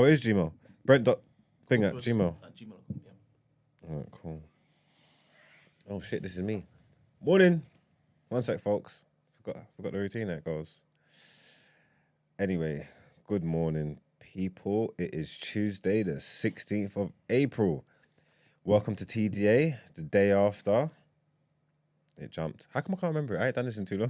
Oh, it is Gmail. Brent dot thing at First, Gmail. At gmail.com, yeah. All right, cool. Oh shit, this is me. Morning. One sec, folks. Forgot the routine that goes. Anyway, good morning, people. It is Tuesday, the 16th of April. Welcome to TDA, the day after. It jumped. How come I can't remember it? I ain't done this in too long.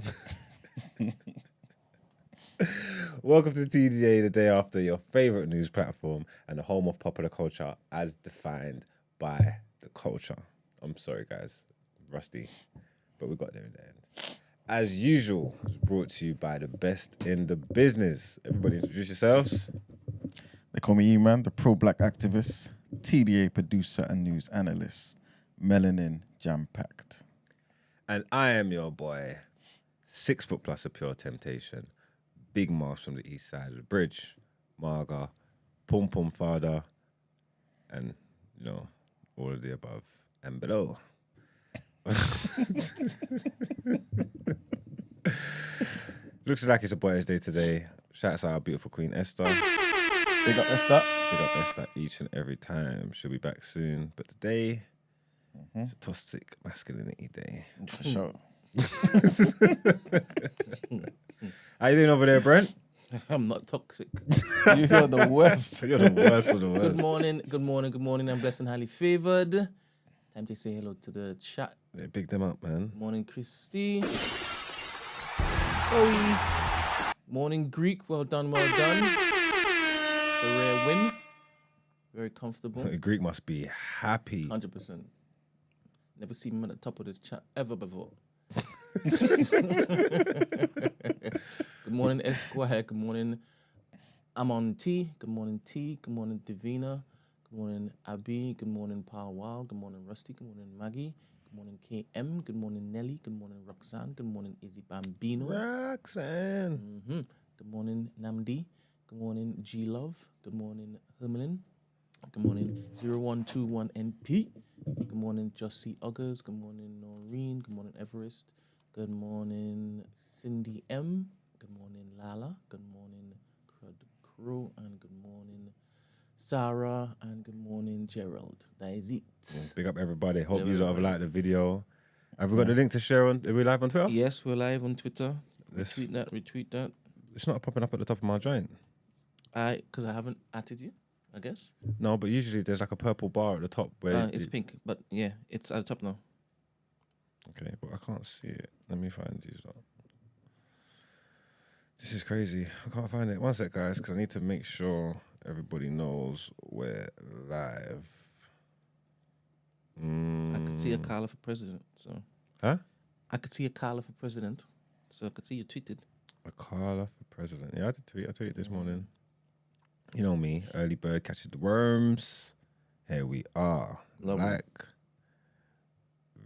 Welcome to TDA, the day after, your favorite news platform and the home of popular culture as defined by the culture. I'm sorry, guys. Rusty. But we got there in the end. As usual, it's brought to you by the best in the business. Everybody introduce yourselves. They call me E-Man, the pro-black activist, TDA producer and news analyst, melanin jam-packed. And I am your boy, 6 foot plus of pure temptation, big Mars from the east side of the bridge, Marga, Pum Pum Father, and, you know, all of the above and below. Looks like it's a boy's day today. Shouts out our beautiful Queen Esther. Big up Esther. Big up Esther each and every time. She'll be back soon. But today, it's a toxic masculinity day. For sure. How you doing over there, Brent? I'm not toxic. You're the worst. You're the worst of the worst. Good morning. I'm blessed and highly favored. Time to say hello to the chat. Yeah, big them up, man. Morning, Christy. Bowie. Morning, Greek. Well done. A rare win. Very comfortable. The Greek must be happy. 100%. Never seen him at the top of this chat ever before. Good morning, Esquire. Good morning, Amon T. Good morning, T. Good morning, Divina. Good morning, Abby. Good morning, Powwow. Good morning, Rusty. Good morning, Maggie. Good morning, KM. Good morning, Nelly. Good morning, Roxanne. Good morning, Izzy Bambino. Roxanne. Good morning, Namdi. Good morning, G Love. Good morning, Hermelin. Good morning, 0121NP. Good morning, Jussie Uggers. Good morning, Noreen. Good morning, Everest. Good morning, Cindy M. Good morning, Lala. Good morning, Crud Crew. And good morning, Sarah. And good morning, Gerald. That is it. Big up everybody. Hope you have liked the video. Have we got the link to share on? Are we live on Twitter? Yes, we're live on Twitter. This- Retweet that. It's not popping up at the top of my joint. Because I haven't added you, I guess. No, but usually there's like a purple bar at the top where It's pink, but yeah, it's at the top now. Okay, but I can't see it. Let me find these. This is crazy. I can't find it. One sec, guys, because I need to make sure everybody knows we're live. I could see a Carla for president, so. Huh? I could see a Carla for president, so I could see you tweeted. A Carla for president. Yeah, I did tweet. I tweeted this morning. You know me, early bird catches the worms. Here we are. Love like,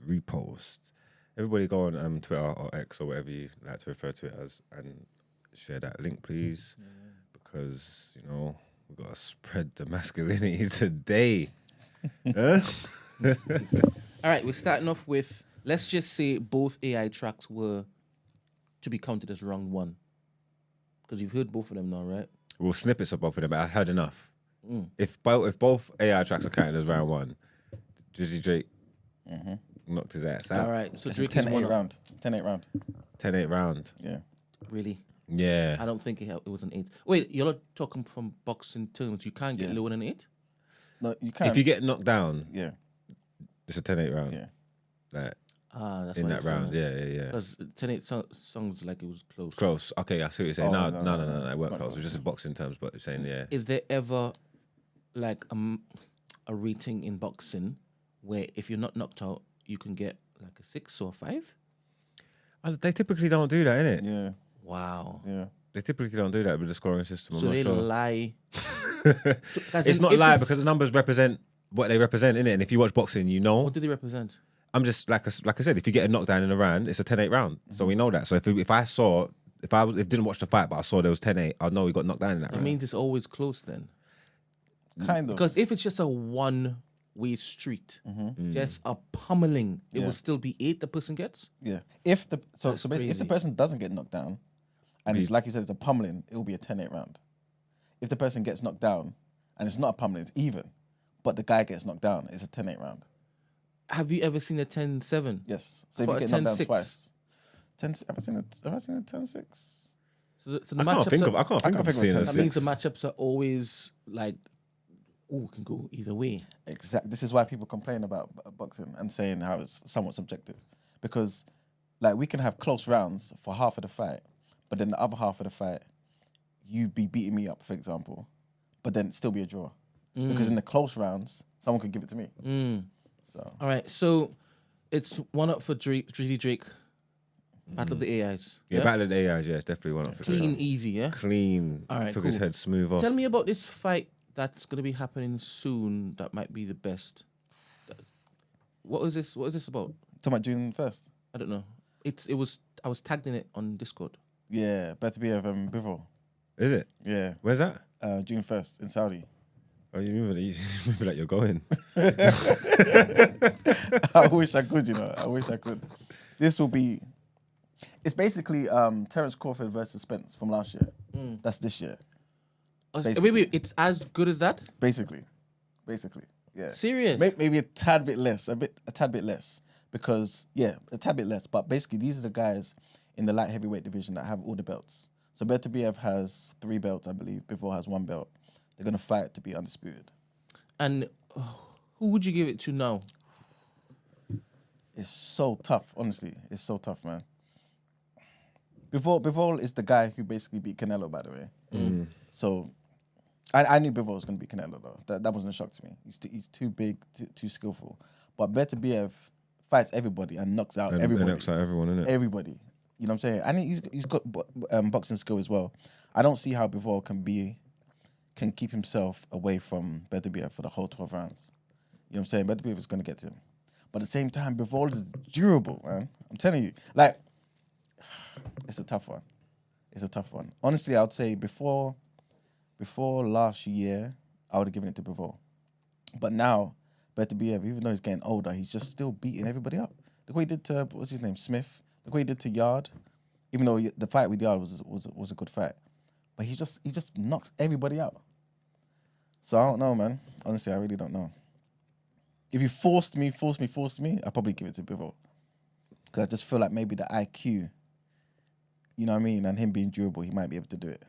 repost. Everybody go on Twitter or X or whatever you like to refer to it as and share that link, please. Because, you know, we got to spread the masculinity today. Huh? All right, we're starting off with, let's just say both AI tracks were to be counted as round one. Because you've heard both of them now, right? Well, snippets of both of them, but I heard enough. If both AI tracks are counted as round one, Drizzy Drake knocked his ass out. All right, so It's a Drake is 10-8 one up. round. 10-8 round. 10-8 round. Yeah. Really? Yeah. I don't think it was an 8. Wait, you're not talking from boxing terms. You can't get Yeah. lower than 8? No, you can't. If you get knocked down, Yeah. it's a 10-8 round. Yeah. Like, That's in why that it's round, yeah. Because 10-8 sounds like it was close. Close. Okay, I see what you're saying. Oh, No, no, it weren't not close. It was just in boxing terms, but you're saying, yeah. Is there ever like a rating in boxing where if you're not knocked out, you can get like a 6 or a 5? They typically don't do that, innit? Yeah. Wow. Yeah. They typically don't do that with the scoring system. I'm So not they sure. lie. It's not live because the numbers represent what they represent, innit? And if you watch boxing, you know. What do they represent? I'm just like I said, if you get a knockdown in a round, it's a 10-8 round. So we know that. So if I didn't watch the fight, but I saw there was 10-8, I'd know he got knocked down in that It round. means it's always close then. Kind of. Because if it's just a one-way street, just a pummeling, it will still be 8 the person gets. Yeah. If the That's basically if the crazy. person doesn't get knocked down, and it's like you said, it's a pummeling, it will be a 10-8 round. If the person gets knocked down, and it's not a pummel, it's even, but the guy gets knocked down, it's a 10-8 round. Have you ever seen a 10-7? Yes. So if What, you a get knocked down 10-6? twice. Have I seen a 10-6? So the I can't matchups think are- of. I can't think can't of think of seeing a a that means the 6. matchups are always like, oh, can go either way. Exactly. This is why people complain about boxing and saying how it's somewhat subjective, because like we can have close rounds for half of the fight, but then the other half of the fight, you be beating me up, for example, but then still be a draw, because in the close rounds, someone could give it to me. So All right, so it's 1-up for Drake, Drizzy Drake. Battle of the AIs. Yeah, Battle of the AIs. Yeah, it's definitely one of Clean, easy, yeah? Clean. All right, Took cool. his head smooth off. Tell me about this fight that's going to be happening soon that might be the best. What is this? What is this about? talking about June 1st. I don't know. I was tagged in it on Discord. Yeah, better be of Bivol. Is it? Yeah, Where's that? June 1st in Saudi. Oh, you move like you're going. I wish I could, I wish I could. This will be. It's basically Terence Crawford versus Spence from last year. That's this year. Oh, Basically. wait, it's as good as that? Basically, yeah. Serious? Maybe a tad bit less, a tad bit less, because a tad bit less. But basically, these are the guys in the light heavyweight division that have all the belts. So Beterbiev has 3 belts, I believe. Bivol has 1 belt. They're gonna fight to be undisputed. And who would you give it to now? It's so tough, honestly. It's so tough, man. Bivol is the guy who basically beat Canelo, by the way. So I knew Bivol was going to beat Canelo, though. That wasn't a shock to me. He's too big, too skillful. But Beterbiev fights everybody and knocks out everybody. Knocks out everyone, innit? Everybody. You know what I'm saying? And he's got boxing skill as well. I don't see how Bivol can keep himself away from Beterbiev for the whole 12 rounds. You know what I'm saying? Beterbiev is going to get to him. But at the same time, Bivol is durable, man. I'm telling you. Like, it's a tough one. It's a tough one. Honestly, I would say before last year, I would have given it to Bivol. But now, Beterbiev, even though he's getting older, he's just still beating everybody up. Look what he did to, what's his name, Smith. Look what he did to Yard. Even though the fight with Yard was a good fight. But he just knocks everybody out. So I don't know, man. Honestly, I really don't know. If you forced me, I'd probably give it to Bivol. Because I just feel like maybe the IQ, you know what I mean, and him being durable, he might be able to do it.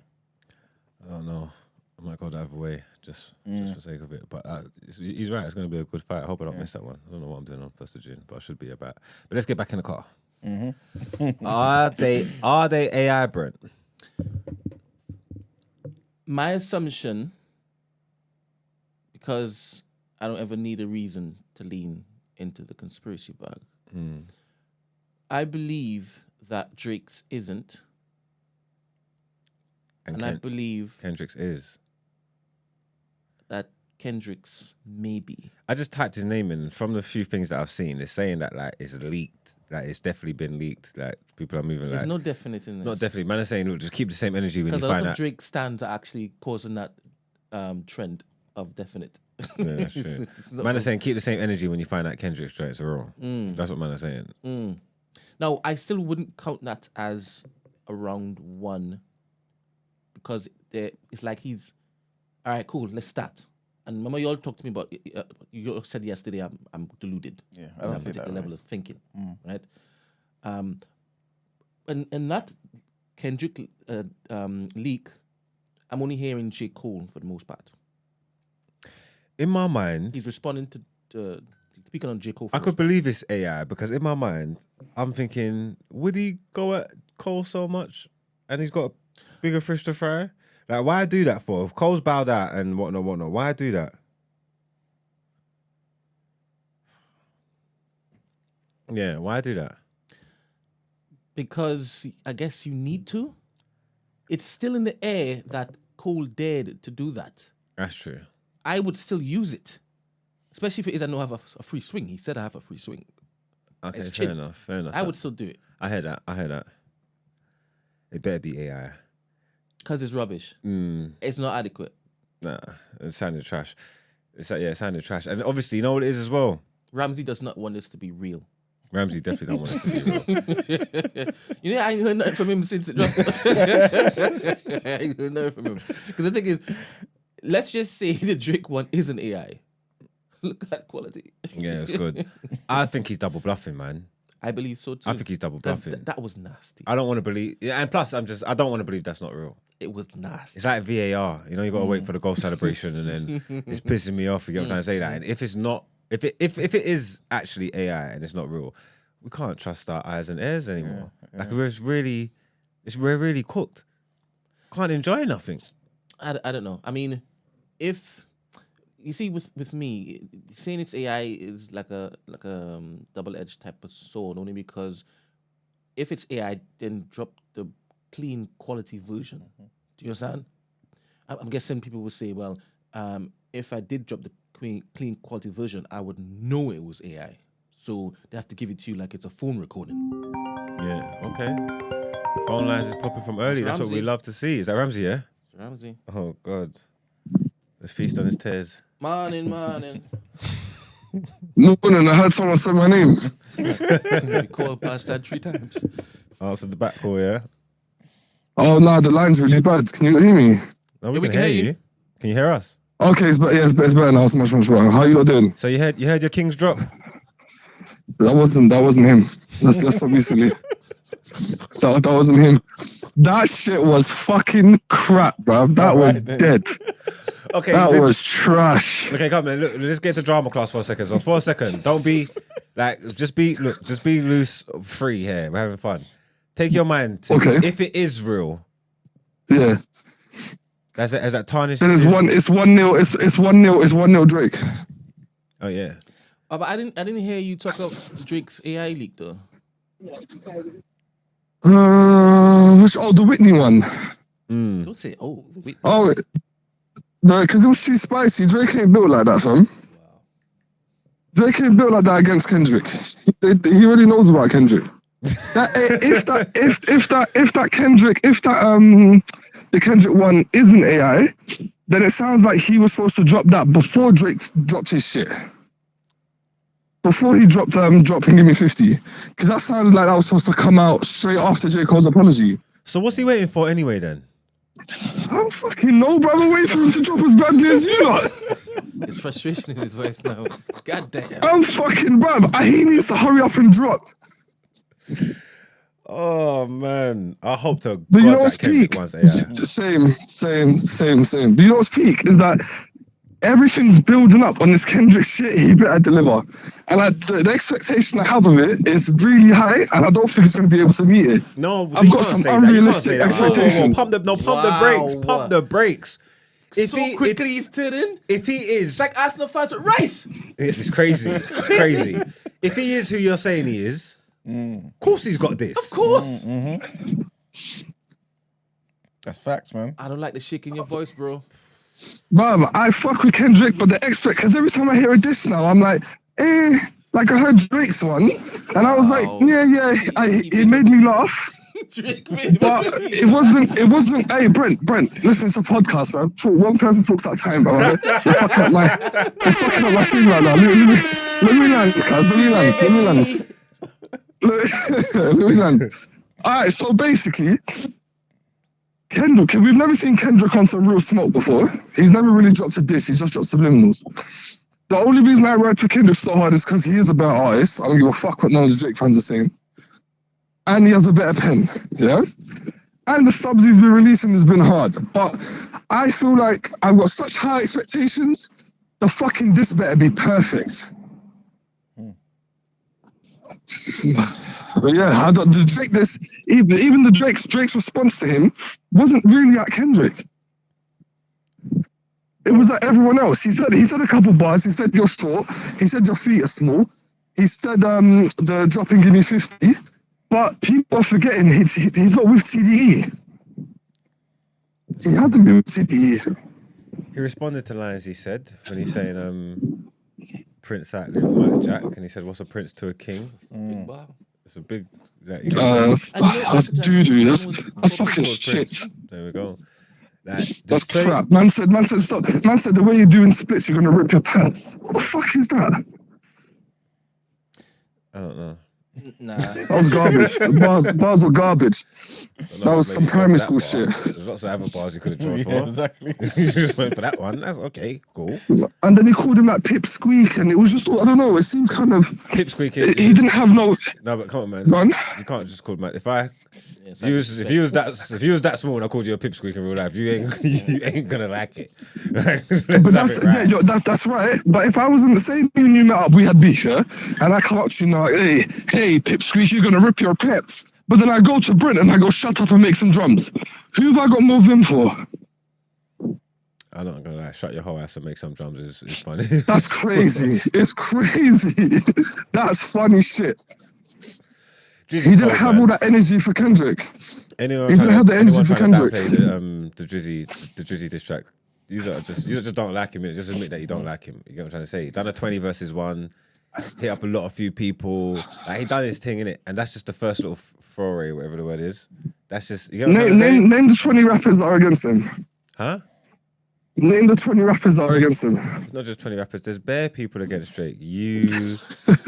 I don't know. I might go the other way, just for sake of it. But he's right. It's going to be a good fight. I hope I don't miss that one. I don't know what I'm doing on 1st of June, but I should be about. But let's get back in the car. Are they AI, Brent? My assumption, because I don't ever need a reason to lean into the conspiracy bag, I believe that Drake's isn't. And I believe Kendrick's is. that Kendrick's maybe. I just typed his name in. From the few things that I've seen, it's saying that like it's leaked. Like it's definitely been leaked. Like people are moving. There's like no definite in this. not definitely. Man is saying, look, just keep the same energy when you Because a lot find of out. Drake stands are actually causing that trend of definite. Yeah, that's true. It's not Man good. is saying keep the same energy when you find out Kendrick's joints are wrong. That's what man is saying. Now, I still wouldn't count that as a round one because it's like he's, all right, cool, let's start. And remember, you all talked to me about, you said yesterday I'm deluded. Yeah, I don't that see that particular way. level of thinking, right? And that Kendrick leak, I'm only hearing J. Cole for the most part. In my mind, He's responding to speaking on J. Cole. I First. could believe it's AI because in my mind, I'm thinking, would he go at Cole so much and he's got a bigger fish to fry? Like, why do that for? If Cole's bowed out and whatnot, why do that? Yeah, why do that? Because I guess you need to. It's still in the air that Cole dared to do that. That's true. I would still use it, especially if it is I know I have a free swing. He said I have a free swing. Okay, It's fair chill. enough. I would still do it I heard that. It better be AI. because it's rubbish. It's not adequate. Nah, it sounded trash. It sounded trash. And obviously, you know what it is as well? Ramsey does not want this to be real. Ramsey definitely don't want it to be real. You know, I ain't heard nothing from him since it dropped. I ain't heard nothing from him. Because the thing is, let's just say the Drake one isn't AI. Look at that quality. Yeah, it's good. I think he's double bluffing, man. I believe so too. I think he's double bluffing. That was nasty. I don't want to believe. Yeah, and plus, I don't want to believe that's not real. It was nasty. It's like VAR. You know, you got to wait for the goal celebration, and then it's pissing me off. You get what I'm trying to say? That, and if it's not, if it is actually AI and it's not real, we can't trust our eyes and ears anymore. Yeah. Like we're really cooked. Can't enjoy nothing. I don't know. I mean, if you see with me saying it's AI is like a double-edged type of sword, only because if it's AI, then drop the clean quality version. Do you understand? I'm guessing people will say, well, if I did drop the clean quality version, I would know it was AI. So they have to give it to you like it's a phone recording. Yeah. Okay. Phone lines is popping from early. That's what we love to see. Is that Ramsey? Yeah. It's Ramsey. Oh God. Let's feast on his tears. Morning. Morning, I heard someone say my name. You called past that 3 times. Answer the back call, yeah? Oh, no, the line's really bad. Can you hear me? No, we can hear you. Can you hear us? Okay, it's better now. It's much better. How you lot doing? So you heard your King's drop? That wasn't him. Let's not be silly. That wasn't him. That shit was fucking crap, bruv. That was dead. Okay, that was trash. Okay, come on, look, let's get to drama class for a second. So for a second, don't be like, just be loose, free here. We're having fun. Take your mind to if it is real. Yeah. Has that tarnished? Then it's 1-0. It's 1-0 Drake. Oh yeah. Oh, but I didn't hear you talk about Drake's AI leak though. The Whitney one. Don't say the Whitney. Oh, no, because it was too spicy. Drake ain't built like that, fam. Wow. Drake ain't built like that against Kendrick. He already knows about Kendrick. The Kendrick one isn't AI, then it sounds like he was supposed to drop that before Drake dropped his shit. Before he dropped Drop and Give Me 50. Because that sounded like that was supposed to come out straight after J. Cole's apology. So what's he waiting for anyway then? I'm fucking no, bro. I'm waiting for him to drop as badly as you lot. His frustration in his voice now. God damn. I'm fucking, bruv. He needs to hurry up and drop. Oh man, I hope to. Do you know what's peak? Same. Do you know what's peak? Is that everything's building up on this Kendrick shit. He better deliver, and the expectation I have of it is really high, and I don't think he's going to be able to meet it. No, I've got some unrealistic expectations. Pump the brakes. If he's turning. If he is, it's like Arsenal fans with Rice. It's crazy. It's crazy. If he is who you're saying he is. Of course he's got this. Of course. That's facts, man. I don't like the shake in your voice, bro. Bruv, I fuck with Kendrick, but because every time I hear a diss now, I'm like, like I heard Drake's one, and I was like, it made me laugh. But it wasn't. Hey, Brent, listen, it's a podcast, man. One person talks at a time, bro. You're fucking up my thing right now. Let me land, cuz. Let me land. Alright, so basically, Kendrick, we've never seen Kendrick on some real smoke before. He's never really dropped a diss, he's just dropped subliminals. The only reason I ride for Kendrick so hard is because he is a better artist. I don't give a fuck what none of the Drake fans are saying. And he has a better pen, yeah? And the subs he's been releasing has been hard. But I feel like I've got such high expectations, the fucking diss better be perfect. But yeah, the Drake even the Drake's response to him wasn't really at Kendrick. It was at everyone else. He said a couple bars. He said you're short. He said your feet are small. He said the drop and give me 50. But people are forgetting he's not with TDE. He hasn't been with TDE. He responded to lines he said when he's saying Prince outlived Mike Jack, and he said, "What's a prince to a king?" Wow. It's a big. That's doo-doo. That's fucking shit. There we go. That's crap. Man said, stop. Man said, the way you're doing splits, you're gonna rip your pants. What the fuck is that? I don't know. Nah. That was garbage. The bars were garbage. That was some primary school shit. There's lots of other bars you could have drawn for. Yeah, exactly. You just went for that one. That's okay, cool. And then he called him like Pipsqueak, and it was just, I don't know, it seemed kind of... Pipsqueak. He didn't have no... No, but come on, man. Go on. You can't just call man. If you was that small and I called you a pipsqueak in real life, you ain't gonna like it. But that's right. But if I was in the same when you met up, we had beef, yeah? And I come up to you now, hey, Pipsqueak, you're gonna rip your peps. But then I go to Brent and I go, shut up and make some drums. Who have I got more vim for? I'm not gonna lie, shut your whole ass and make some drums is funny. That's crazy. It's crazy. That's funny shit. He didn't have all that energy for Kendrick. He didn't have the energy for Kendrick. The Drizzy diss track. You just don't like him. Just admit that you don't like him. You get what I'm trying to say? He done a 20 versus 1, hit up a few people. Like, he done his thing, innit? And that's just the first little foray, whatever the word is. That's just, you get what I'm saying? Name the 20 rappers that are against him. Huh? Name the 20 rappers that are against him. It's not just 20 rappers. There's bare people against Drake. You. You get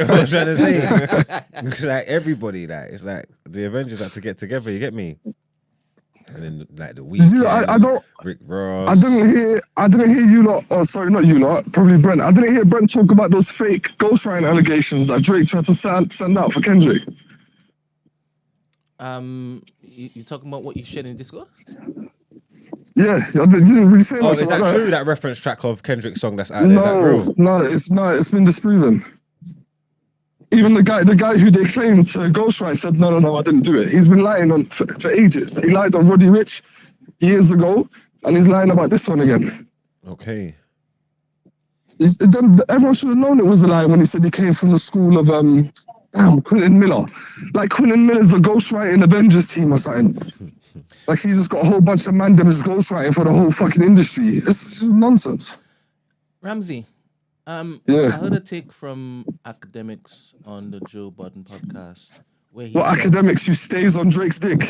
what I'm trying to say? It's like everybody, like it's like the Avengers had to get together. You get me? And then like the Weeknd, I don't. Rick Ross. I didn't hear you lot. Oh, sorry, not you lot. Probably Brent. I didn't hear Brent talk about those fake ghostwriting allegations that Drake tried to send out for Kendrick. You talking about what you shared in Discord? Yeah, you didn't really say much. Oh, is that true? That reference track of Kendrick's song that's out there? Is that real? No, it's not. It's been disproven. Even the guy who they claimed to ghostwrite said, no, I didn't do it. He's been lying for ages. He lied on Roddy Ricch years ago, and he's lying about this one again. Okay. Everyone should have known it was a lie when he said he came from the school of Quentin Miller. Like Quentin Miller's the ghostwriting Avengers team or something. Like he's just got a whole bunch of man that is ghostwriting for the whole fucking industry. It's nonsense. Ramsey, I heard a take from academics on the Joe Budden podcast where he said, academics who stays on Drake's dick?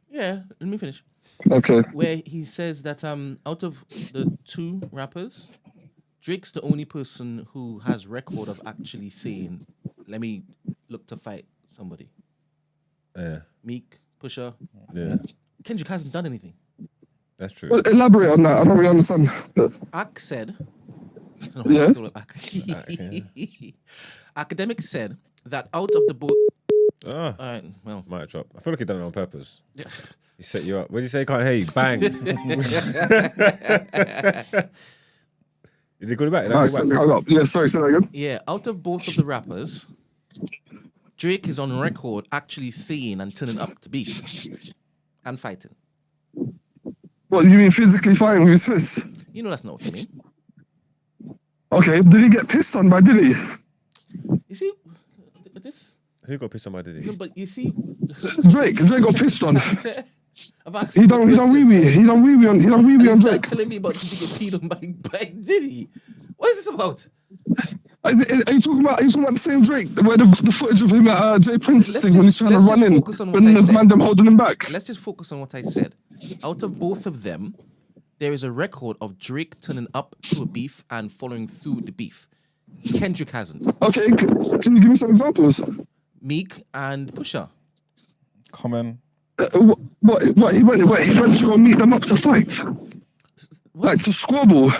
Yeah, let me finish. Okay. Where he says that out of the 2 rappers, Drake's the only person who has record of actually saying, let me look to fight somebody. Yeah. Meek, Pusha. Yeah. Kendrick hasn't done anything. That's true. Well, elaborate on that. I don't really understand. Ak said... Yeah. Academic said that out of the both... Ah. All right, well... Might drop. I feel like he done it on purpose. Yeah. He set you up. What did you say? Can't hear you. Bang. Is he calling back? Yeah, sorry, say that again. Yeah, out of both of the rappers, Drake is on record actually saying and turning up to beef and fighting. What, you mean physically fighting with his fists? You know that's not what I mean. Okay, did he get pissed on by Dele? You see, this... Who got pissed on by Diddy? No, but you see... Drake got pissed on. He done wee-wee on Drake. Telling me about to get peed on by Diddy. What is this about? Are you talking about the same Drake where the footage of him at Jay Prince's thing when he's trying to run in, when there's man them holding him back? Let's just focus on what I said. Out of both of them, there is a record of Drake turning up to a beef and following through the beef. Kendrick hasn't. Okay, can you give me some examples? Meek and Pusha. Common. What he went to go meet them up to fight? What? Like to squabble?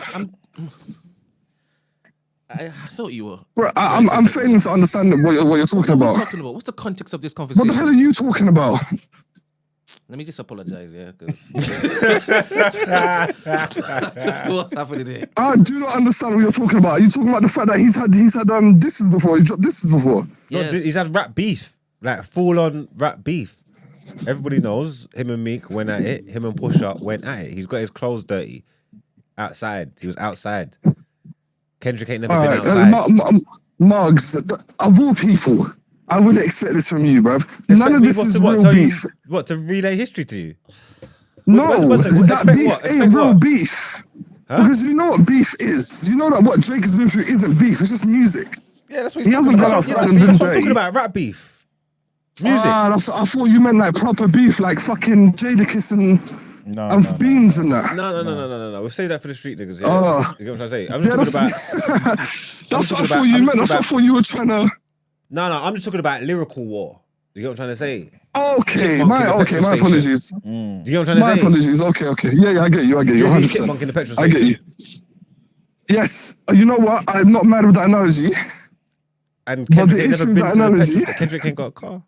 I thought you were. Bro, I'm failing to understand what you're talking about. What are you talking about? What's the context of this conversation? What the hell are you talking about? Let me just apologize, yeah, because what's happening here? I do not understand what you're talking about. Are you talking about the fact that he's had disses before? He's dropped disses before. Yes. No, he's had rap beef, like full on rap beef. Everybody knows him and Meek went at it. Him and Pusha went at it. He's got his clothes dirty outside. He was outside. Kendrick ain't never been outside. Mugs, of all people, I wouldn't expect this from you, bruv. None of this is real beef. What, to relay history to you? No, that beef ain't real beef. Huh? Because you know what beef is. You know that what Drake has been through isn't beef. It's just music. Yeah, that's what he's talking about. That's what I'm talking about, rap beef. Music. I thought you meant like proper beef, like fucking Jadakiss and and beans and that. No. We'll say that for the street niggas. Yeah, you get what I'm trying to say. I'm Yeah, just talking about. that's what I thought you meant. That's what I thought you were trying to. No, I'm just talking about lyrical war. You get what I'm trying to say? Okay, my apologies. Do you get what I'm trying to say? My apologies. Okay. Yeah, I get you. 100%. In the petrol station. I get you. Yes, you know what? I'm not mad with that analogy. And Kendrick ain't never been to the analogy. petrol. Kendrick ain't got a car.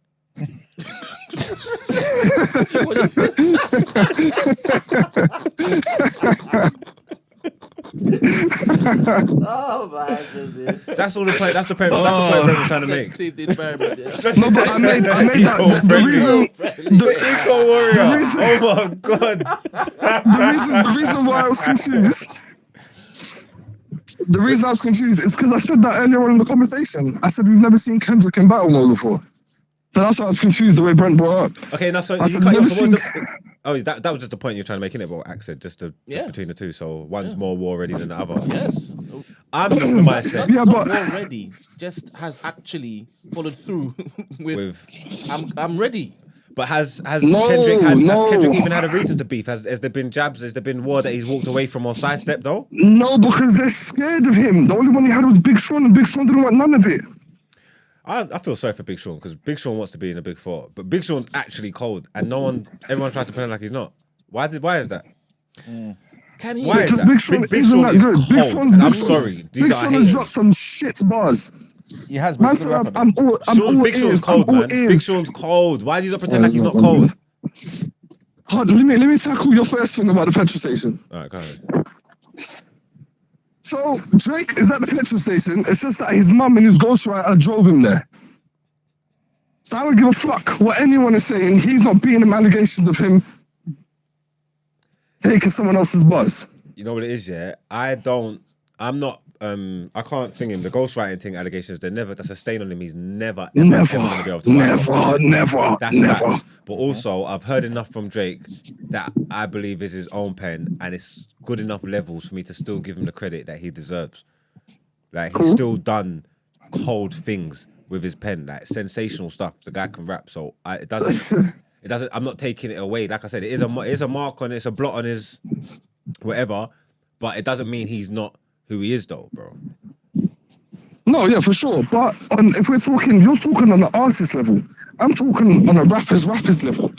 Oh my goodness. That's all the point. That's the point. That's the point we're trying to make. Save the environment. Yeah. No, but I made that. The eco warrior. Oh my god. The reason why I was confused. The reason I was confused is because I said that earlier on in the conversation. I said we've never seen Kendrick in battle mode before. So that's why I was confused the way Brent brought up. Okay, now so you cut you off. So that was just the point you're trying to make, innit? What Axe said, just between the two. So one's more war ready than the other. Yes. I'm of the mindset. Not war ready. Just has actually followed through with I'm ready. But has Kendrick even had a reason to beef? Has there been jabs? Has there been war that he's walked away from or sidestepped though? No, because they're scared of him. The only one he had was Big Sean, and Big Sean didn't want none of it. I feel sorry for Big Sean because Big Sean wants to be in a Big Four, but Big Sean's actually cold, and everyone tries to pretend like he's not. Why is that? Can he? Why is that? Big Sean Big Sean is good. cold, and I'm sorry. Big Sean has dropped some shit bars. He has, Man, but Big Sean's cold, man. Big Sean's cold. Why do you not pretend like he's not cold? Let me tackle your first thing about the petrol station. All right, go ahead. So Drake is at the petrol station. It's just that his mum and his ghostwriter drove him there. So I don't give a fuck what anyone is saying. He's not beating them allegations of him taking someone else's buzz. You know what it is, yeah? I can't think him. The ghostwriting thing allegations, that's a stain on him. He's never going to be able to Never. That's facts. But also, I've heard enough from Drake that I believe is his own pen, and it's good enough levels for me to still give him the credit that he deserves. Like, he's still done cold things with his pen, like sensational stuff. The guy can rap, so it doesn't. I'm not taking it away. Like I said, it is a mark on it, it's a blot on his whatever, but it doesn't mean he's not who he is, though, bro. No, yeah, for sure. But if we're talking, you're talking on the artist level. I'm talking on a rapper's level.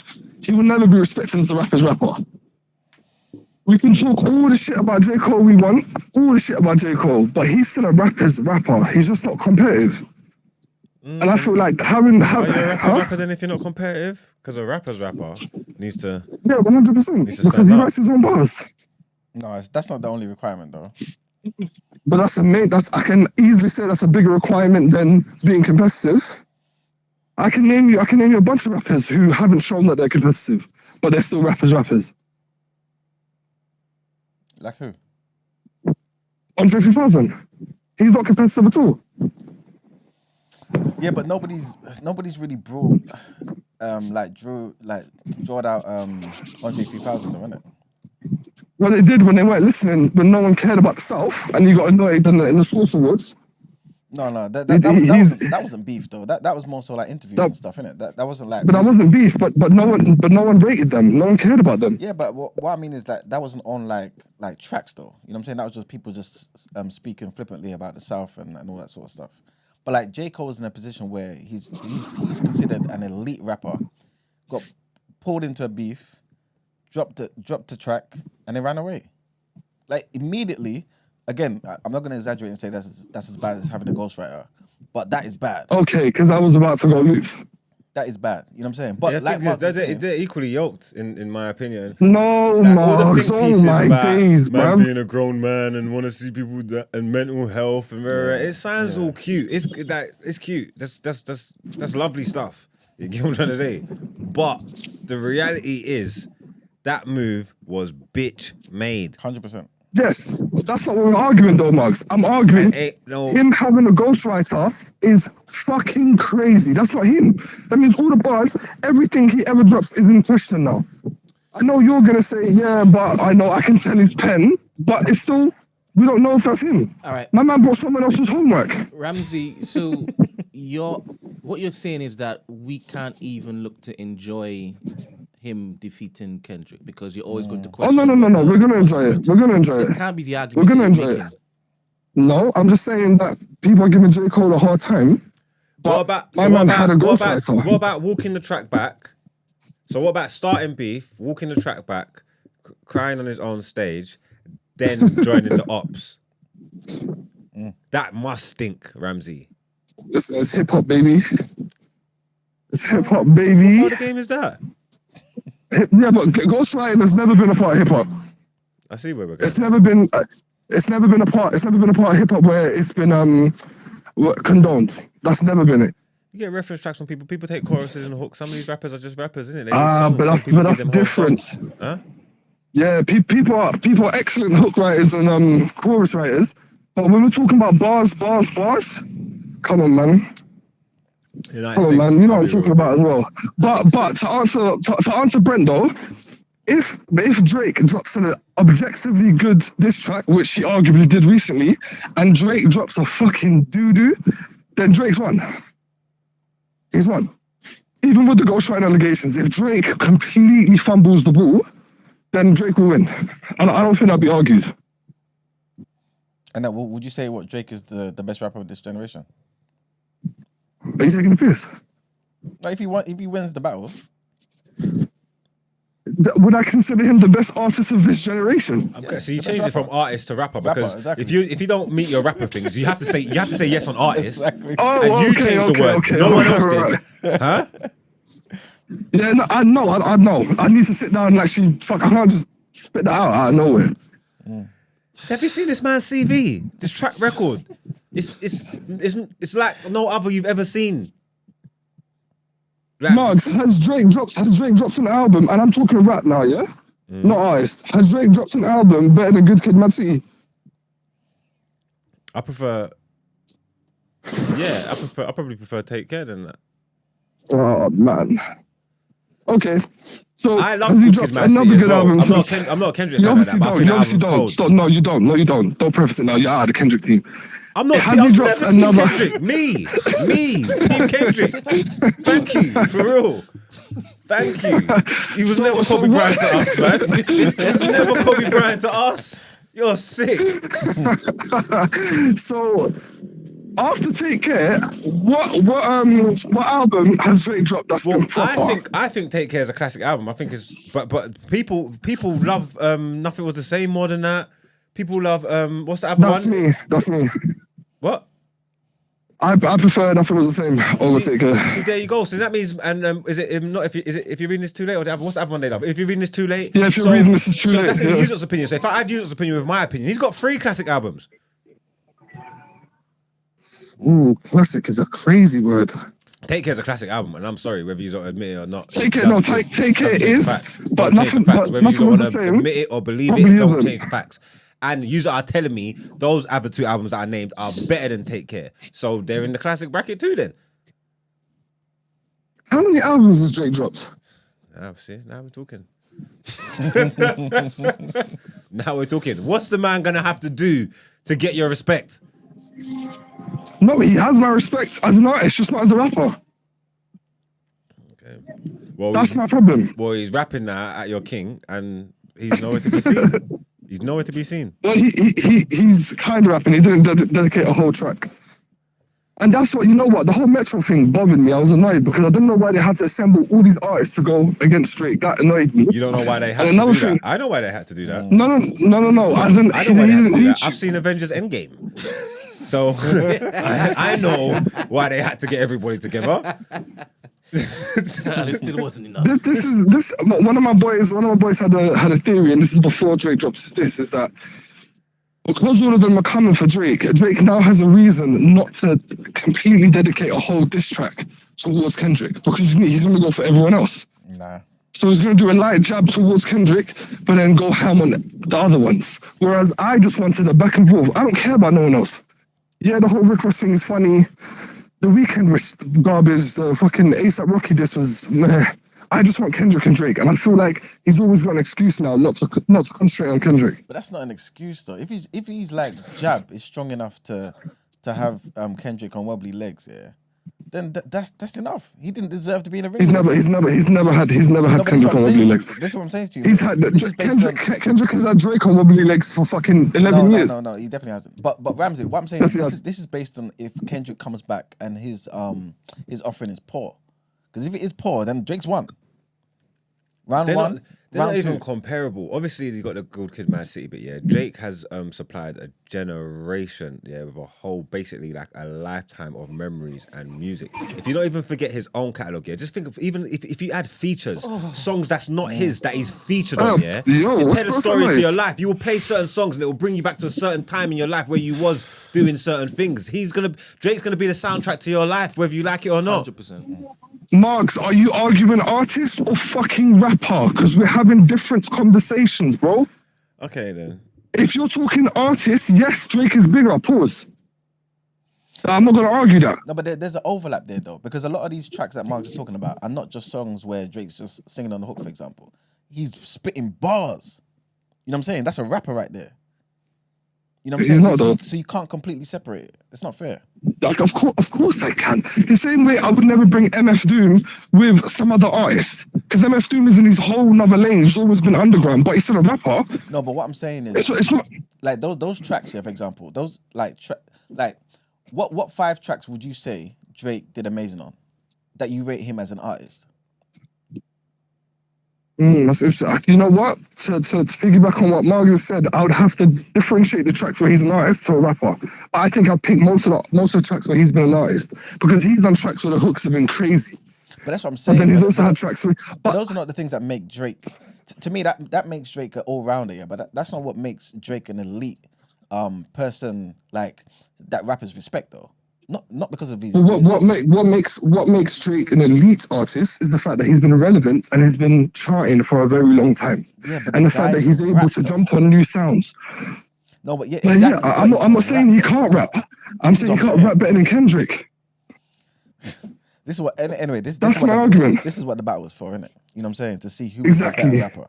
He will never be respected as a rapper's rapper. We can talk all the shit about J. Cole we want, all the shit about J. Cole, but he's still a rapper's rapper. He's just not competitive. And I feel like Are you a rapper then if you're not competitive? Because a rapper's rapper needs to... Yeah, 100%. Because he writes his own bars. No, that's not the only requirement, though. But I can easily say that's a bigger requirement than being competitive. I can name you a bunch of rappers who haven't shown that they're competitive, but they're still rappers. Like who? Andre 3000. He's not competitive at all. Yeah, but nobody's really brought drawed out Andre 3000 though, innit? Well, they did when they weren't listening, when no one cared about the South, and you got annoyed in the Source Awards. No, that wasn't beef though. That was more so like interviews and stuff, innit? That wasn't like. But that wasn't beef. But no one rated them. No one cared about them. Yeah, but what I mean is that wasn't on like tracks though. You know what I'm saying? That was just people just speaking flippantly about the South and all that sort of stuff. But like J. Cole is in a position where he's considered an elite rapper, got pulled into a beef, dropped a track, and they ran away. Like immediately. Again, I'm not going to exaggerate and say that's as bad as having a ghostwriter, but that is bad. Okay, because I was about to go loose. That is bad. You know what I'm saying? But yeah, like they're equally yoked, in my opinion. No, like, Mark, oh my days, man. Being a grown man and want to see people and mental health and it sounds all cute. It's cute. That's lovely stuff. You get what I'm trying to say? But the reality is that move was bitch made. 100%. Yes, that's not what we're arguing though, Mugs. I'm arguing him having a ghostwriter is fucking crazy. That's not him. That means all the bars, everything he ever drops is in question now. I know you're going to say, yeah, but I know I can tell his pen, but it's still, we don't know if that's him. All right. My man brought someone else's homework. Ramsey, so what you're saying is that we can't even look to enjoy him defeating Kendrick because you're always going to Oh question. no. We're gonna enjoy it. We're gonna enjoy This it. can't be the We're argument gonna that enjoy you're it. making. No, I'm just saying that people are giving J. Cole a hard time. But my man had a ghostwriter. What about walking the track back? So what about starting beef, walking the track back, crying on his own stage, then joining the ops? That must stink, Ramsey. It's hip hop, baby. It's hip hop, What baby. part of the game is that? Yeah, but ghostwriting has never been a part of hip hop. I see where we're going. It's never been. It's never been a part. It's never been a part of hip hop where it's been condoned. That's never been it. You get reference tracks from people. People take choruses and hooks. Some of these rappers are just rappers, isn't it? But that's different. Huh? Yeah, people are excellent hook writers and chorus writers. But when we're talking about bars, come on, man. You know what I'm talking about as well. But to answer Brent though, if Drake drops an objectively good diss track, which he arguably did recently, and Drake drops a fucking doo-doo, then Drake's won. He's won. Even with the ghostwriting allegations, if Drake completely fumbles the ball, then Drake will win. And I don't think that'll be argued. And would you say what Drake is the best rapper of this generation? Are you taking the piss? Like if he wins the battle, would I consider him the best artist of this generation? Okay, so you changed it from artist to rapper because exactly. if you don't meet your rapper things, you have to say yes on artist. Exactly. Oh, and you changed the word. No one else did. Huh? Yeah, no, I know. I need to sit down and actually fuck. I can't just spit that out of nowhere. Have you seen this man's CV? This track record. It's like no other you've ever seen. Like, Marks, has Drake dropped an album? And I'm talking rap now, yeah? Not artist. Has Drake dropped an album better than Good Kid, Mad City? I probably prefer Take Care than that. Oh man. Okay. So I love has he Good dropped Kid, Mad another City as good well. album? I'm not a Kendrick You fan of that, obviously but I don't. think You the obviously album's don't. cold. No, you don't. No, you don't. Don't preface it now. You're out of the Kendrick team. I'm not. Has he I'm dropped never Team another- Kendrick. Me, Team Kendrick. Thank you, for real. Thank you. He was never Kobe Bryant to us, man. He was never Kobe Bryant to us. You're sick. So after Take Care, what album has Drake dropped that's been proper? I think Take Care is a classic album. I think it's but people love Nothing Was the Same more than that. People love what's the other one? That's me. What? I prefer Nothing Was the Same over Take Care. See, there you go. So that means, and is it not if you're reading this too late, or what's the other one they love? If you're reading this too late, Yeah, if you're reading this is too late. That's yeah. the user's opinion. So if I add user's opinion with my opinion, he's got 3 classic albums. Ooh, classic is a crazy word. Take Care is a classic album, and I'm sorry whether you don't admit it or not. Take Care is, but nothing. Whether you don't was want the to same. admit it or believe Probably it, don't isn't. change the facts. And you are telling me those other 2 albums that I named are better than Take Care, so they're in the classic bracket too. Then How many albums has Drake dropped? see, now we're talking. Now we're talking. What's the man gonna have to do to get your respect? No, he has my respect as an artist, just not as a rapper. Okay. Well, That's my problem. Well, he's rapping now at your king, and he's nowhere to be seen. He's nowhere to be seen. Well, he's kind of rapping. He didn't dedicate a whole track. And that's what, you know what, the whole Metro thing bothered me. I was annoyed because I didn't know why they had to assemble all these artists to go against Drake. That annoyed me. You don't know why they had to do that. I know why they had to do that. No. I know why they had to do that. I've seen Avengers Endgame. So I know why they had to get everybody together. And it still wasn't enough. This one of my boys had a theory, and this is before Drake drops this, is that because all of them are coming for Drake now has a reason not to completely dedicate a whole diss track towards Kendrick, because he's going to go for everyone else. Nah. So he's going to do a light jab towards Kendrick, but then go ham on the other ones. Whereas I just wanted a back and forth. I don't care about no one else. Yeah, the whole Rick Ross thing is funny. The Weeknd was garbage. Fucking A$AP Rocky diss was meh. I just want Kendrick and Drake, and I feel like he's always got an excuse now not to concentrate on Kendrick. But that's not an excuse though. If he's like jab is strong enough to have Kendrick on wobbly legs, yeah, then that's enough. He didn't deserve to be in a ring. He's never had No, but Kendrick on wobbly legs. This is what I'm saying to you. He's had Kendrick has had Drake on wobbly legs for fucking 11 years. No, he definitely hasn't. But Ramsey, what I'm saying is this is based on if Kendrick comes back and his offering is poor. Because if it is poor, then Drake's won. Round one. They're not round even two. comparable. Obviously, he's got the good kid, Man City, but yeah, Drake has supplied a generation, with a whole, basically like a lifetime of memories and music. If you don't even forget his own catalogue, just think of even if you add features, songs that's not his, that he's featured on, you tell a story to your life. You will play certain songs and it will bring you back to a certain time in your life where you was doing certain things. Drake's gonna be the soundtrack to your life, whether you like it or not. 100%. Marks, are you arguing artist or fucking rapper? Because we're having different conversations, bro. Okay then. If you're talking artist, yes, Drake is bigger. Pause. I'm not gonna argue that. No, but there's an overlap there though, because a lot of these tracks that Mark's is talking about are not just songs where Drake's just singing on the hook, for example. He's spitting bars. You know what I'm saying? That's a rapper right there. You know what I'm saying? So you can't completely separate it. It's not fair. Like, of course I can. The same way I would never bring MF Doom with some other artist. Because MF Doom is in his whole nother lane. He's always been underground, but he's still a rapper. No, but what I'm saying is, it's not like those tracks here, for example, those what 5 tracks would you say Drake did amazing on that you rate him as an artist? That's interesting. You know what? To piggyback on what Margaret said, I would have to differentiate the tracks where he's an artist to a rapper. But I think I'd pick most of the tracks where he's been an artist because he's done tracks where the hooks have been crazy. But that's what I'm saying. But then he's also had tracks where... But those are not the things that make Drake... To me, that makes Drake an all-rounder, yeah. But that's not what makes Drake an elite person, like, that rappers respect, though. Not because of these. What makes Drake an elite artist is the fact that he's been relevant and he's been charting for a very long time, and the fact that he's able to jump on new sounds. No, but yeah, exactly. I'm not saying he can't rap. I'm saying he can't rap better than Kendrick. This is what anyway. This That's is what my argument. This is what the battle was for, innit? You know what I'm saying? To see who Exactly. is a better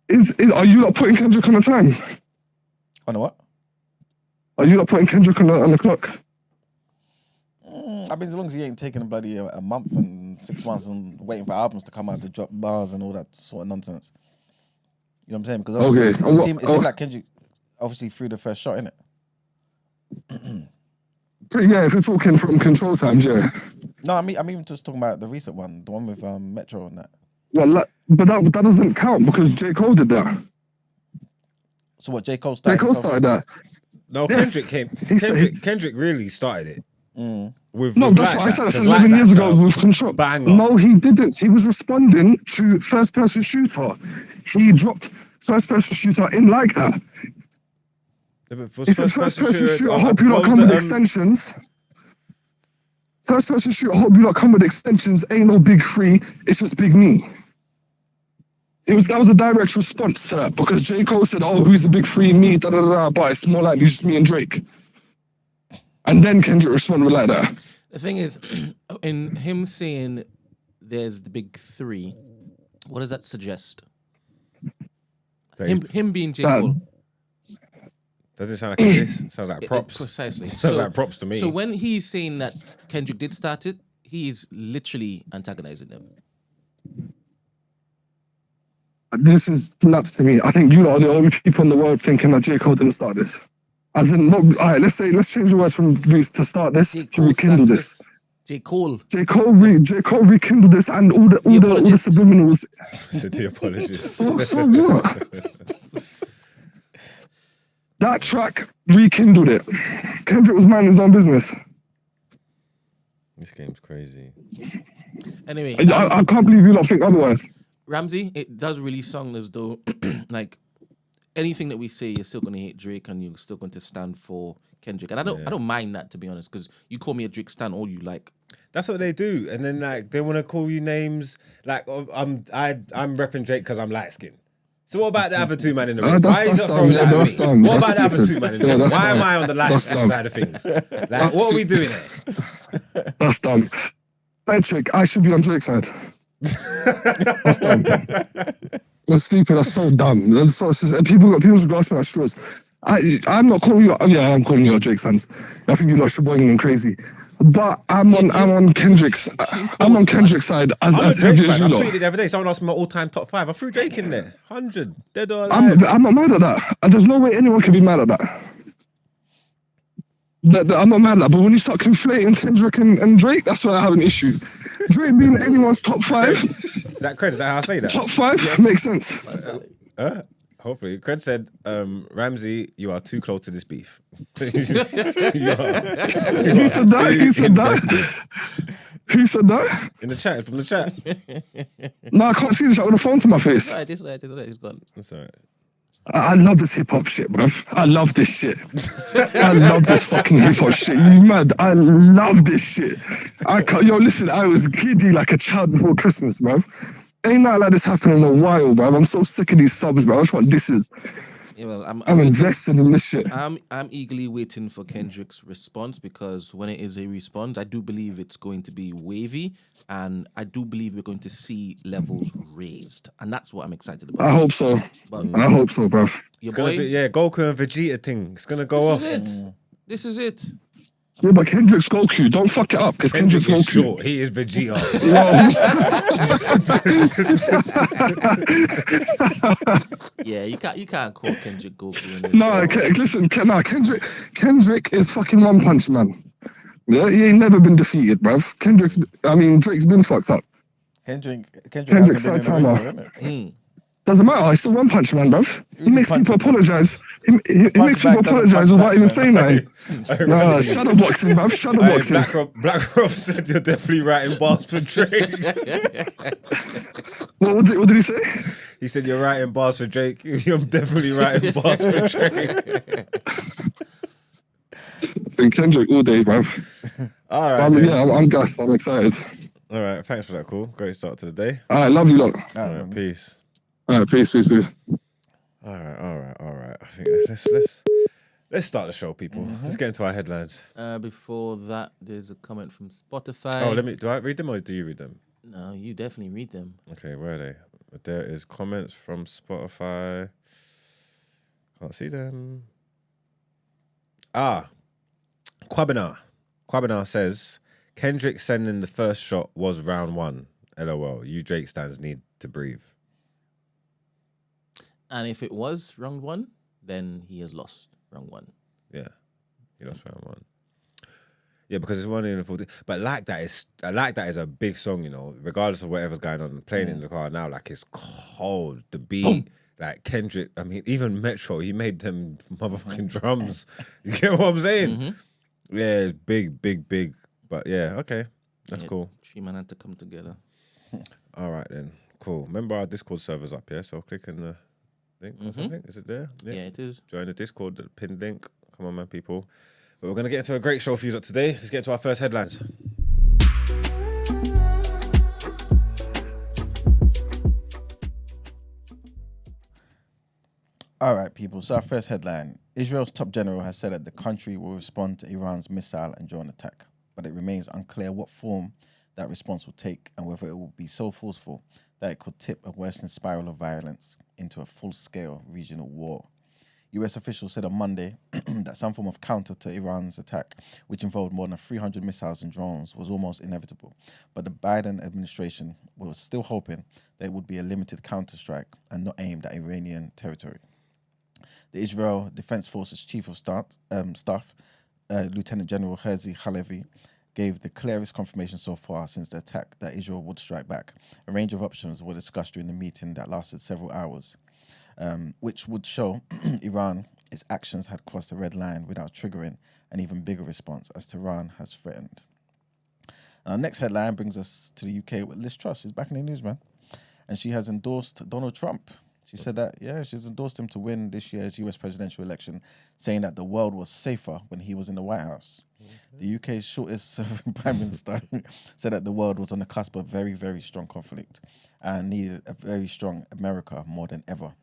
rapper. Are you not putting Kendrick on the time? On the what? Are you not putting Kendrick on the clock? I mean, as long as he ain't taking a month and 6 months and waiting for albums to come out to drop bars and all that sort of nonsense. You know what I'm saying? Because obviously it seems like Kendrick obviously threw the first shot, innit? Yeah, if you're talking from control times, yeah. No, I mean just talking about the recent one, the one with Metro and that. Well, but that doesn't count because J. Cole did that. So what, J. Cole started? J. Cole started that. No, Yes. Kendrick really started it. Mm. That's what I said. I said 11 years ago with Control. Banger. No, he didn't. He was responding to First Person Shooter. He dropped First Person Shooter in like that. He said First Person Shooter, I hope you don't come with extensions. First Person Shooter, I hope you don't come with extensions. Ain't no big three. It's just big me. That was a direct response to that because J. Cole said, "Oh, who's the big three? Me, da da da." But it's more likely just me and Drake. And then Kendrick responded like that. The thing is, in him saying there's the big 3, what does that suggest? Him being J. Cole. Does it sound like this? Sounds like props. Precisely. Sounds like props to me. So when he's saying that Kendrick did start it, he is literally antagonizing them. This is nuts to me. I think you lot are the only people in the world thinking that J. Cole didn't start this. As in, all right, let's change the words from to start this to rekindle this. J. Cole rekindled this and all the subliminals. So the apologist. So what? That track rekindled it. Kendrick was minding his own business. This game's crazy. Anyway, I can't believe you lot think otherwise. Ramsey, it does really sound as though like anything that we say, you're still gonna hate Drake and you're still going to stand for Kendrick. And I don't mind that, to be honest, because you call me a Drake stan all you like. That's what they do, and then like they want to call you names like I'm repping Drake because I'm light skinned. So what about the other two man in the room? Why is it throwing that at me? What about the other two man in the room? Why am I on the light skin side of things? Like, what are we doing here? That's dumb. Patrick, I should be on Drake's side. That's dumb. That's stupid. That's so dumb. People should grasp me at straws. I'm not calling you. Yeah, I'm calling you a Drake fans. I think you lot should be going crazy. But I'm on Kendrick's. I'm on Kendrick's side as I'm a heavy Drake as fan. you I lot. tweeted the other day. Someone asked me my all-time top 5. I threw Drake in there. 100. Dead or I'm alive. not mad at that. And there's no way anyone can be mad at that. I'm not mad at that. But when you start conflating Kendrick and Drake, that's where I have an issue. Drake being anyone's top 5, Is that Cred? Is that how I say that? top 5 makes sense. That's valid. Hopefully. Cred said, Ramsey, you are too close to this beef. Who said that? Who said that? Who said that? In the chat, from the chat. No, I can't see this. I with a phone to my face. This way, he's gone. That's all right. I love this hip hop shit, bruv. I love this shit. I love this fucking hip hop shit. You mad? I love this shit. Yo, listen, I was giddy like a child before Christmas, bruv. Ain't nothing like this happening in a while, bruv. I'm so sick of these subs, bruv. I just want this is. Yeah, well, I'm invested in this shit. I'm eagerly waiting for Kendrick's response, because when it is a response, I do believe it's going to be wavy, and I do believe we're going to see levels raised, and that's what I'm excited about. I hope so. But I hope so, bruv. your It's gonna boy, be, Goku and Vegeta thing. It's gonna go off. This is it. Yeah, but Kendrick's Goku. Don't fuck it up, because Kendrick's Kendrick is Goku. short. He is Vegeta. Yeah, you can't call Kendrick Goku. In this No, world. listen, Kendrick is fucking One Punch Man. Yeah, he ain't never been defeated, bruv. Drake's been fucked up. Kendrick Kendrick's hasn't been in the ring, Santana. though, innit? Doesn't matter, he's still One Punch Man, bruv. He makes people apologise. He makes Punch people back doesn't apologise punch without back, even man. saying that. I remember Nah, seeing- shadowboxing, bruv. Hey, Shadowboxing. Blackrock said you're definitely writing bars for Drake. What did he say? He said you're writing bars for Drake. You're definitely writing bars for Drake. Been Kendrick all day, bruv. All right. then. I'm gassed. I'm excited. All right. Thanks for that. Cool. Great start to the day. All right, love you lot. All right. Peace. All right, peace. All right. I think let's start the show, people. Let's get into our headlines. Before that, there's a comment from Spotify. Oh, do I read them or do you read them? No, you definitely read them. Okay, where are they? There is comments from Spotify. Can't see them. Kwabena says Kendrick sending the first shot was round 1. LOL. You Drake stands need to breathe. And if it was round 1, then he has lost round 1. Yeah, he lost round 1. Yeah, because it's 1 in 40. But like that is a big song, you know. Regardless of whatever's going on, playing in the car now, like it's cold. The beat, like Kendrick. I mean, even Metro, he made them motherfucking drums. You get what I'm saying? Yeah, it's big. But yeah, okay, that's cool. 3 men had to come together. All right then, cool. Remember our Discord server's up here, so click on the link or something. Is it there? Yeah, it is. Join the Discord, the pinned link. Come on, man, people. But we're going to get into a great show for you today. Let's get into our first headlines. All right, people. So our first headline. Israel's top general has said that the country will respond to Iran's missile and drone attack, but it remains unclear what form that response will take and whether it will be so forceful that it could tip a worsening spiral of violence into a full-scale regional war. US officials said on Monday that some form of counter to Iran's attack, which involved more than 300 missiles and drones, was almost inevitable. But the Biden administration was still hoping that it would be a limited counterstrike and not aimed at Iranian territory. The Israel Defense Forces Chief of Staff, Lieutenant General Herzi Halevi, gave the clearest confirmation so far since the attack that Israel would strike back. A range of options were discussed during the meeting that lasted several hours, which would show Iran its actions had crossed the red line without triggering an even bigger response, as Tehran has threatened. Our next headline brings us to the UK with Liz Truss. She's back in the news, man. And she has endorsed Donald Trump. She said that, she's endorsed him to win this year's US presidential election, saying that the world was safer when he was in the White House. The UK's shortest-serving prime minister said that the world was on the cusp of very, very strong conflict and needed a very strong America more than ever.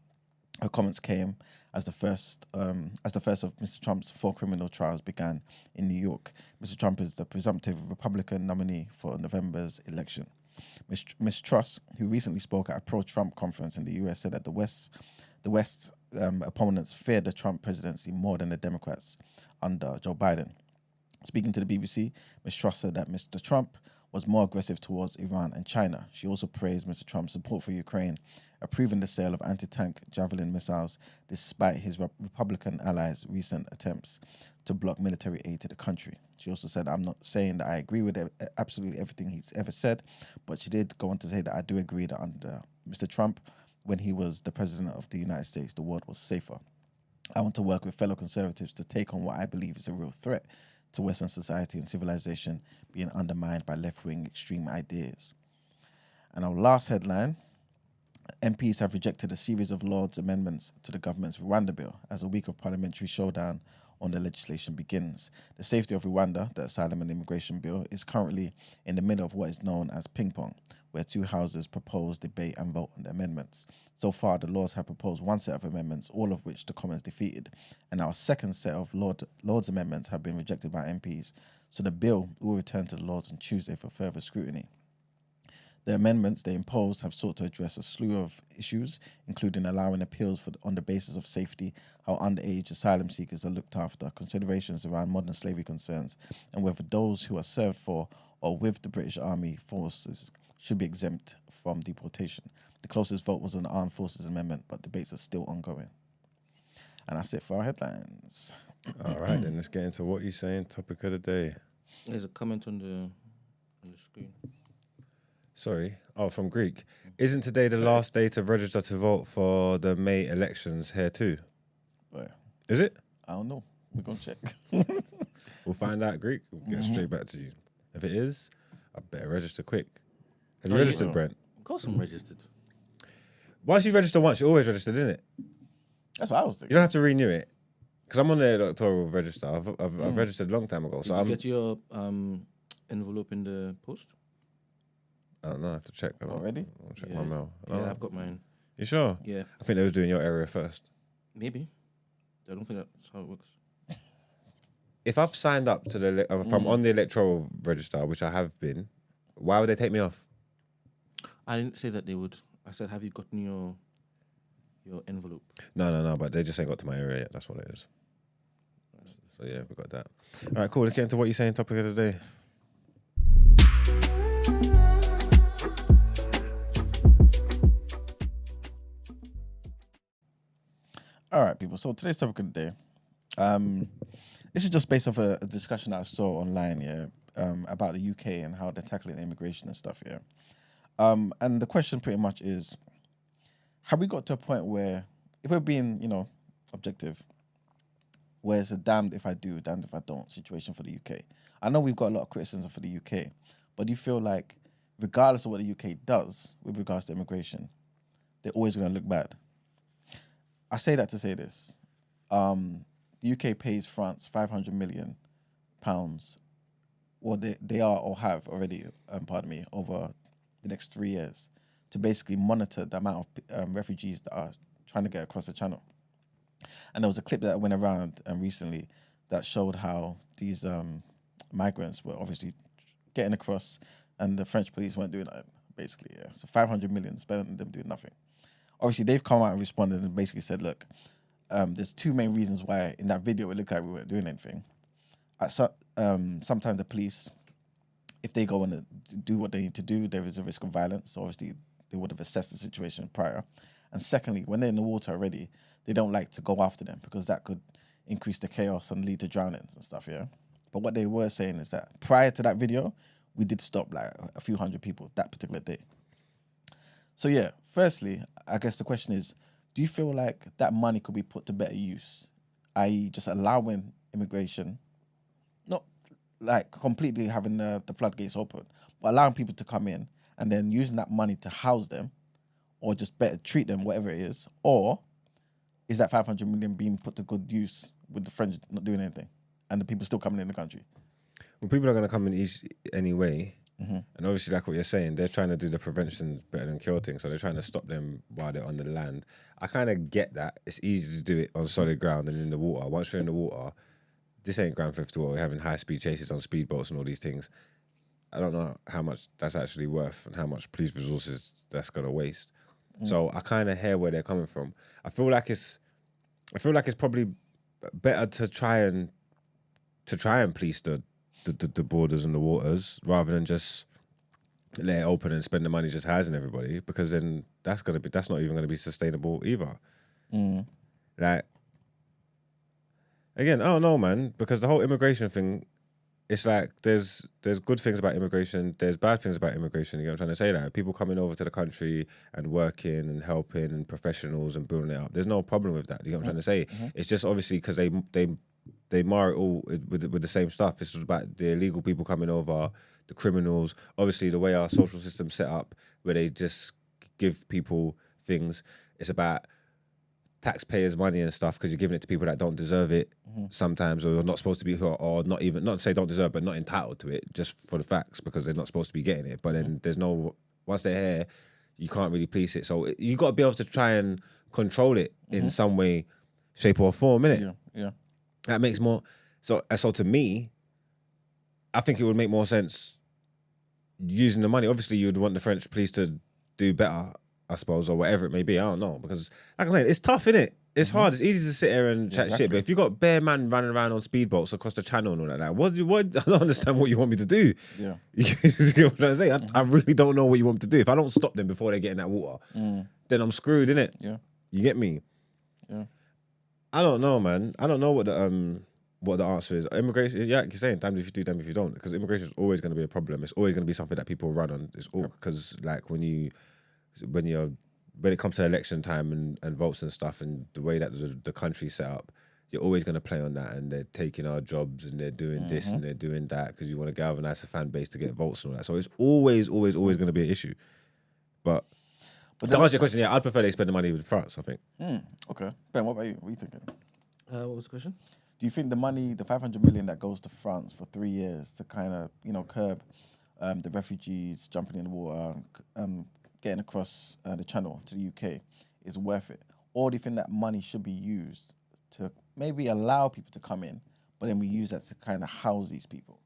Her comments came as the first of Mr. Trump's 4 criminal trials began in New York. Mr. Trump is the presumptive Republican nominee for November's election. Ms. Truss, who recently spoke at a pro-Trump conference in the US, said that the West's opponents feared the Trump presidency more than the Democrats under Joe Biden. Speaking to the BBC, Ms. Truss said that Mr. Trump was more aggressive towards Iran and China. She also praised Mr. Trump's support for Ukraine, approving the sale of anti-tank Javelin missiles despite his Republican allies' recent attempts to block military aid to the country. She also said, I'm not saying that I agree with absolutely everything he's ever said, but she did go on to say that I do agree that under Mr. Trump, when he was the president of the United States, the world was safer. I want to work with fellow conservatives to take on what I believe is a real threat to Western society and civilization being undermined by left-wing extreme ideas. And our last headline, MPs have rejected a series of Lords' amendments to the government's Rwanda bill as a week of parliamentary showdown on the legislation begins. The safety of Rwanda, the asylum and immigration bill, is currently in the middle of what is known as ping pong, where two houses propose, debate and vote on the amendments. So far, the Lords have proposed one set of amendments, all of which the Commons defeated, and our second set of Lords amendments have been rejected by MPs, so the bill will return to the Lords on Tuesday for further scrutiny. The amendments they imposed have sought to address a slew of issues, including allowing appeals on the basis of safety, how underage asylum seekers are looked after, considerations around modern slavery concerns, and whether those who are served for or with the British Army forces should be exempt from deportation. The closest vote was on the Armed Forces Amendment, but debates are still ongoing. And that's it for our headlines. All right, then let's get into what you're saying. Topic of the day. There's a comment on the screen. Sorry. Oh, from Greek. Isn't today the last day to register to vote for the May elections here too? But Is it? I don't know. We're going to check. We'll find out, Greek. We'll get straight back to you. If it is, I better register quick. Have you Oh, yeah. registered, Brent? Of course I'm registered. Once you register once, you're always registered, isn't it? That's what I was You thinking. don't have to renew it. Because I'm on the electoral register. I've registered a long time ago. Did So you I'm. get your envelope in the post? I don't know. I have to check. Already? I'll check my mail. Yeah, I've got mine. You sure? Yeah, I think they was doing your area first. maybe. I don't think that's how it works. If I've signed up to if I'm on the electoral register, which I have been, why would they take me off? I didn't say that they would. I said, have you gotten your envelope? No. But they just ain't got to my area yet. That's what it is. So yeah, we got that. All right, cool. Let's get into what you're saying. Topic of the day. All right, people. So today's topic of the day. This is just based off a discussion that I saw online, about the UK and how they're tackling immigration and stuff, and the question pretty much is, have we got to a point where, if we're being, objective, where it's a damned if I do, damned if I don't situation for the UK? I know we've got a lot of criticism for the UK, but do you feel like, regardless of what the UK does with regards to immigration, they're always going to look bad? I say that to say this. The UK pays France £500 million, or they are or have already, over the next 3 years, to basically monitor the amount of refugees that are trying to get across the channel. And there was a clip that went around recently that showed how these migrants were obviously getting across, and the French police weren't doing that, basically. Yeah. So 500 million spent on them doing nothing. Obviously, they've come out and responded and basically said, look, there's two main reasons why in that video it looked like we weren't doing anything. Sometimes the police, if they go and do what they need to do, there is a risk of violence. So obviously, they would have assessed the situation prior. And secondly, when they're in the water already, they don't like to go after them because that could increase the chaos and lead to drownings and stuff, yeah? But what they were saying is that prior to that video, we did stop like a few hundred people that particular day. So yeah, firstly, I guess the question is, do you feel like that money could be put to better use, i.e. just allowing immigration, not like completely having the floodgates open, but allowing people to come in and then using that money to house them or just better treat them, whatever it is? Or is that 500 million being put to good use with the French not doing anything and the people still coming in the country? Well, people are going to come in each anyway. And obviously, like what you're saying, they're trying to do the prevention better than cure thing. So they're trying to stop them while they're on the land. I kind of get that. It's easy to do it on solid ground and in the water. Once you're in the water, this ain't Grand Theft Auto. We're having high-speed chases on speedboats and all these things. I don't know how much that's actually worth and how much police resources that's going to waste. So I kind of hear where they're coming from. I feel like it's probably better to try and police the the borders and the waters rather than just let it open and spend the money just housing everybody, because then that's not even gonna be sustainable either. Like, again, I don't know, man, because the whole immigration thing, it's like there's good things about immigration, there's bad things about immigration. You know what I'm trying to say? Like, people coming over to the country and working and helping and professionals and building it up. There's no problem with that. You know what I'm trying to say? It's just obviously because they mar it all with the same stuff. It's about the illegal people coming over, the criminals. Obviously, the way our social system's set up, where they just give people things. It's about taxpayers' money and stuff, because you're giving it to people that don't deserve it sometimes, or not supposed to be, or not to say don't deserve, but not entitled to it, just for the facts, because they're not supposed to be getting it. But then there's no, once they're here, you can't really police it. So you got to be able to try and control it in some way, shape or form, innit? Yeah. That makes more. So to me, I think it would make more sense using the money. Obviously, you would want the French police to do better, I suppose, or whatever it may be. I don't know, because like I'm saying, it's tough, innit? It's hard. It's easy to sit here and chat shit, but if you got bare man running around on speedboats across the channel and all that, what I don't understand what you want me to do. Yeah. You get what I'm trying to say? I really don't know what you want me to do. If I don't stop them before they get in that water, then I'm screwed, innit? Yeah. You get me? Yeah. I don't know, man. I don't know what the answer is. Immigration, yeah, like you're saying, damned if you do, damned if you don't, because immigration is always going to be a problem. It's always going to be something that people run on. It's all because, like, when it comes to election time and votes and stuff, and the way that the country's set up, you're always going to play on that, and they're taking our jobs and they're doing this and they're doing that because you want to galvanize a fan base to get votes and all that. So it's always going to be an issue. But to answer your question, yeah, I'd prefer they spend the money with France, I think. Okay. Ben, what about you? What are you thinking? What was the question? Do you think the money, the 500 million that goes to France for 3 years to kind of, curb the refugees jumping in the water, getting across the channel to the UK, is worth it? Or do you think that money should be used to maybe allow people to come in, but then we use that to kind of house these people?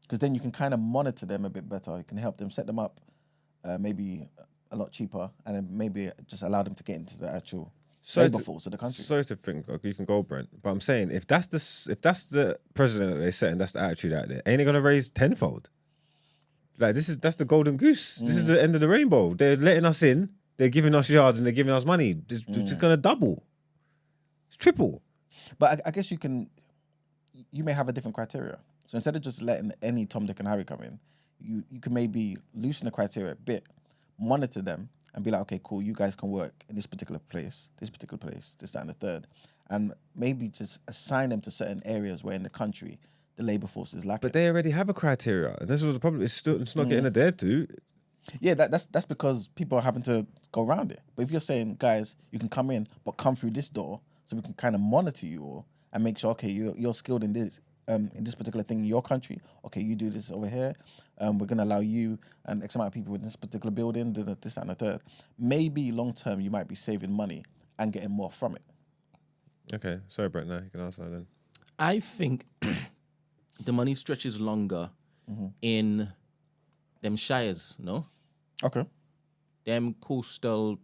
Because then you can kind of monitor them a bit better. You can help them, set them up maybe a lot cheaper, and then maybe just allow them to get into the actual labour force of the country. Sorry to think, okay, you can go, Brent, but I'm saying if that's the president that they set and that's the attitude out there, ain't they gonna raise tenfold? Like that's the golden goose. This is the end of the rainbow. They're letting us in, they're giving us yards, and they're giving us money. It's gonna double. It's triple. But I guess you may have a different criteria. So instead of just letting any Tom, Dick, and Harry come in, you can maybe loosen the criteria a bit, monitor them, and be like, okay, cool, you guys can work in this particular place, this, that, and the third. And maybe just assign them to certain areas where in the country the labour force is lacking. But they already have a criteria, and this was the problem. It's not getting adhered to. Yeah, that's because people are having to go around it. But if you're saying, guys, you can come in, but come through this door, so we can kind of monitor you all and make sure, okay, you're skilled in this particular thing in your country. Okay, you do this over here. We're going to allow you and X amount of people in this particular building, this, that, and the third. Maybe long term, you might be saving money and getting more from it. Okay, sorry, Brent. Now you can answer that then. I think the money stretches longer in them shires, no? Okay. Them coastal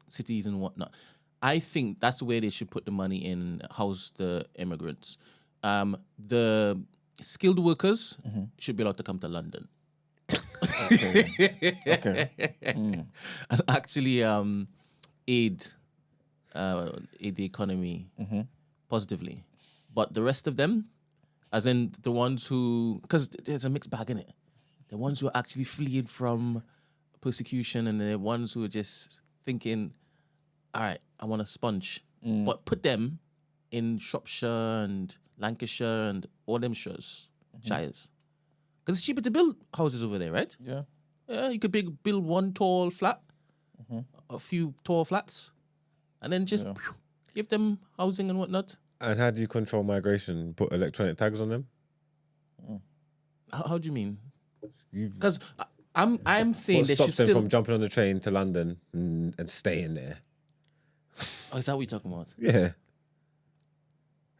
cities and whatnot. I think that's where they should put the money in, house the immigrants. The skilled workers should be allowed to come to London. Okay. And actually aid the economy positively. But the rest of them, as in the ones who, because there's a mixed bag in it. The ones who are actually fleeing from persecution, and the ones who are just thinking, all right, I want a sponge. But put them in Shropshire and Lancashire and all them shires. Because it's cheaper to build houses over there, right? Yeah. Yeah, you could build one tall flat, a few tall flats, and then just give them housing and whatnot. And how do you control migration? Put electronic tags on them? How do you mean? Because I'm saying What they stops should them still. from jumping on the train to London and staying there? Oh, is that what you're talking about? Yeah.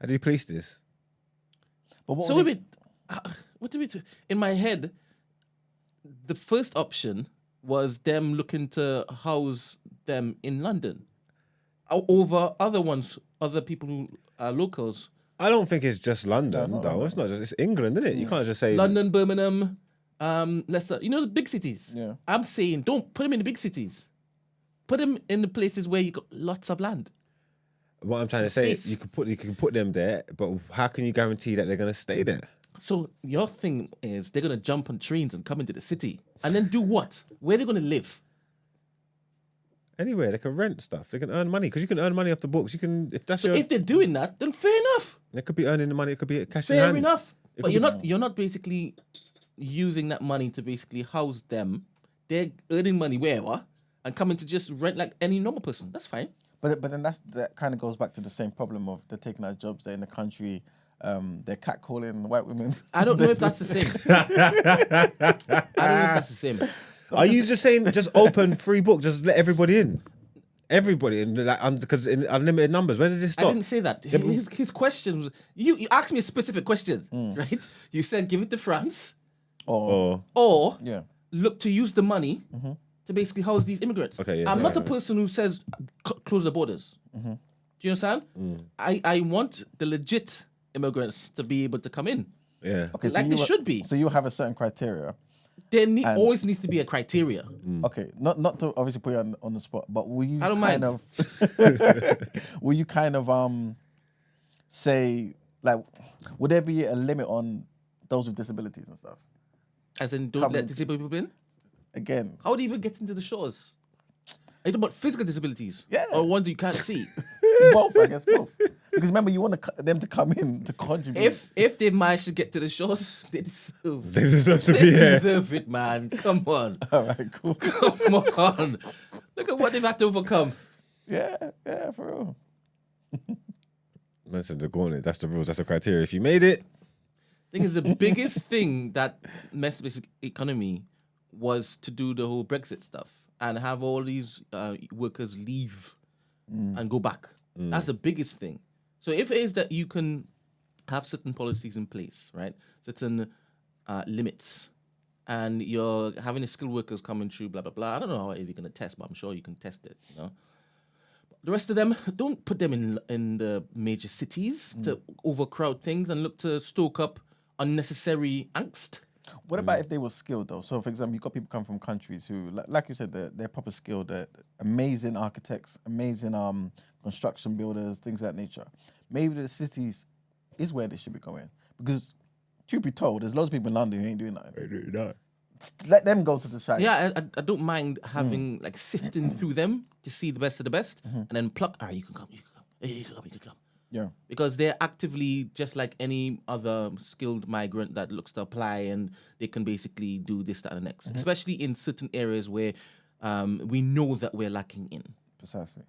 How do you police this? But what So would wait, what do we do? In my head, the first option was them looking to house them in London over other people who are locals I don't think it's just London, it's not though. London. It's not just. It's England, isn't it? You can't just say London, Birmingham, Leicester. You know the big cities. Yeah. I'm saying don't put them in the big cities. Put them in the places where you got lots of land. What I'm trying to say is Space. you can put them there, but how can you guarantee that they're going to stay there? So your thing is they're gonna jump on trains and come into the city and then do what? Where they gonna live? Anywhere they can rent stuff, they can earn money because you can earn money off the books. You can if that's So your. if they're doing that, then fair enough. They could be earning the money. It could be cash in Fair hand. enough. It But could you're not basically using that money to basically house them. They're earning money wherever and coming to just rent like any normal person. That's fine. But then that kind of goes back to the same problem of they're taking our jobs. They're in the country. They're catcalling white women. I don't know if that's the same. I don't know if that's the same. Are you just saying just open free book, just let everybody in? Everybody in, like, because in unlimited numbers. Where does this I stop? didn't say that. His question was you asked me a specific question, right? You said give it to France Or or yeah. look to use the money to basically house these immigrants. Okay, yeah, I'm yeah, not a yeah. person who says close the borders. Do you understand? I want the legit immigrants to be able to come in. Yeah. Okay, Like you they should be. So you have a certain criteria. There always needs to be a criteria. Okay, not to obviously put you on the spot, but will you I don't kind mind. of will you kind of say like would there be a limit on those with disabilities and stuff? As in, don't Come let in. disabled people in? Again, How do you even get into the shores? Are you talking about physical disabilities? Yeah. Or ones you can't see? both, I guess both. Because remember, you want them to come in to contribute. if they manage to get to the shores, they deserve They deserve to They be here. deserve it, man. Come on. All right, cool. Come on. Look at what they've had to overcome. Yeah, for real. Man said the gauntlet. That's the rules. That's the criteria. If you made it, Thing is, the biggest thing that messed with the economy was to do the whole Brexit stuff and have all these workers leave and go back. That's the biggest thing. So if it is that you can have certain policies in place, right, certain limits, and you're having the skilled workers coming through, blah, blah, blah. I don't know how you're going to test, but I'm sure you can test it, you know. The rest of them, don't put them in the major cities to overcrowd things and look to stoke up unnecessary angst. What about if they were skilled though? So, for example, you've got people come from countries who, like you said, they're proper skilled. They're amazing architects, amazing construction builders, things of that nature. Maybe the cities is where they should be going because, truth be told, there's loads of people in London who ain't doing nothing. Let them go to the site. Yeah, I don't mind having like sifting through them to see the best of the best and then pluck. All right, you can come. Hey, you can come. Yeah. Because they're actively just like any other skilled migrant that looks to apply and they can basically do this, that, and the next. Especially in certain areas where we know that we're lacking in. Precisely.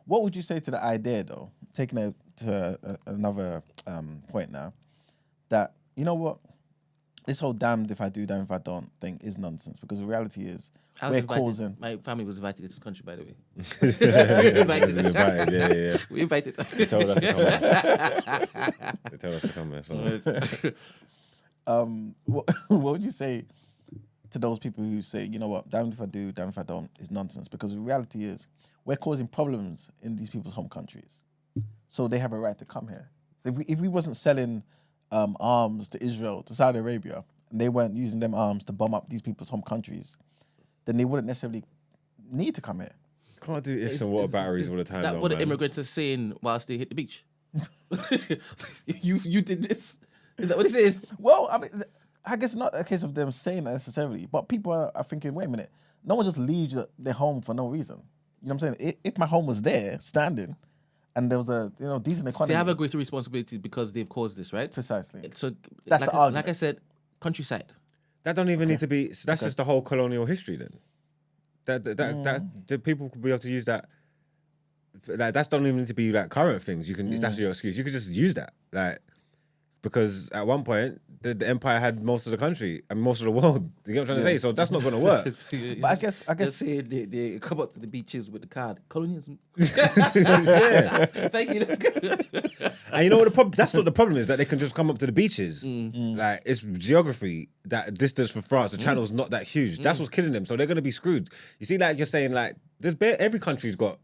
What would you say to the idea, though, taking it to another point now, that, you know what, this whole damned if I do, damned if I don't thing is nonsense, because the reality is I was we're invited- causing... My family was invited to this country, by the way. They invited. invited, yeah. We invited. They told us to come here. They told us to come here. So what would you say to those people who say, you know what, damned if I do, damned if I don't, is nonsense? Because the reality is we're causing problems in these people's home countries. So they have a right to come here. So if we wasn't selling arms to Israel, to Saudi Arabia, and they weren't using them arms to bomb up these people's home countries, then they wouldn't necessarily need to come here. can't do ifs and water batteries all the time. Is that though, what the man. immigrants are saying whilst they hit the beach? you did this? Is that what he said? Well, I mean, I guess not a case of them saying that necessarily, but people are thinking, wait a minute, no one just leaves their home for no reason. You know what I'm saying? If my home was there, standing, and there was a decent economy, They have a greater responsibility because they've caused this, right? precisely. So That's like, the argument. like I said, countryside. That don't even need to be. So that's just the whole colonial history. Then that the people could be able to use that. Like that's don't even need to be like current things. You can if that's your excuse. You could just use that, like because at one point the empire had most of the country and most of the world. You get what I'm trying to say? So that's not going to work. But I guess Just say they come up to the beaches with the card. Colonialism. Yeah. Thank you. Let's go. And you know what the problem? That's what the problem is, that they can just come up to the beaches. Like it's geography. That distance from France, the channel's not that huge. That's what's killing them. So they're gonna be screwed. You see, like you're saying, like every country's got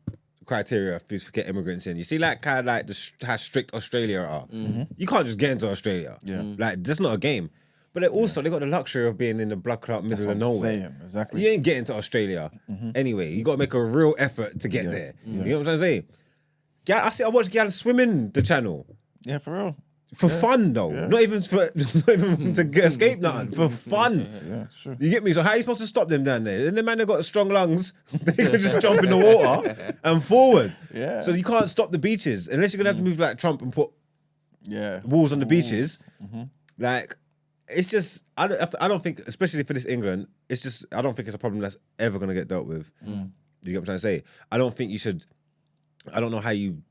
criteria for get immigrants in. You see, like kind of like how strict Australia are. You can't just get into Australia. Yeah. Like that's not a game. But they also they got the luxury of being in the blood clot middle of nowhere. Saying. Exactly. You ain't getting to Australia anyway. You got to make a real effort to get there. You know what I'm trying to say? I watch Gal swimming the channel Yeah, for real. for fun though, not even to escape nothing. For fun. Yeah, sure. You get me? So how are you supposed to stop them down there? And the man that got strong lungs, they can just jump in the water and forward. Yeah. So you can't stop the beaches unless you're gonna have to move like Trump and put walls on the beaches. Like it's just I don't think, especially for this England, it's just I don't think it's a problem that's ever gonna get dealt with. You get what I'm trying to say? I don't think you should. I don't know how you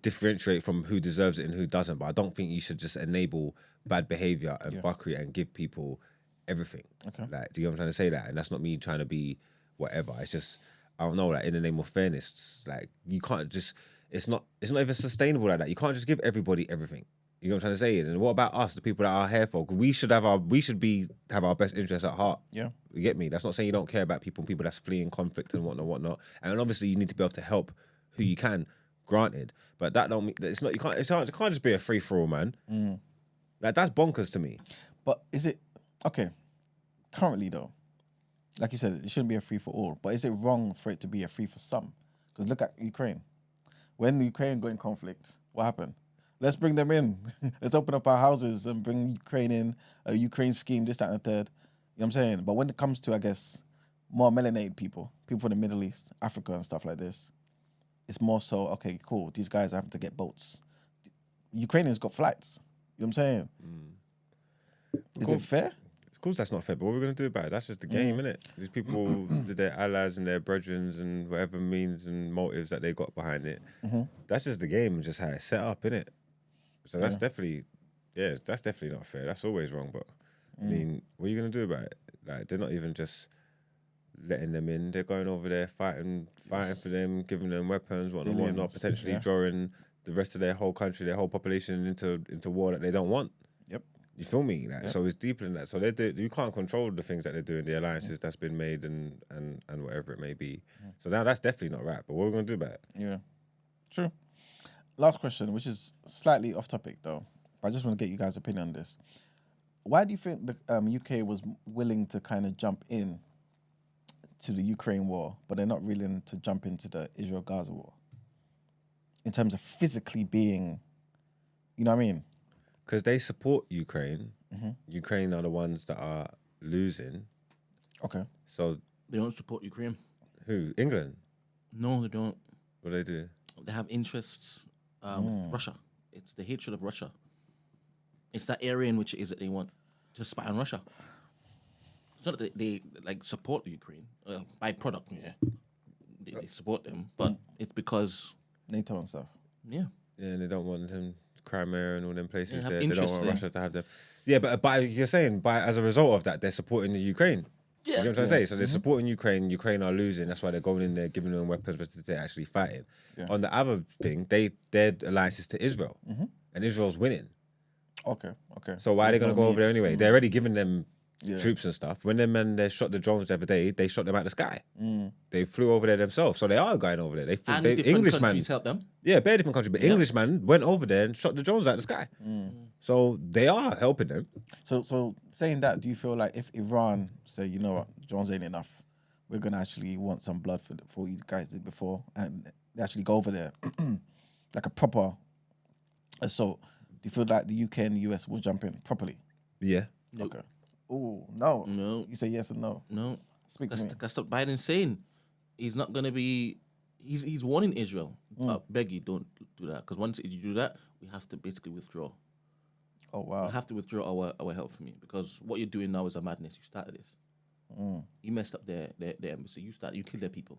differentiate from who deserves it and who doesn't, but I don't think you should just enable bad behavior and fuckery and give people everything. Okay. Like, do you know what I'm trying to say? That, and that's not me trying to be whatever. It's just I don't know. Like in the name of fairness, like you can't just. It's not even sustainable like that. You can't just give everybody everything. You know what I'm trying to say? And what about us, the people that are here for? We should have our best interests at heart. Yeah. You get me? That's not saying you don't care about people that's fleeing conflict and whatnot. And obviously you need to be able to help who you can, granted. But that don't mean it's not. It can't just be a free for all, man. Like that's bonkers to me. But is it okay? Currently, though, like you said, it shouldn't be a free for all. But is it wrong for it to be a free for some? Because look at Ukraine. When the Ukraine got in conflict, what happened? Let's bring them in. Let's open up our houses and bring Ukraine in. A Ukraine scheme, this, that, and the third. You know what I'm saying? But when it comes to, I guess, more melanated people from the Middle East, Africa, and stuff like this, it's more so, okay, cool, these guys are having to get boats. Ukrainians got flights. You know what I'm saying? Is it fair? Of course that's not fair, but what are we going to do about it? That's just the game, innit? These people, their allies and their brethren and whatever means and motives that they got behind it. That's just the game and just how it's set up, innit? So that's definitely not fair. That's always wrong, but I mean, what are you going to do about it? Like, they're not even just letting them in. They're going over there fighting for them, giving them weapons, whatnot, potentially drawing the rest of their whole country, their whole population into war that they don't want. Yep. You feel me? Like, so it's deeper than that. So you can't control the things that they're doing, the alliances that's been made and whatever it may be. So now that's definitely not right. But what are we going to do about it? Yeah. True. Last question, which is slightly off topic though, but I just want to get you guys' opinion on this. Why do you think the UK was willing to kind of jump in to the Ukraine war, but they're not willing to jump into the Israel-Gaza war? In terms of physically being, you know what I mean? Because they support Ukraine. Ukraine are the ones that are losing. Okay. So They don't support Ukraine. who? England? No, they don't. What do they do? They have interests with Russia. It's the hatred of Russia. It's that area in which it is that they want to spy on Russia. It's not that they like support Ukraine by product. Yeah, they support them, but it's because NATO and stuff. yeah. Yeah, and they don't want them Crimea and all them places have there. They don't interest want there. Russia to have them. Yeah, but you're saying as a result of that, they're supporting the Ukraine. You know what I'm trying to say? So they're supporting Ukraine. Ukraine are losing. That's why they're going in there, giving them weapons, but they're actually fighting. Yeah. On the other thing, their alliance is to Israel, and Israel's winning. Okay. So why are they going to go over there anyway? They're already giving them Yeah. troops and stuff. When them men they shot the drones the other day, they shot them out the sky. They flew over there themselves, so they are going over there. And They different Englishman, countries help them. yeah, very different country, but Englishman went over there and shot the drones out the sky. So they are helping them. So saying that, do you feel like if Iran say, you know what, drones ain't enough, we're gonna actually want some blood for what you guys did before, and they actually go over there like a proper assault? Do you feel like the UK and the US will jump in properly? Yeah. Nope. Okay. Oh no. No. You say yes and no. No, Speak to me. that's what Biden's saying. He's not gonna be. He's warning Israel. Beg you, don't do that, because once you do that, we have to basically withdraw. Oh We wow. have to withdraw our help from you, because what you're doing now is a madness. You started this. You messed up their embassy. You killed their people.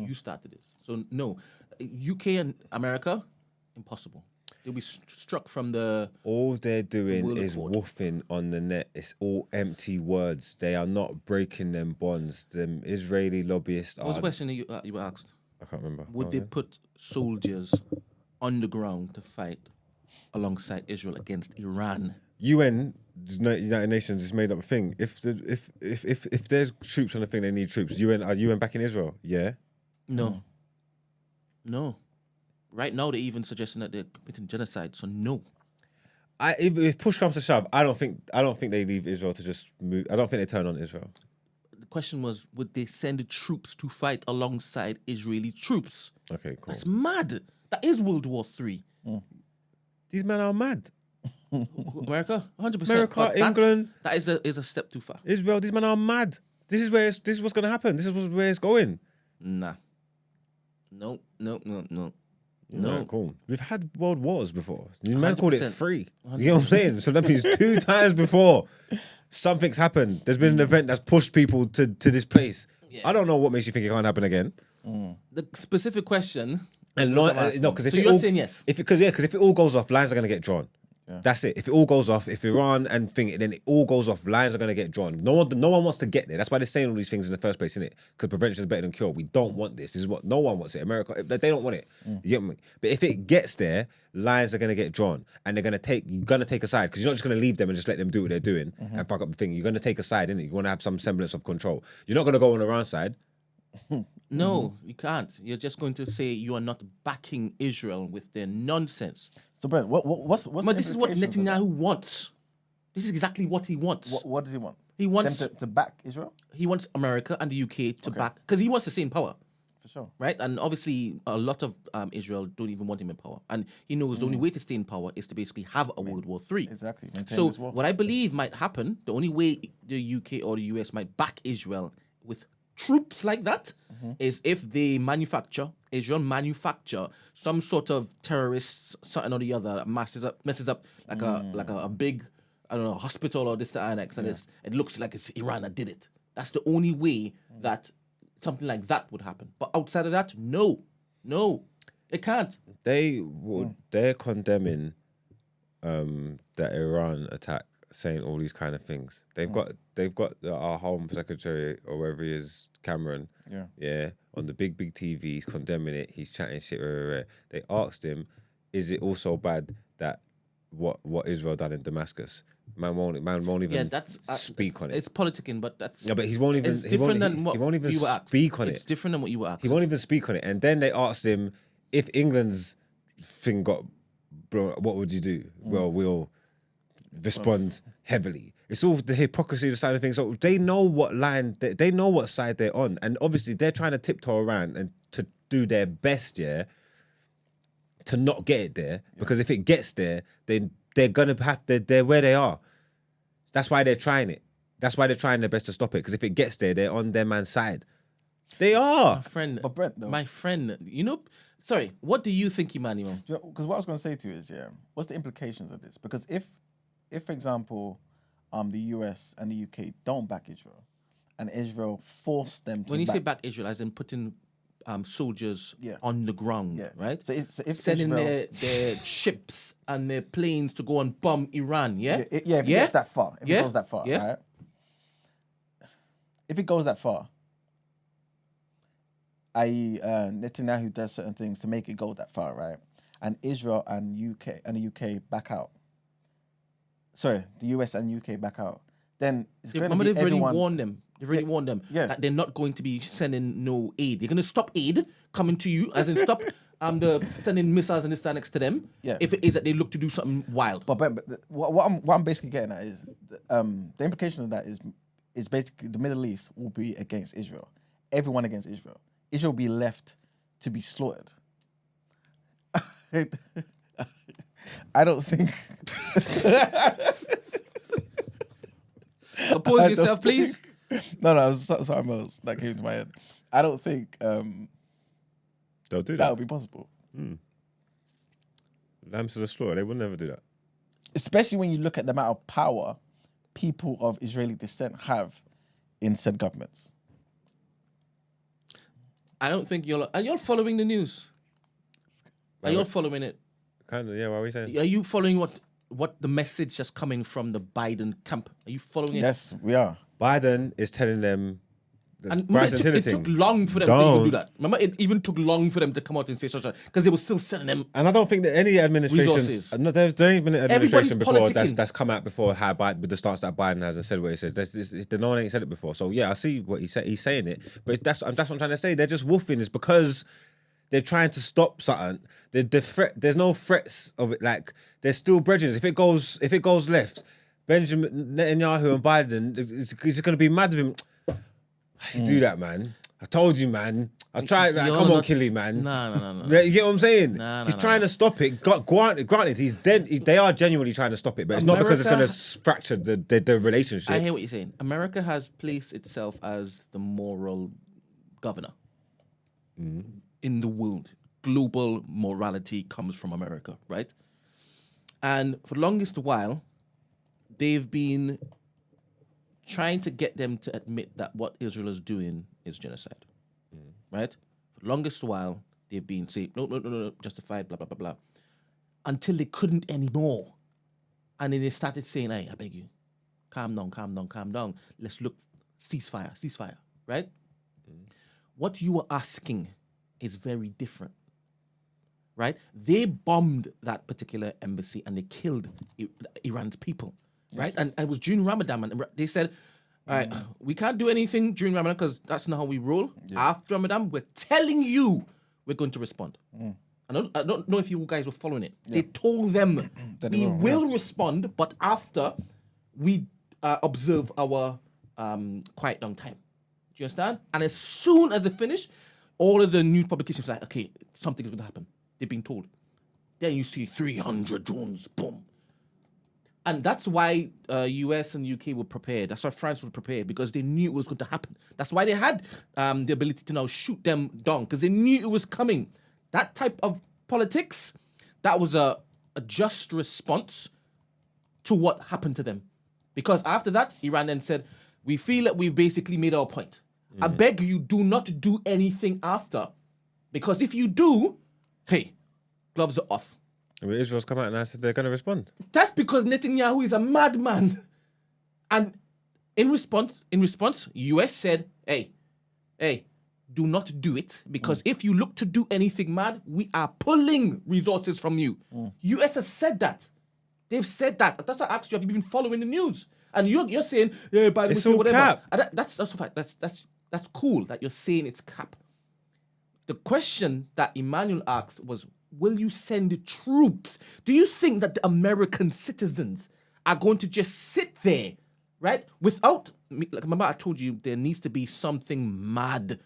You started this. So no, UK and America, impossible. They'll be struck from the. All they're doing Will is Accord. woofing on the net. It's all empty words. They are not breaking them bonds. Them Israeli lobbyists What was are. the question that you were asked? I can't remember. Would they put soldiers on the ground to fight alongside Israel against Iran? UN, United Nations, has made up a thing. If there's troops on the thing, they need troops. Are UN backing Israel? Yeah. No. No. Right now, they're even suggesting that they're committing genocide. So no. If push comes to shove, I don't think they leave Israel to just move. I don't think they turn on Israel. The question was, would they send the troops to fight alongside Israeli troops? Okay, cool. That's mad. That is World War III. These men are mad. America, 100%. America, But England, that is a step too far. Israel. These men are mad. This is what's going to happen. This is where it's going. Nah. No. Yeah, cool. We've had world wars before. You man called it 100%. 3. You know what I'm saying? So that means 2 times before something's happened. There's been an event that's pushed people to this place. Yeah. I don't know what makes you think it can't happen again. The specific question. And what I'm asking. no, because So you're saying yes? Because if it all goes off, lines are going to get drawn. Yeah. That's it. If it all goes off, if Iran and thing, then it all goes off. Lines are going to get drawn. No one wants to get there. That's why they're saying all these things in the first place, isn't it? Because prevention is better than cure. We don't want this. This is what no one wants it. America, they don't want it. You get me? But if it gets there, lines are going to get drawn, and you're going to take a side, because you're not just going to leave them and just let them do what they're doing and fuck up the thing. You're going to take a side, innit? You want to have some semblance of control. You're not going to go on Iran's side. No, you can't. You're just going to say you are not backing Israel with their nonsense. So, Brent, what's But this is what implications of that? Netanyahu wants. This is exactly what he wants. What does he want? He wants Them to back Israel? he wants America and the UK to back, because he wants to stay in power, For sure. right? And obviously, a lot of Israel don't even want him in power, and he knows the only way to stay in power is to basically have a World War III. Exactly. Maintain So this war. what I believe might happen, the only way the UK or the US might back Israel with troops like that is if they Israel manufacture some sort of terrorist something or the other that messes up like a big, I don't know, hospital or this, that, and X, and it looks like it's Iran that did it. That's the only way that something like that would happen. But outside of that, no, it can't. They're condemning the Iran attack, saying all these kind of things. They've got our Home Secretary or wherever he is, Cameron. Yeah, on the big TV, he's condemning it. He's chatting shit. They asked him, "Is it also bad that what Israel done in Damascus?" Man won't even speak on it. It's politicking, but that's but he won't even. It's different than what he won't even you were asked. speak on it. It's different than what you were asked. He won't even speak on it. And then they asked him, if England's thing got blown, what would you do? Well, we'll respond heavily. It's all the hypocrisy of the side of things. So they know what line, they know what side they're on. And obviously they're trying to tiptoe around and to do their best, to not get it there. Because if it gets there, then they're going to have to, they're where they are. That's why they're trying it. That's why they're trying their best to stop it. Because if it gets there, they're on their man's side. They are. My friend, But Brent, though. my friend, sorry, what do you think, Emmanuel? Because what I was going to say to you is, what's the implications of this? Because if for example, the US and the UK don't back Israel, and Israel force them to When you say back Israel, as in putting soldiers on the ground, right? So if sending Israel, their ships and their planes to go and bomb Iran, if it gets that far, if it goes that far, Yeah. right? If it goes that far, i.e. Netanyahu does certain things to make it go that far, right? And Israel and the UK back out. Sorry, the US and UK back out. Then it's going to be they've already everyone. warned them. They've already warned them that they're not going to be sending no aid. They're going to stop aid coming to you, as in stop the sending missiles and this that next to them. Yeah. If it is that they look to do something wild. But what I'm basically getting at is the implication of that is basically the Middle East will be against Israel. Everyone against Israel. Israel will be left to be slaughtered. I don't think. Oppose yourself, please. No, something else that came to my head. I don't think They'll do that that. would be possible. Lambs to the slaughter. They would never do that. Especially when you look at the amount of power people of Israeli descent have in said governments. I don't think are you following the news? Are you following it? Kind of, yeah. What are we saying? Are you following what the message that's coming from the Biden camp? Are you following it? Yes, we are. Biden is telling them. And remember, it took long for them to even do that. Remember, it even took long for them to come out and say such because they were still sending them. And I don't think that any administration. Resources. No, there ain't been an Everybody's administration before politicking. that's come out before how with the stance that Biden has and said what he says. No one ain't said it before. So yeah, I see what he said. He's saying it, but that's what I'm trying to say. They're just woofing. It's because they're trying to stop something. There's no threats of it. Like there's still bridges. If it goes left, Benjamin Netanyahu and Biden, it's just gonna be mad with him. You do that, man. I told you, man. I tried that. Come on, Killy, man. No. You get what I'm saying? He's No. trying to stop it. Granted, he's dead. They are genuinely trying to stop it, but it's not because it's going to fracture the relationship. I hear what you're saying. America has placed itself as the moral governor in the world. Global morality comes from America, right? And for the longest while, they've been trying to get them to admit that what Israel is doing is genocide, right? For the longest while, they've been saying, no, justified, blah, blah, blah, blah, until they couldn't anymore. And then they started saying, hey, I beg you, calm down. Let's look, ceasefire, right? What you were asking is very different, right? They bombed that particular embassy and they killed Iran's people. Right, and it was during Ramadan, and they said, "All right, we can't do anything during Ramadan because that's not how we roll. After Ramadan, we're telling you we're going to respond." I don't know if you guys were following it. They told them we will respond, but after we observe our quiet down time. Do you understand? And as soon as it finished, all of the news publications were like, "Okay, something is going to happen." They've been told. Then you see 300 drones, boom. And that's why US and UK were prepared. That's why France was prepared, because they knew it was going to happen. That's why they had the ability to now shoot them down, because they knew it was coming. That type of politics, that was a just response to what happened to them. Because after that, Iran then said, we feel that we've basically made our point. I beg you, do not do anything after. Because if you do, hey, gloves are off. Israel's come out and said they're going to respond. That's because Netanyahu is a madman. And in response, US said, hey, do not do it, because if you look to do anything mad, we are pulling resources from you. US has said that. They've said that. That's why I asked you, have you been following the news? And you're saying, yeah, Biden it's will say all whatever. cap. And that's a fact. That's cool that you're saying it's cap. The question that Emmanuel asked was, will you send troops? Do you think that the American citizens are going to just sit there, right? Without, like, remember I told you there needs to be something mad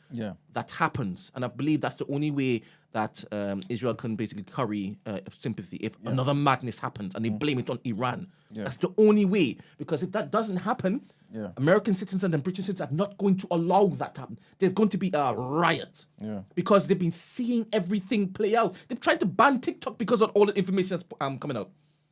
that happens. And I believe that's the only way that Israel can basically curry sympathy. If another madness happens and they blame it on Iran. That's the only way. Because if that doesn't happen, American citizens and British citizens are not going to allow that to happen. There's going to be a riot. Because they've been seeing everything play out. They're trying to ban TikTok because of all the information that's coming out.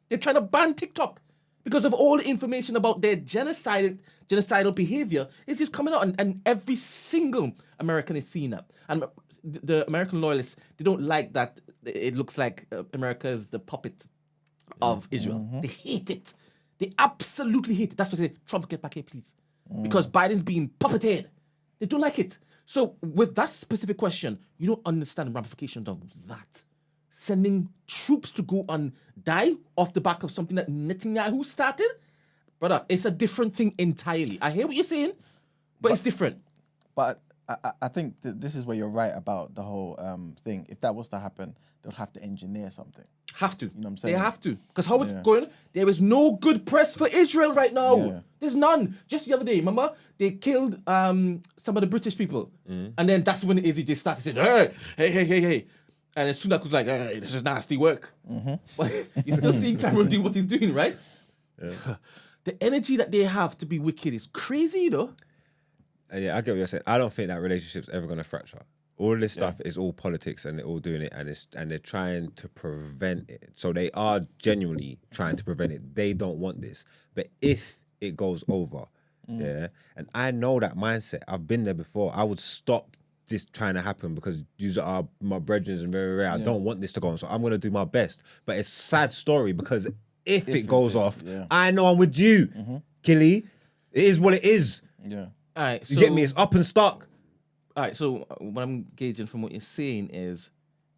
They're trying to ban TikTok because of all the information about their genocidal behavior. It's just coming out, and every single American is seeing that. And the American loyalists, they don't like that it looks like America is the puppet of Israel. They hate it. They absolutely hate it. That's why they say, Trump, get back here, please. Because Biden's being puppeted. They don't like it. So with that specific question, you don't understand the ramifications of that. Sending troops to go and die off the back of something that Netanyahu started? Brother, it's a different thing entirely. I hear what you're saying, but it's different. But I think this is where you're right about the whole thing. If that was to happen, they'll have to engineer something. Have to. You know what I'm saying? They have to. Because how it's going, there is no good press for Israel right now. Yeah. There's none. Just the other day, remember? They killed some of the British people. And then that's when they started saying, hey. And Sunak was like, hey, this is nasty work. But you're still seeing Cameron doing what he's doing, right? The energy that they have to be wicked is crazy, you know? Yeah, I get what you're saying. I don't think that relationship's ever going to fracture. All of this stuff is all politics, and they're all doing it, and they're trying to prevent it. So they are genuinely trying to prevent it. They don't want this. But if it goes over, and I know that mindset. I've been there before. I would stop this trying to happen because these are my brethren and very rare. I don't want this to go on, so I'm going to do my best. But it's a sad story because if it goes off, I know I'm with you, Killy. It is what it is. All right, so, you get me? It's up and stuck. All right, so what I'm gauging from what you're saying is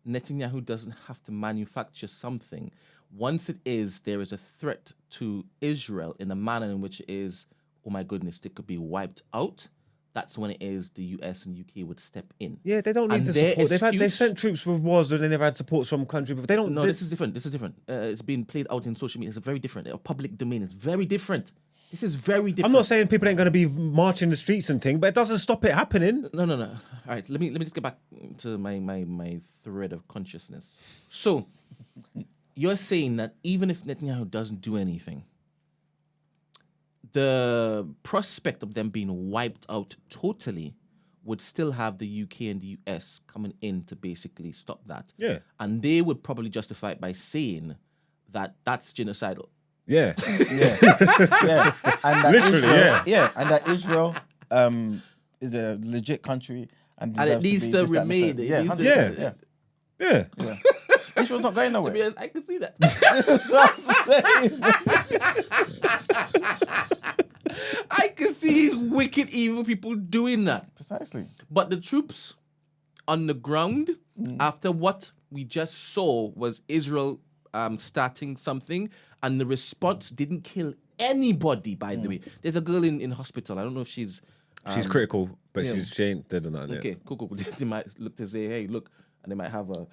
Netanyahu doesn't have to manufacture something. Once it is, there is a threat to Israel in a manner in which it is, oh my goodness, they could be wiped out. that's when it is the US and UK would step in. Yeah, they don't need And the their support. They've excuse- sent troops with wars and then they've had supports from country, but they don't. No, this is different. This is different. It's being played out in social media. It's very different. A public domain. It's very different. This is very different. I'm not saying people ain't going to be marching the streets and thing, but it doesn't stop it happening. No. All right, let me just get back to my thread of consciousness. So, you're saying that even if Netanyahu doesn't do anything, the prospect of them being wiped out totally would still have the UK and the US coming in to basically stop that. Yeah. And they would probably justify it by saying that that's genocidal. Yeah. Yeah, and that Literally, Israel, yeah. and that Israel is a legit country and And it deserves needs be to this, that, and the remain. third. It Yeah, needs to- 100%, Yeah. yeah. Yeah. Israel's not going To be nowhere. honest, I can see that. That's what I'm saying. I can see wicked, evil people doing that. Precisely. But the troops on the ground, after what we just saw was Israel starting something, and the response didn't kill anybody, by the way. There's a girl in hospital. I don't know if she's... She's critical, but yeah. she ain't dead or nothing yet. Okay, cool. They might look to say, hey, look, and they might have a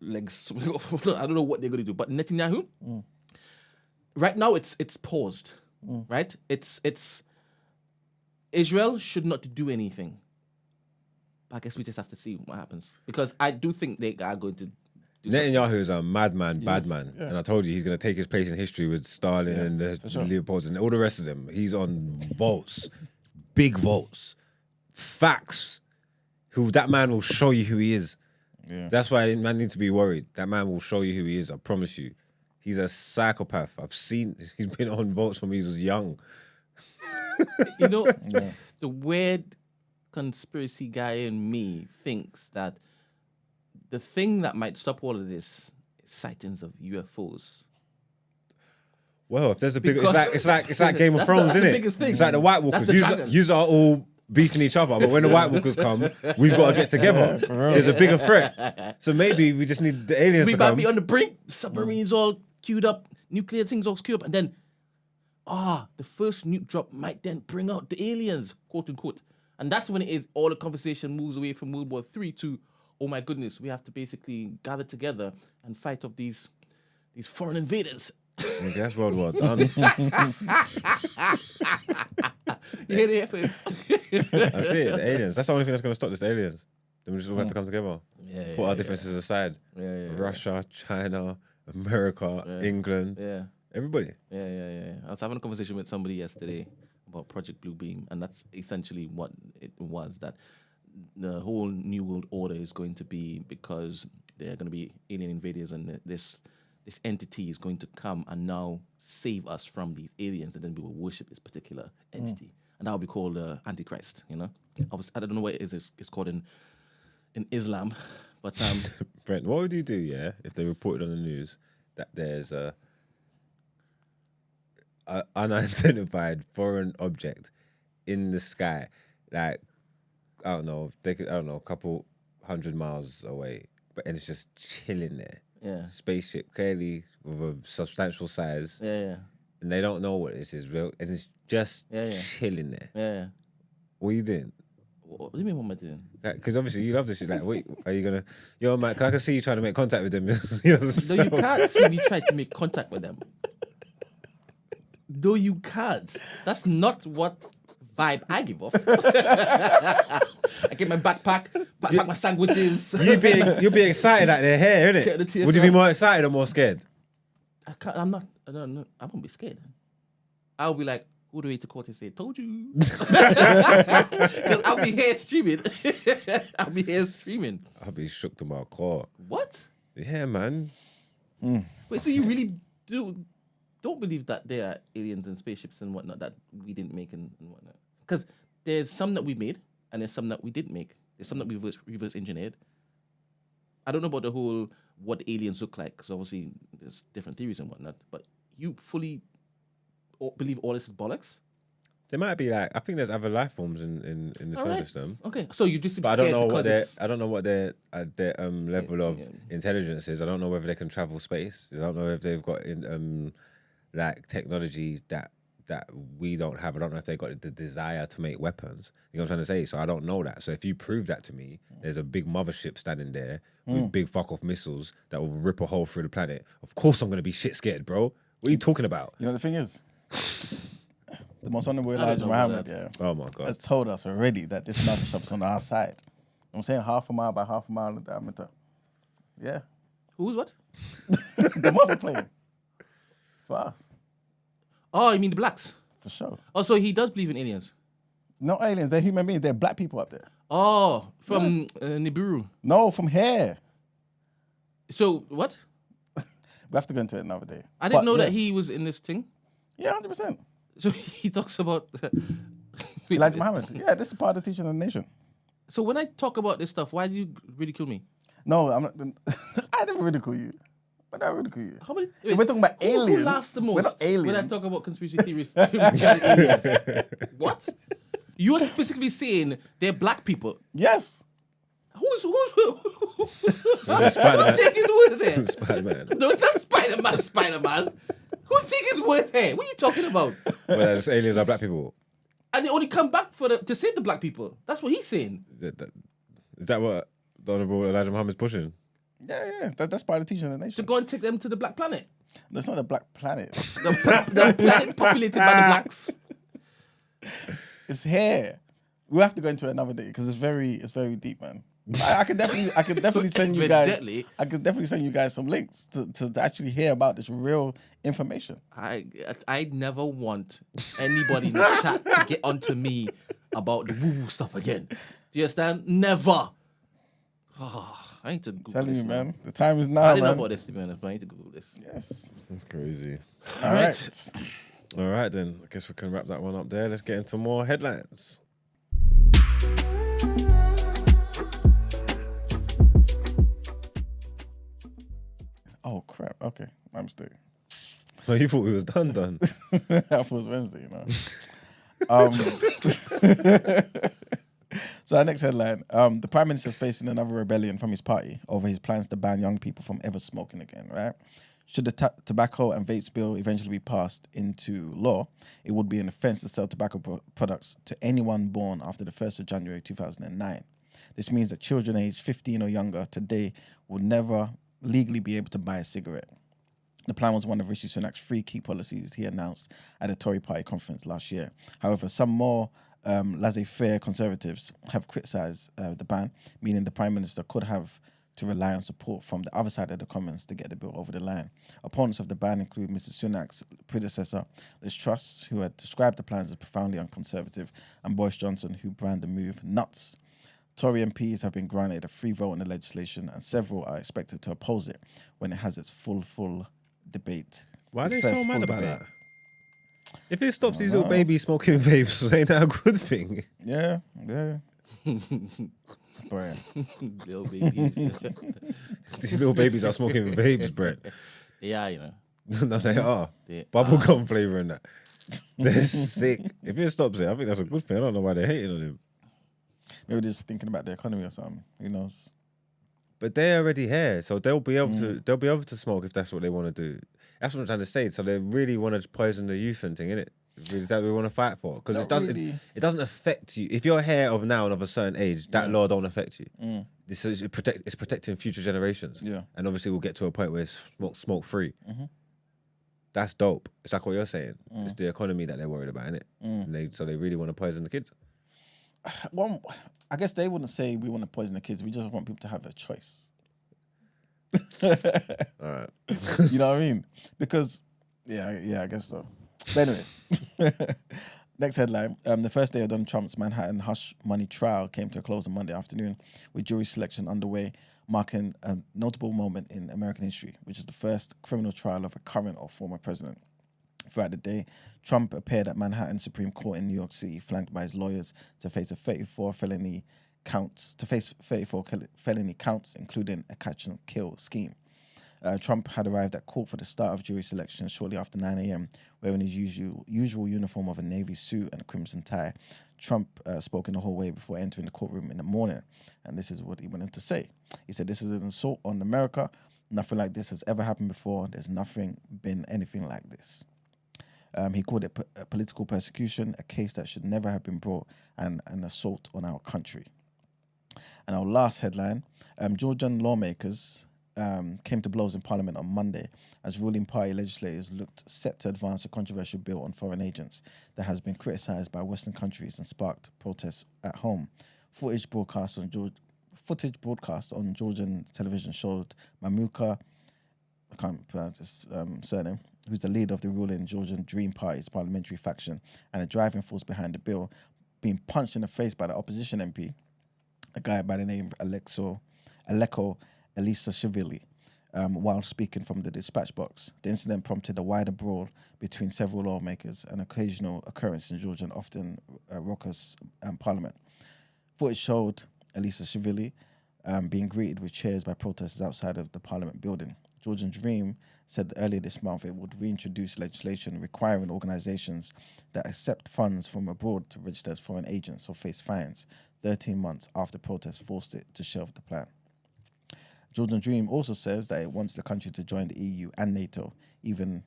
legs. I don't know what they're going to do. But Netanyahu, right now it's paused, right? It's Israel should not do anything. But I guess we just have to see what happens. Because I do think they are going to do something. Netanyahu is a madman, bad man. yeah. And I told you he's going to take his place in history with Stalin and the Leopolds and all the rest of them. He's on votes, big votes, facts. That man will show you who he is. Yeah. That's why man need to be worried. That man will show you who he is. I promise you. He's a psychopath. He's been on votes from when he was young. You know, the weird conspiracy guy in me thinks that the thing that might stop all of this is sightings of UFOs. Well, if there's a big, Because- it's like Game of That's Thrones, the isn't it? biggest thing. It's like the White That's Walkers. the dragon. Yous are all beefing each other, but when the White Walkers come, we've got to get together. There's a bigger threat. So maybe we just need the aliens We to might come. be on the brink, submarines all queued up, nuclear things all queued up, and then, the first nuke drop might then bring out the aliens, quote unquote. And that's when it is all the conversation moves away from World War III to, oh my goodness, we have to basically gather together and fight off these foreign invaders. Okay, that's World War done. You hear the effort? That's it. The aliens. That's the only thing that's going to stop this. The aliens. Then we just all have to come together. Put our differences aside. Russia, China, America, England, everybody. Yeah. I was having a conversation with somebody yesterday about Project Blue Beam, and that's essentially what it was, that the whole New World Order is going to be because they're going to be alien invaders, and this entity is going to come and now save us from these aliens, and then we will worship this particular entity. And that will be called Antichrist, you know? I don't know what it is. It's called in Islam. But Brent, what would you do, if they reported on the news that there's a unidentified foreign object in the sky, like, I don't know, a couple 100 miles away, and it's just chilling there. yeah. Spaceship, clearly with a substantial size, Yeah. and they don't know what this is real, and it's just Yeah. chilling there. Yeah. What are you doing? What do you mean, what am I doing? Because obviously you love this shit. Like, wait, are you gonna? Yo, man, 'cause I can see you trying to make contact with them. No, you can't see me try to make contact with them. No, you can't. That's not what vibe I give off. I get my backpack, pack my sandwiches. You'll be excited at their hair, Get the innit? tears Would you be out. more excited or more scared? I can't. I'm not. I don't know. I won't be scared. I'll be like, all the way to court and say, "Told you," because I'll be here streaming. I'll be shook to my core. What? Yeah, man. Wait, so you really don't believe that there are aliens and spaceships and whatnot that we didn't make and whatnot? Because there's some that we made and there's some that we didn't make. There's some that we reverse engineered. I don't know about the whole what the aliens look like, because obviously there's different theories and whatnot. But you fully believe all this is bollocks? There might be I think there's other life forms in the solar Alright. system. Okay, so you just But I don't know what their their level of intelligence is. I don't know whether they can travel space. I don't know if they've got technology that that we don't have. I don't know if they got the desire to make weapons. You know what I'm trying to say? So I don't know that. So if you prove that to me, there's a big mothership standing there with big fuck off missiles that will rip a hole through the planet. Of course I'm gonna be shit scared, bro. What are you talking about? You know the thing is, the most honorable Elijah Muhammad, Oh my God. has told us already that this mothership's on our side. I'm saying 1/2 mile by 1/2 mile in diameter. Yeah, Who's what? the mother plane. It's for us, Oh, you mean the blacks? for sure. Oh, so he does believe in aliens. No aliens, they're human beings. They're black people up there. Oh, from Nibiru. No, from here. So what? We have to go into it another day. I didn't But know that yes. he was in this thing. Yeah, 100%. So he talks about Elijah Muhammad. Yeah, this is part of the teaching of the nation. So when I talk about this stuff, why do you ridicule me? No, I'm not. I didn't ridicule you. But I ridicule you. How many? If we're talking about aliens. Who laughs the most? We're not aliens. When I talk about conspiracy theories. Aliens. What? You're specifically saying they're black people. Yes. Is it Who's Spider-Man? taking his words here? Spider-Man. No, it's not Spider-Man. Spider-Man. Who's taking his words here? What are you talking about? Well, those aliens are black people. And they only come back to save the black people. That's what he's saying. Is that what the Honourable Elijah Muhammad's pushing? Yeah. That's part of the teaching of the To nation. go and take them to the black planet. That's not a black planet. The planet populated by the blacks. It's here. We'll have to go into it another day because it's very deep, man. I could definitely send you guys. Evidently. I could definitely send you guys some links to actually hear about this real information. I never want anybody in the chat to get onto me about the woo-woo stuff again. Do you understand? Never. Oh, I need to Google Telling this, you, man, the time is now, I didn't man. know about this, to be honest, but I need to Google this. Yes. That's crazy. All right. All right, then. I guess we can wrap that one up there. Let's get into more headlines. Oh crap. Okay, my mistake. Oh, you thought we was done. I thought it was Wednesday, you know. So our next headline: the Prime Minister is facing another rebellion from his party over his plans to ban young people from ever smoking again. Right? Should the tobacco and vapes bill eventually be passed into law, it would be an offence to sell tobacco products to anyone born after the 1st of January 2009. This means that children aged 15 or younger today will never legally be able to buy a cigarette. The plan was one of Rishi Sunak's 3 key policies he announced at the Tory party conference last year. However, some more laissez-faire conservatives have criticised the ban, meaning the Prime Minister could have to rely on support from the other side of the Commons to get the bill over the line. Opponents of the ban include Mr Sunak's predecessor, Liz Truss, who had described the plans as profoundly unconservative, and Boris Johnson, who branded the move nuts. Tory MPs have been granted a free vote on the legislation, and several are expected to oppose it when it has its full debate. Why are Its they first so full mad about debate. that? If it stops these little babies smoking vapes, ain't that a good thing? Yeah. Boy. Little babies. These little babies are smoking vapes, Brett. Yeah, you know. No, they are. They Bubblegum flavour and that. They're sick. If it stops it, I think that's a good thing. I don't know why they're hating on him. Maybe they're just thinking about the economy or something. Who knows? But they're already here, so they'll be able to smoke if that's what they want to do. That's what I'm trying to say. So they really want to poison the youth and thing, innit? Is that what we want to fight for? Because Not really. it doesn't affect you. If you're here of now and of a certain age, that law don't affect you. This is it's protecting future generations. Yeah. And obviously we'll get to a point where it's smoke free. That's dope. It's like what you're saying. It's the economy that they're worried about, innit? And so they really want to poison the kids. Well, I guess they wouldn't say we want to poison the kids. We just want people to have a choice. All right. You know what I mean? Because, I guess so. But anyway, next headline. The first day of Donald Trump's Manhattan hush money trial came to a close on Monday afternoon with jury selection underway, marking a notable moment in American history, which is the first criminal trial of a current or former president. Throughout the day, Trump appeared at Manhattan Supreme Court in New York City, flanked by his lawyers, to face 34 felony counts, including a catch-and-kill scheme. Trump had arrived at court for the start of jury selection shortly after 9 a.m., wearing his usual uniform of a navy suit and a crimson tie. Trump spoke in the hallway before entering the courtroom in the morning, and this is what he went on to say. He said, "This is an assault on America. Nothing like this has ever happened before. There's been anything like this." He called it political persecution, a case that should never have been brought, and an assault on our country. And our last headline, Georgian lawmakers came to blows in Parliament on Monday as ruling party legislators looked set to advance a controversial bill on foreign agents that has been criticised by Western countries and sparked protests at home. Footage broadcast on Georgian television showed Mamuka, I can't pronounce his surname, who's the leader of the ruling Georgian Dream Party's parliamentary faction and the driving force behind the bill, being punched in the face by the opposition MP, a guy by the name of Aleko Elisashvili, while speaking from the dispatch box. The incident prompted a wider brawl between several lawmakers, an occasional occurrence in Georgian, often raucous parliament. Footage showed Elisashvili being greeted with cheers by protesters outside of the parliament building. Georgian Dream said earlier this month it would reintroduce legislation requiring organizations that accept funds from abroad to register as foreign agents or face fines 13 months after protests forced it to shelve the plan. Georgian Dream also says that it wants the country to join the EU and NATO, even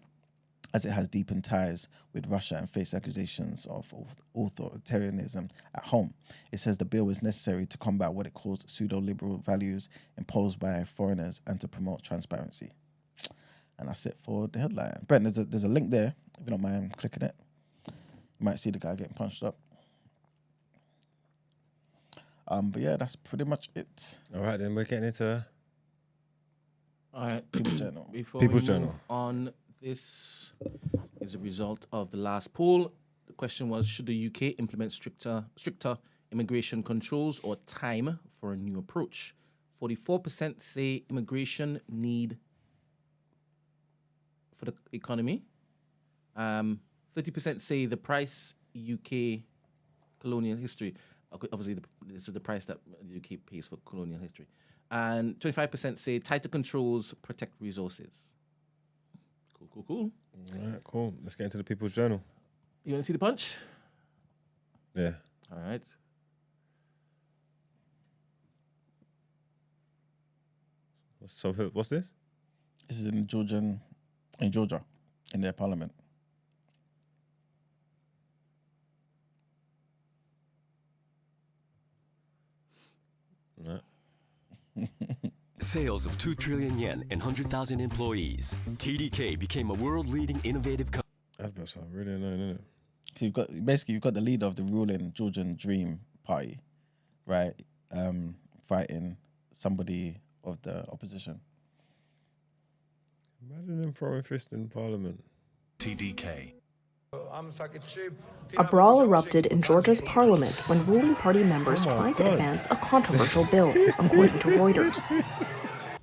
as it has deepened ties with Russia and face accusations of authoritarianism at home. It says the bill is necessary to combat what it calls pseudo-liberal values imposed by foreigners and to promote transparency. And that's it for the headline. Brent, there's a link there, if you don't mind clicking it. You might see the guy getting punched up. But yeah, that's pretty much it. All right, then we're getting into All right. People's Journal. Before People's we Journal. move on, this is a result of the last poll. The question was, should the UK implement stricter immigration controls or time for a new approach? 44% say immigration need for the economy. 30% say the price UK colonial history. Obviously, this is the price that the UK pays for colonial history. And 25% say tighter controls protect resources. Cool. All right, cool. Let's get into the People's Journal. You want to see the punch? Yeah. All right. So what's this? This is in Georgia, in their parliament. No. Sales of 2 trillion yen and 100,000 employees. TDK became a world-leading innovative company. Adverts are really annoying, isn't it? So you've got the leader of the ruling Georgian Dream Party, right? Fighting somebody of the opposition. Imagine them throwing fists in Parliament. TDK. A brawl erupted in Georgia's parliament when ruling party members tried to advance a controversial bill, according to Reuters.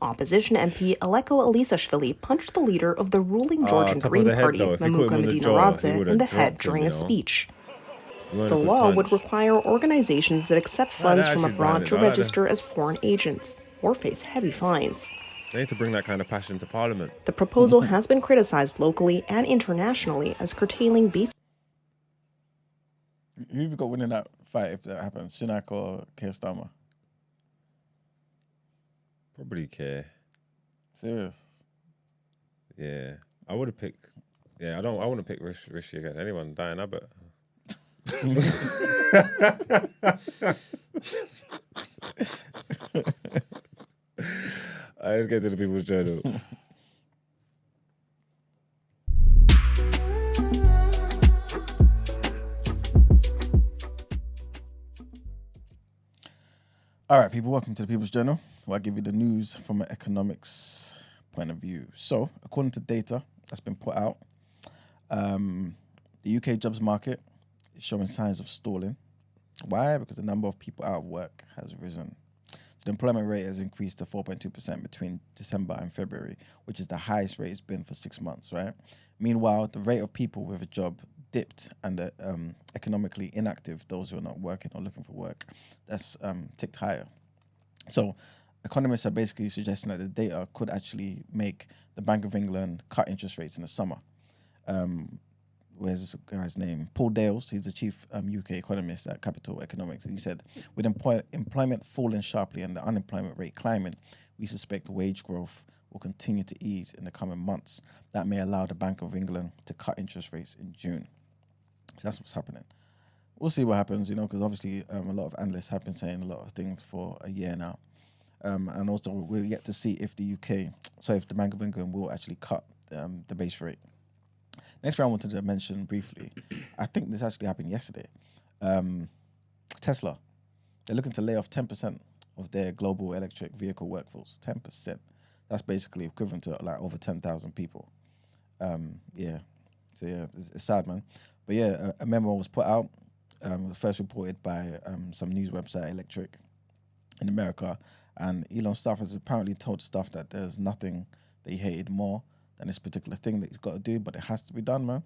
Opposition MP Aleko Elisashvili punched the leader of the ruling Georgian top of Dream the head, Party, though. If he put Mamuka him in the Medina jaw, he Radze, would've in the dropped head him, during you a know. speech. Weren't The a good law punch. would require organizations that accept funds that from actually abroad banned to it. I like register as foreign agents or face heavy fines. They need to bring that kind of passion to Parliament. The proposal has been criticized locally and internationally as curtailing basic Who have you got winning that fight if that happens? Sunak or Keir Starmer? Probably care. Serious? Yeah. I would have picked. Yeah, I wouldn't pick Rishi against anyone. Diane Abbott. Let's get to the People's Journal. All right, people, welcome to the People's Journal, where I give you the news from an economics point of view. So, according to data that's been put out, the UK jobs market is showing signs of stalling. Why? Because the number of people out of work has risen. So the employment rate has increased to 4.2% between December and February, which is the highest rate it's been for 6 months, right? Meanwhile, the rate of people with a job dipped, and the economically inactive, those who are not working or looking for work, that's ticked higher. So economists are basically suggesting that the data could actually make the Bank of England cut interest rates in the summer. Where's this guy's name? Paul Dales, he's the chief UK economist at Capital Economics. He said, with employment falling sharply and the unemployment rate climbing, we suspect wage growth will continue to ease in the coming months. That may allow the Bank of England to cut interest rates in June. So that's what's happening. We'll see what happens, because obviously a lot of analysts have been saying a lot of things for a year now. And also we're yet to see if the if the Bank of England will actually cut the base rate. Next thing I wanted to mention briefly, I think this actually happened yesterday. Tesla, they're looking to lay off 10% of their global electric vehicle workforce. 10%. That's basically equivalent to like over 10,000 people. So it's sad, man. But yeah, a memo was put out. It was first reported by some news website, Electric, in America. And Elon's staff has apparently told staff that there's nothing that he hated more than this particular thing that he's got to do, but it has to be done, man.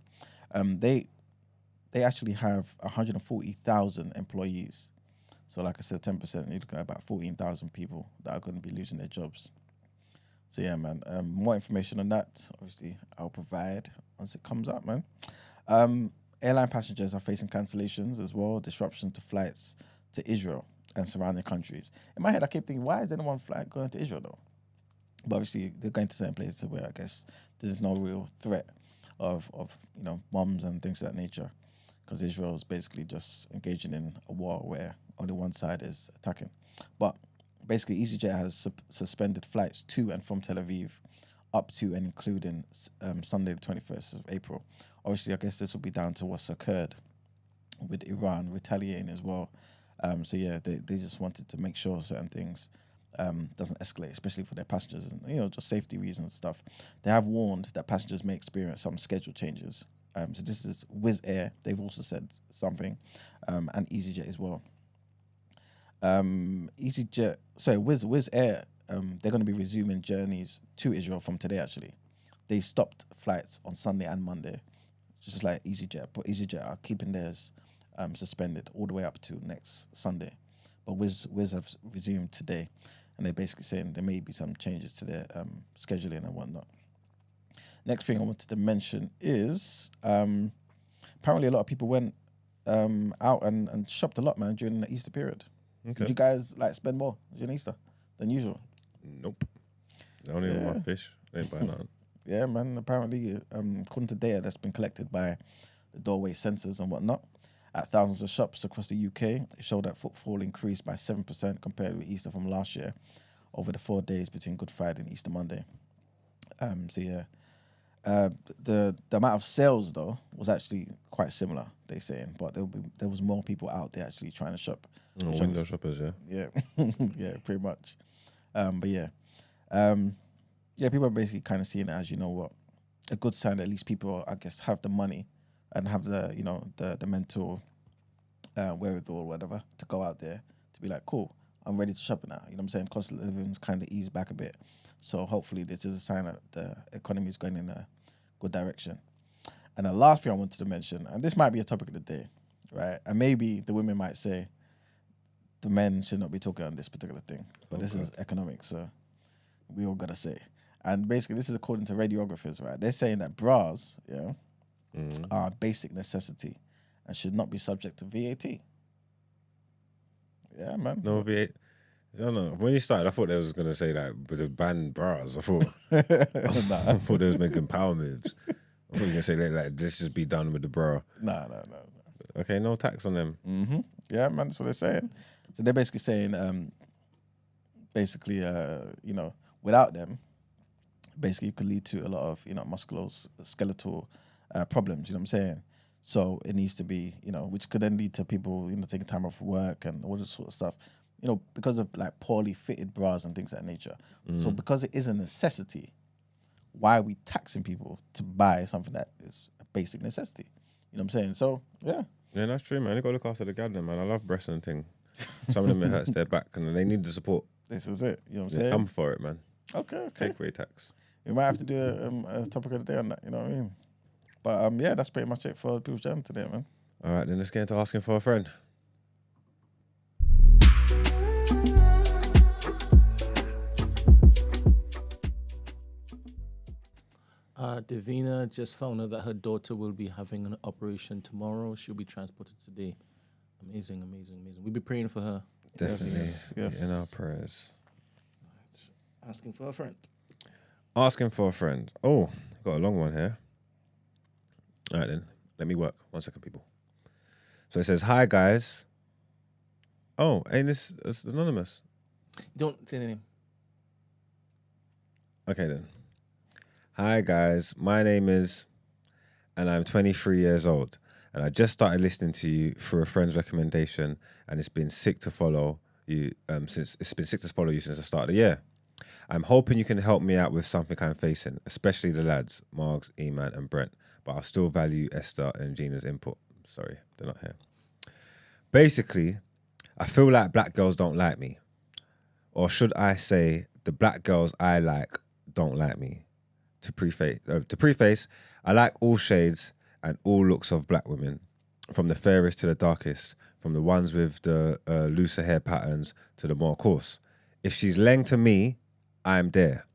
They actually have 140,000 employees. So like I said, 10%, you're looking at about 14,000 people that are going to be losing their jobs. So yeah, man, more information on that, obviously, I'll provide once it comes out, man. Airline passengers are facing cancellations as well, disruptions to flights to Israel and surrounding countries. In my head, I keep thinking, why is anyone flight going to Israel though? But obviously, they're going to certain places where I guess there's no real threat of bombs and things of that nature, because Israel is basically just engaging in a war where only one side is attacking. But basically, EasyJet has suspended flights to and from Tel Aviv up to and including Sunday the 21st of April. Obviously, I guess this will be down to what's occurred with Iran retaliating as well. So yeah, they just wanted to make sure certain things doesn't escalate, especially for their passengers and just safety reasons and stuff. They have warned that passengers may experience some schedule changes. So this is Wizz Air. They've also said something, and EasyJet as well. Wizz Air, they're going to be resuming journeys to Israel from today, actually. They stopped flights on Sunday and Monday, just like EasyJet, but EasyJet are keeping theirs suspended all the way up to next Sunday. But Wizz have resumed today, and they're basically saying there may be some changes to their scheduling and whatnot. Next thing I wanted to mention is apparently a lot of people went out and shopped a lot, man, during the Easter period. Okay. Did you guys spend more during Easter than usual? Nope. I don't even buy fish. They ain't buy nothing. Yeah, man. Apparently, according to data that's been collected by the doorway sensors and whatnot, at thousands of shops across the UK, it showed that footfall increased by 7% compared with Easter from last year over the 4 days between Good Friday and Easter Monday. The amount of sales though was actually quite similar, they're saying, but there was more people out there actually trying to shop. Window shoppers, yeah. Yeah, pretty much. People are basically kind of seeing it as, a good sign that at least people, I guess, have the money and have the mental wherewithal or whatever to go out there to be like, cool, I'm ready to shop now. You know what I'm saying? Cost of living's kind of eased back a bit. So hopefully this is a sign that the economy is going in a good direction. And the last thing I wanted to mention, and this might be a topic of the day, right? And maybe the women might say the men should not be talking on this particular thing, but this is economics, so we all gotta say. And basically, this is according to radiographers, right? They're saying that bras, are a basic necessity and should not be subject to VAT. Yeah, man. No VAT. I don't know. When you started, I thought they was gonna say that with the ban bras. I thought they was making power moves. I thought you were gonna say let's just be done with the bra. No. Okay, no tax on them. Mm-hmm. Yeah, man, that's what they're saying. So they're basically saying, without them, basically it could lead to a lot of, musculoskeletal problems, you know what I'm saying? So it needs to be, which could then lead to people, taking time off work and all this sort of stuff, because of poorly fitted bras and things of that nature. Mm. So because it is a necessity, why are we taxing people to buy something that is a basic necessity? You know what I'm saying? So, yeah. Yeah, that's true, man. You got to look after the garden, man. I love breasts and thing. Some of them, it hurts their back and they need the support. This is it. You know what I'm saying? I'm for it, man. Okay. Take away tax. We might have to do a topic of the day on that, you know what I mean? But that's pretty much it for People's Jam today, man. All right, then let's get into asking for a friend. Davina just found out that her daughter will be having an operation tomorrow. She'll be transported today. Amazing. We'll be praying for her. Definitely. Yes. In our prayers. Asking for a friend. Asking for a friend. Oh, got a long one here. All right then, let me work. 1 second, people. So it says, "Hi guys." Oh, ain't this it's anonymous? Don't say the name. Okay then. "Hi guys, my name is, and I'm 23 years old, and I just started listening to you through a friend's recommendation, and it's been sick to follow you since the start of the year. I'm hoping you can help me out with something I'm facing, especially the lads, Margs, E-Man and Brent, but I'll still value Esther and Gina's input." Sorry, they're not here. "Basically, I feel like black girls don't like me. Or should I say, the black girls I like don't like me. To preface, I like all shades and all looks of black women, from the fairest to the darkest, from the ones with the looser hair patterns to the more coarse. If she's leng to me, I'm there.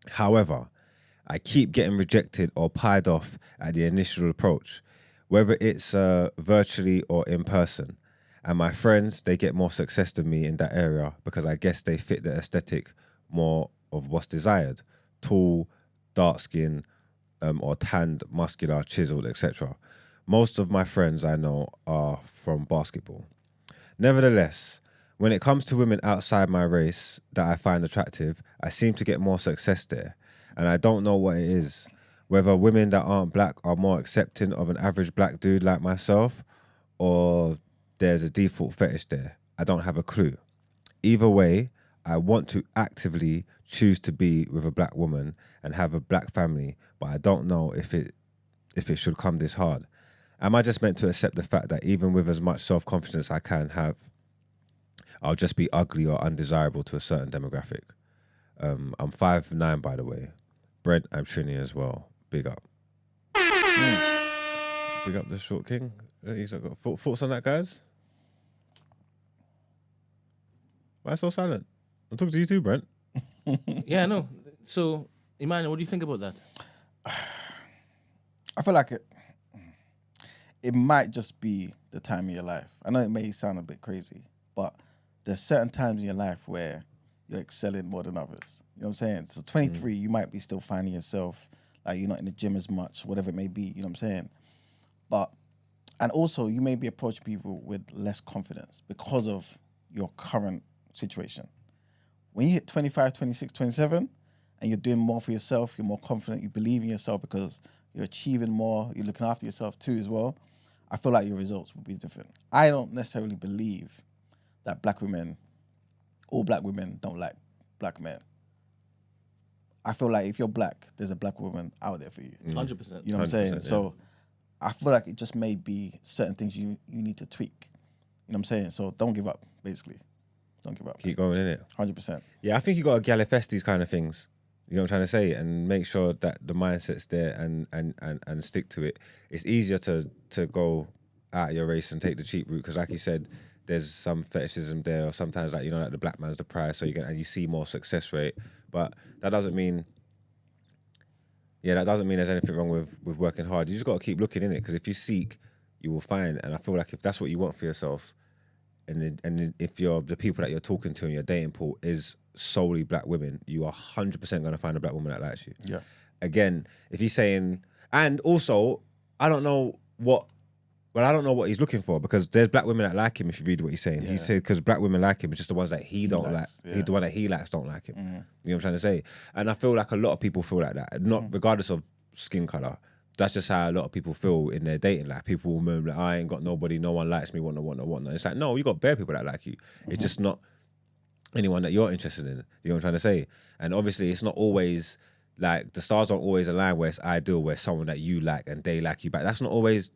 However, I keep getting rejected or pied off at the initial approach, whether it's virtually or in person. And my friends, they get more success than me in that area because I guess they fit the aesthetic more of what's desired. Tall, dark skin, or tanned, muscular, chiseled, etc. Most of my friends I know are from basketball. Nevertheless, when it comes to women outside my race that I find attractive, I seem to get more success there. And I don't know what it is. Whether women that aren't black are more accepting of an average black dude like myself, or there's a default fetish there. I don't have a clue. Either way, I want to actively choose to be with a black woman and have a black family, but I don't know if it should come this hard. Am I just meant to accept the fact that even with as much self-confidence I can have, I'll just be ugly or undesirable to a certain demographic? I'm 5'9", by the way. Brent, I'm Trini as well. Big up. Big up the short king. He's got thoughts on that, guys? Why so silent? I'm talking to you too, Brent. Yeah, I know. So, Emmanuel, what do you think about that? I feel like it might just be the time of your life. I know it may sound a bit crazy, but there's certain times in your life where you're excelling more than others. You know what I'm saying? So 23, you might be still finding yourself, like you're not in the gym as much, whatever it may be, you know what I'm saying? And also you may be approaching people with less confidence because of your current situation. When you hit 25, 26, 27, and you're doing more for yourself, you're more confident, you believe in yourself because you're achieving more, you're looking after yourself too as well, I feel like your results will be different. I don't necessarily believe that all black women don't like black men. I feel like if you're black, there's a black woman out there for you. 100%. You know what I'm saying? Yeah. So I feel like it just may be certain things you need to tweak. You know what I'm saying? So don't give up, basically. Don't give up. Keep going, innit? 100%. Yeah, I think you got to Galifest these kind of things. You know what I'm trying to say? And make sure that the mindset's there and stick to it. It's easier to go out of your race and take the cheap route because, like you said, there's some fetishism there, or sometimes like like the black man's the prize, so you see more success rate. But that doesn't mean there's anything wrong with working hard. You just got to keep looking in it because if you seek, you will find. And I feel like if that's what you want for yourself, and if the people that you're talking to in your dating pool is solely black women, you are 100% going to find a black woman that likes you. Yeah. Again, if he's saying, and also, I don't know what he's looking for because there's black women that like him. If you read what he's saying, he said because black women like him, it's just the ones that he don't likes, like. yeah. The one that he likes don't like him. You know what I'm trying to say? And I feel like a lot of people feel like that, not regardless of skin color. That's just how a lot of people feel in their dating life. People will murmur, like, I ain't got nobody, no one likes me, whatnot. It's like, no, you got bare people that like you. It's just not anyone that you're interested in. You know what I'm trying to say? And obviously, it's not always, like, the stars don't always align where it's ideal, where someone that you like and they like you back. That's not always,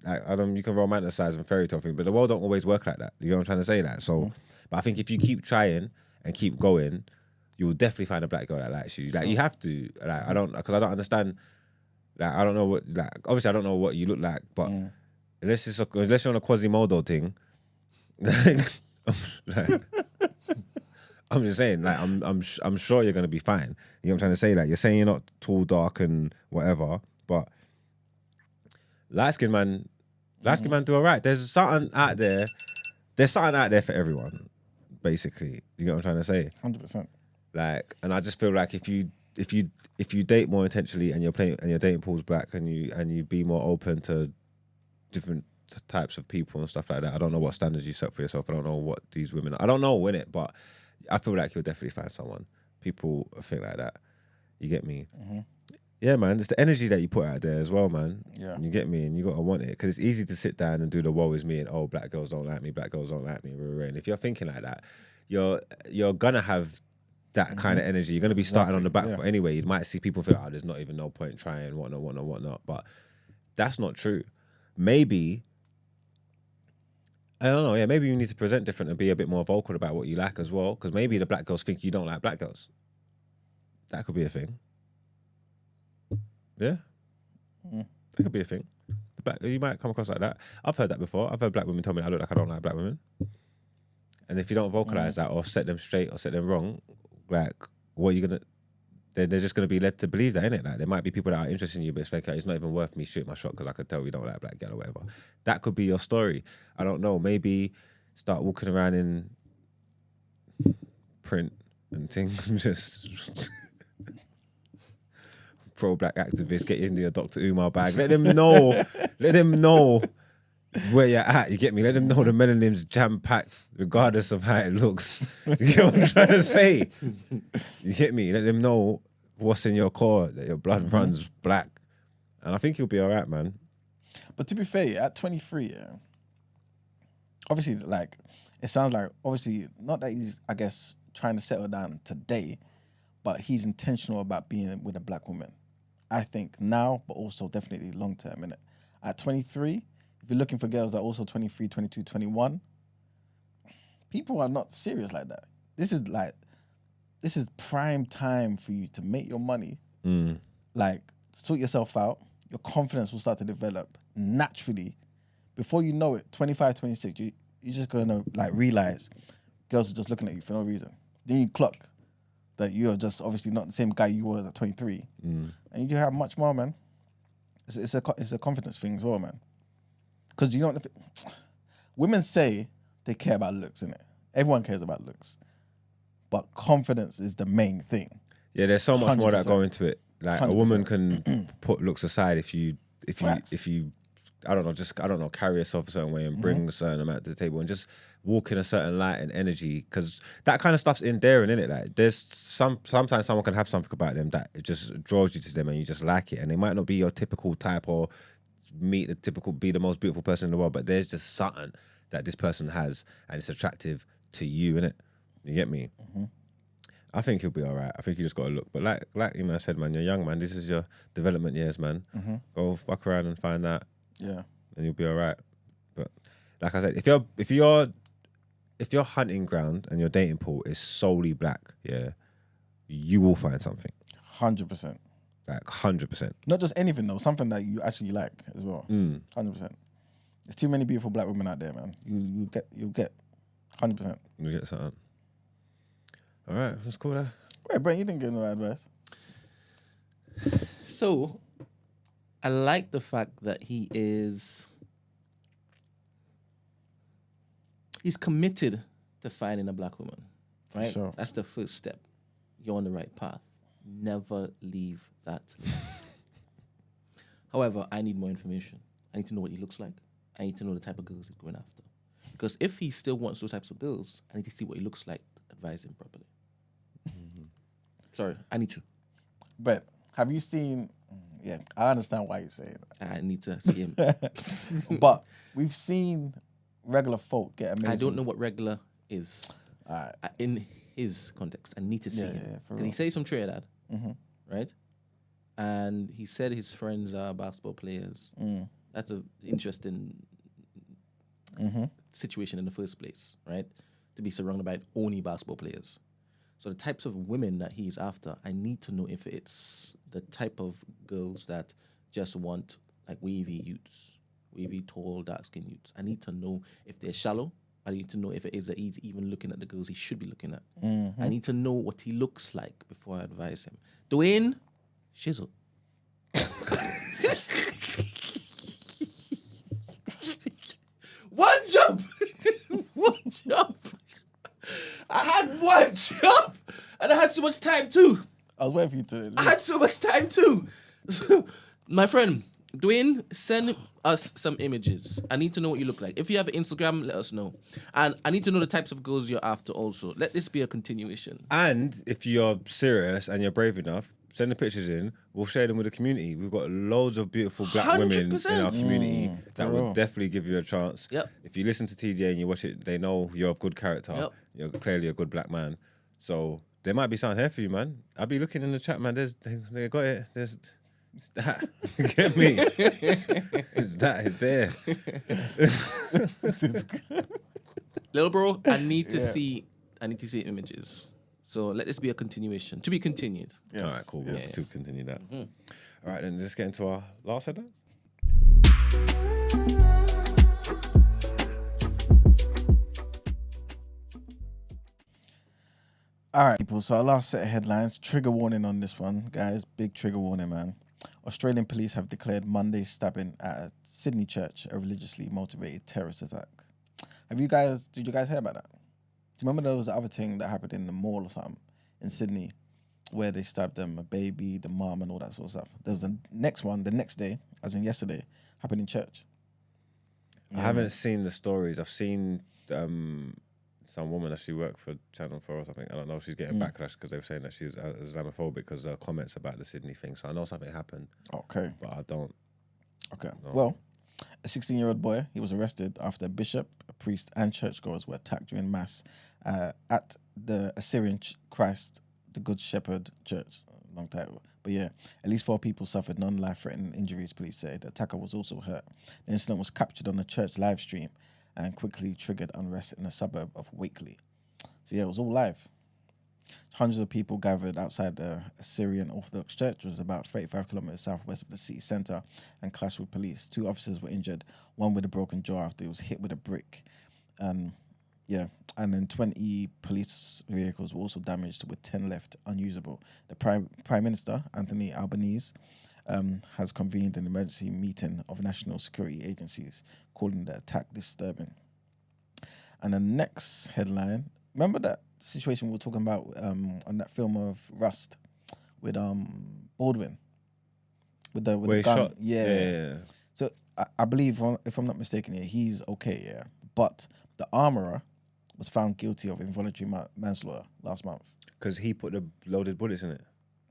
like, you can romanticize and fairy tale thing, but the world don't always work like that. You know what I'm trying to say? Like, so, but I think if you keep trying and keep going, you will definitely find a black girl that likes you. Like, you have to. Like, because I don't understand. Like, I don't know what, like, obviously I don't know what you look like, but unless you're on a Quasimodo thing, like, I'm just saying, like, I'm sure you're gonna be fine. You know what I'm trying to say? Like, you're saying you're not tall, dark, and whatever, but light skin man do alright. There's something out there. There's something out there for everyone, basically. You know what I'm trying to say? 100%. Like, and I just feel like if you if you date more intentionally and you're playing and your dating pool's black and you be more open to different types of people and stuff like that. I don't know what standards you set for yourself. I don't know what these women. I don't know when it, but I feel like you'll definitely find someone. People think like that. You get me? Mm-hmm. Yeah, man. It's the energy that you put out there as well, man. Yeah. You get me? And you gotta want it because it's easy to sit down and do the woe is me and oh, black girls don't like me, black girls don't like me. And if you're thinking like that, you're gonna have that kind of energy. You're gonna be starting on the back foot anyway. You might see people feel, oh, there's not even no point trying, whatnot. But that's not true. Maybe. I don't know, yeah, maybe you need to present different and be a bit more vocal about what you like as well, because maybe the black girls think you don't like black girls. That could be a thing. Yeah? That could be a thing. You might come across like that. I've heard that before. I've heard black women tell me I look like I don't like black women. And if you don't vocalize that or set them straight or set them wrong, like, what are you going to... They're just going to be led to believe that, innit? Like, there might be people that are interested in you, but it's like, it's not even worth me shooting my shot because I could tell you don't like black girl or whatever. That could be your story. I don't know. Maybe start walking around in print and things. Just pro-black activists, get into your Dr. Umar bag. Let them know where you're at. You get me? Let them know the melanim's jam-packed, regardless of how it looks. You get what I'm trying to say? You get me? Let them know what's in your core, that your blood runs black. And I think you'll be all right, man. But to be fair, at 23, obviously, like, it sounds like, obviously, not that he's, I guess, trying to settle down today, but he's intentional about being with a black woman. I think now, but also definitely long term, innit? At 23, if you're looking for girls that are also 23, 22, 21, people are not serious like that. This is prime time for you to make your money, like, sort yourself out. Your confidence will start to develop naturally. Before you know it, 25, 26, you're just going to, like, realize girls are just looking at you for no reason. Then you clock that you're just obviously not the same guy you were at 23. And you have much more, man. It's a confidence thing as well, man. Because you know what? Women say they care about looks, innit? Everyone cares about looks. But confidence is the main thing. Yeah, there's so much more that 100%. go into it. Like 100%. A woman can put looks aside if you I don't know, carry yourself a certain way and bring a certain amount to the table and just walk in a certain light and energy, because that kind of stuff's endearing, innit? Like, there's sometimes someone can have something about them that it just draws you to them and you just like it, and they might not be your typical type or be the most beautiful person in the world, but there's just something that this person has and it's attractive to you, innit? You get me? I think you'll be all right. I think you just got to look. But like you man said, man, you're young, man. This is your development years, man. Go fuck around and find that. Yeah. And you'll be all right. But like I said, if your hunting ground and your dating pool is solely black, yeah, you will find something. 100%. Like 100%. Not just anything though, something that you actually like as well. 100%. There's too many beautiful black women out there, man. You'll get 100%. You'll get something. All right, that's cool there. Wait, Brent, you didn't give no advice. So, I like the fact that he's committed to finding a black woman, right? Sure. That's the first step. You're on the right path. Never leave that light. However, I need more information. I need to know what he looks like. I need to know the type of girls he's going after. Because if he still wants those types of girls, I need to see what he looks like to advise him properly. Sorry, I need to. But have you seen... Yeah, I understand why you're saying that. I need to see him. But we've seen regular folk get amazing... I don't know what regular is. In his context, I need to see him. Because he says from Trinidad, right? And he said his friends are basketball players. That's an interesting situation in the first place, right? To be surrounded by only basketball players. So the types of women that he's after, I need to know if it's the type of girls that just want like wavy youths, wavy, tall, dark-skinned youths. I need to know if they're shallow. I need to know if it is that he's even looking at the girls he should be looking at. I need to know what he looks like before I advise him. Dwayne, shizzle. One jump! One jump! I had one jump! And I had so much time too. I was waiting for you to. I had so much time too. My friend Dwayne, send us some images. I need to know what you look like. If you have an Instagram, let us know. And I need to know the types of girls you're after also. Let this be a continuation. And if you're serious and you're brave enough, send the pictures in. We'll share them with the community. We've got loads of beautiful black women 100%. in our community that for will real. definitely give you a chance. Yep. If you listen to TJ and you watch it, they know you're of good character. Yep. You're clearly a good black man. So there might be something here for you, man. I'll be looking in the chat, man. They got it. There's it's that. Get me? It's that. It's there. Little bro, I need to see images. So let this be a continuation. To be continued. Yes. All right, cool. We'll Yes. to continue that. All right, then let's get into our last headlines. All right, people. So our last set of headlines. Trigger warning on this one, guys. Big trigger warning, man. Australian police have declared Monday's stabbing at a Sydney church a religiously motivated terrorist attack. Did you guys hear about that? Do you remember there was the other thing that happened in the mall or something in Sydney where they stabbed them, a baby, the mom, and all that sort of stuff? There was a next one, the next day, as in yesterday, happened in church. I haven't seen the stories. I've seen some woman that she worked for Channel 4 or something. I don't know. She's getting backlash because they were saying that she's Islamophobic because of comments about the Sydney thing. So I know something happened, Okay. but I don't. Okay. No. Well, a 16-year-old boy, he was arrested after a bishop, a priest, and churchgoers were attacked during mass at the Assyrian Christ, the Good Shepherd Church. Long title. But yeah, at least 4 people suffered non-life-threatening injuries, police say. The attacker was also hurt. The incident was captured on a church live stream and quickly triggered unrest in the suburb of Wakeley. So yeah, it was all live. Hundreds of people gathered outside the Assyrian Orthodox Church, which was about 35 kilometers southwest of the city centre, and clashed with police. 2 officers were injured, one with a broken jaw after he was hit with a brick. And then 20 police vehicles were also damaged, with 10 left unusable. The Prime Minister, Anthony Albanese, has convened an emergency meeting of national security agencies, calling the attack disturbing. And the next headline, remember that situation we were talking about on that film of Rust with Baldwin? With the Where he gun. shot? Yeah. So I believe, if I'm not mistaken here, he's okay, yeah. But the armourer was found guilty of involuntary manslaughter last month. Because he put the loaded bullets in it.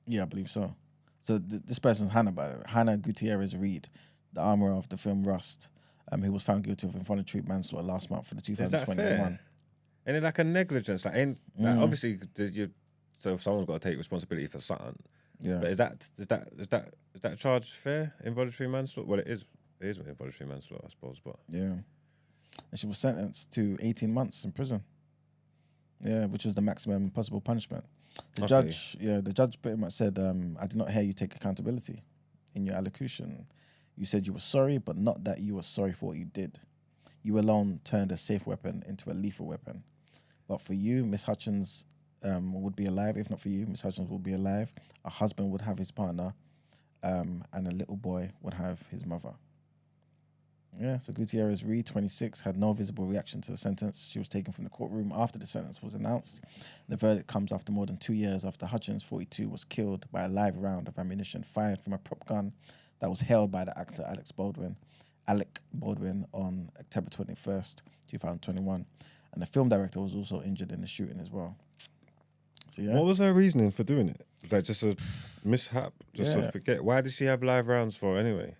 Yeah, I believe so. So this person's Hannah, by the way. Hannah Gutierrez Reed, the armourer of the film Rust, who was found guilty of involuntary manslaughter last month for the Is that 2021. fair? And it like a negligence, like obviously, so someone's got to take responsibility for something. Yeah. But is that charge fair? Involuntary manslaughter? Well, it is involuntary manslaughter, I suppose. But Yeah. And she was sentenced to 18 months in prison. Yeah, which was the maximum possible punishment. The judge pretty much said, I did not hear you take accountability in your allocution. You said you were sorry, but not that you were sorry for what you did. You alone turned a safe weapon into a lethal weapon. But for you, Miss Hutchins would be alive. If not for you, Miss Hutchins would be alive. A husband would have his partner, and a little boy would have his mother. Yeah, so Gutierrez Reed, 26, had no visible reaction to the sentence. She was taken from the courtroom after the sentence was announced. The verdict comes after more than 2 years after Hutchins, 42, was killed by a live round of ammunition fired from a prop gun that was held by the actor Alec Baldwin on October 21st, 2021. And the film director was also injured in the shooting as well. So yeah. what was her reasoning for doing it? Like just a mishap? Just to forget? Why did she have live rounds for anyway?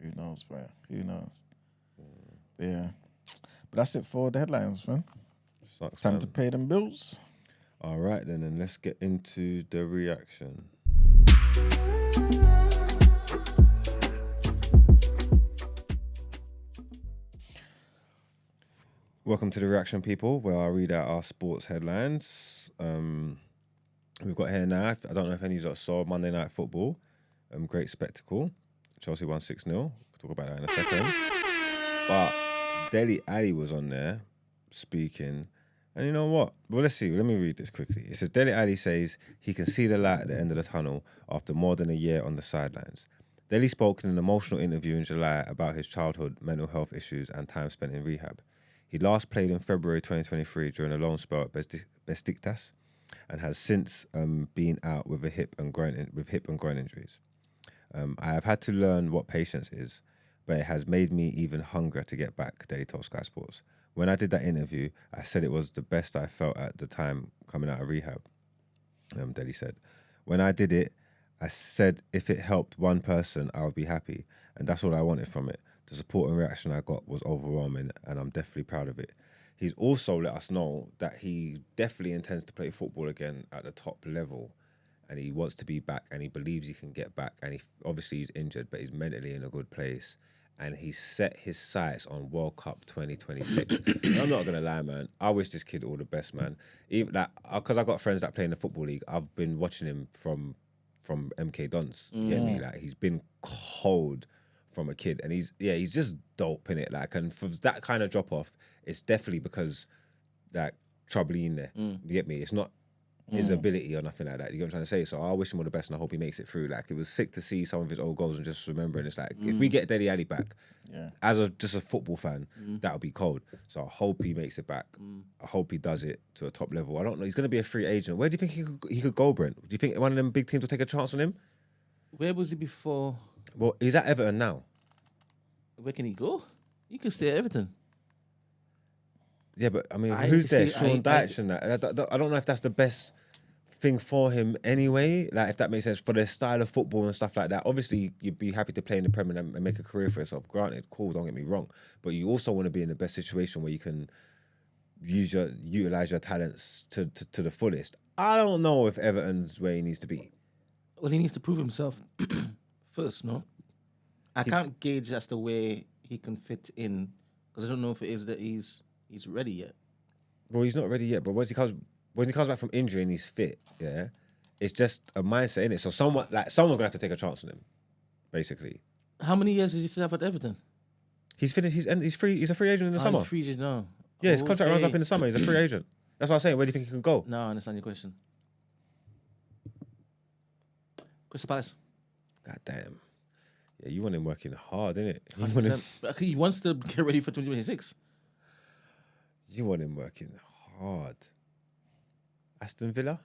Who knows, bro? Who knows? But yeah. But that's it for the headlines, man. Sucks, Time man. to pay them bills. All right, then, and let's get into the reaction. Welcome to the reaction, people, where I read out our sports headlines. We've got here now, I don't know if any of you saw Monday Night Football. Great spectacle. Chelsea won 6-0. We'll talk about that in a second. But Dele Alli was on there speaking. And you know what? Well, let's see. Let me read this quickly. It says, Dele Alli says he can see the light at the end of the tunnel after more than a year on the sidelines. Dele spoke in an emotional interview in July about his childhood mental health issues and time spent in rehab. He last played in February 2023 during a loan spell at Besiktas. and has since been out with hip and groin injuries. I have had to learn what patience is, but it has made me even hungrier to get back, Dele told Sky Sports. When I did that interview, I said it was the best I felt at the time coming out of rehab, Dele said. When I did it, I said if it helped one person, I would be happy. And that's all I wanted from it. The support and reaction I got was overwhelming, and I'm definitely proud of it. He's also let us know that he definitely intends to play football again at the top level, and he wants to be back, and he believes he can get back. And obviously he's injured, but he's mentally in a good place. And he set his sights on World Cup 2026. And I'm not gonna lie, man. I wish this kid all the best, man. Even that, because I got friends that play in the football league. I've been watching him from MK Dons. You get me? Like, he's been cold from a kid, and he's just dope in it. Like, and for that kind of drop off, it's definitely because like trouble in there. You get me? It's not his ability or nothing like that. You get what I'm trying to say? So I wish him all the best, and I hope he makes it through. Like, it was sick to see some of his old goals and just remembering. It's like, if we get Dele Alli back, as just a football fan, that'll be cold. So I hope he makes it back. I hope he does it to a top level. I don't know. He's going to be a free agent. Where do you think he could go, Brent? Do you think one of them big teams will take a chance on him? Where was he before? Well, he's at Everton now. Where can he go? He can stay at Everton. Yeah, but I mean, who's there? Sean Dyche and that. I don't know if that's the best thing for him anyway. Like, if that makes sense for their style of football and stuff like that. Obviously, you'd be happy to play in the Premier and make a career for yourself. Granted, cool. Don't get me wrong, but you also want to be in the best situation where you can utilize your talents to the fullest. I don't know if Everton's where he needs to be. Well, he needs to prove himself first, no? I can't gauge as the way he can fit in, because I don't know if it is that he's ready yet. Well, he's not ready yet, but when he comes back from injury and he's fit, yeah, it's just a mindset, innit? So someone's gonna have to take a chance on him, basically. How many years does he still have at Everton? He's finished. He's free. He's a free agent in the summer. He's free agent now. Yeah, his contract runs up in the summer. He's a free agent. That's what I'm saying. Where do you think he can go? No, I understand your question. Crystal Palace. God damn. Yeah, you want him working hard, innit? 100%. But he wants to get ready for 2026. You want him working hard. Aston Villa?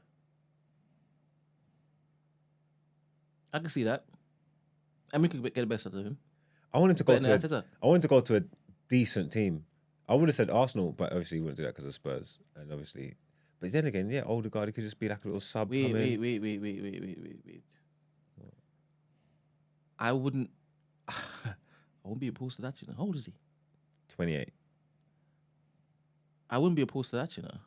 I can see that. And we could get the best out of him. I want him to go to a decent team. I would have said Arsenal, but obviously he wouldn't do that because of Spurs. And obviously, but then again, yeah, Odegaard, he could just be like a little sub. Wait. I wouldn't be opposed to that, you know. How old is he? 28. I wouldn't be opposed to that, you know.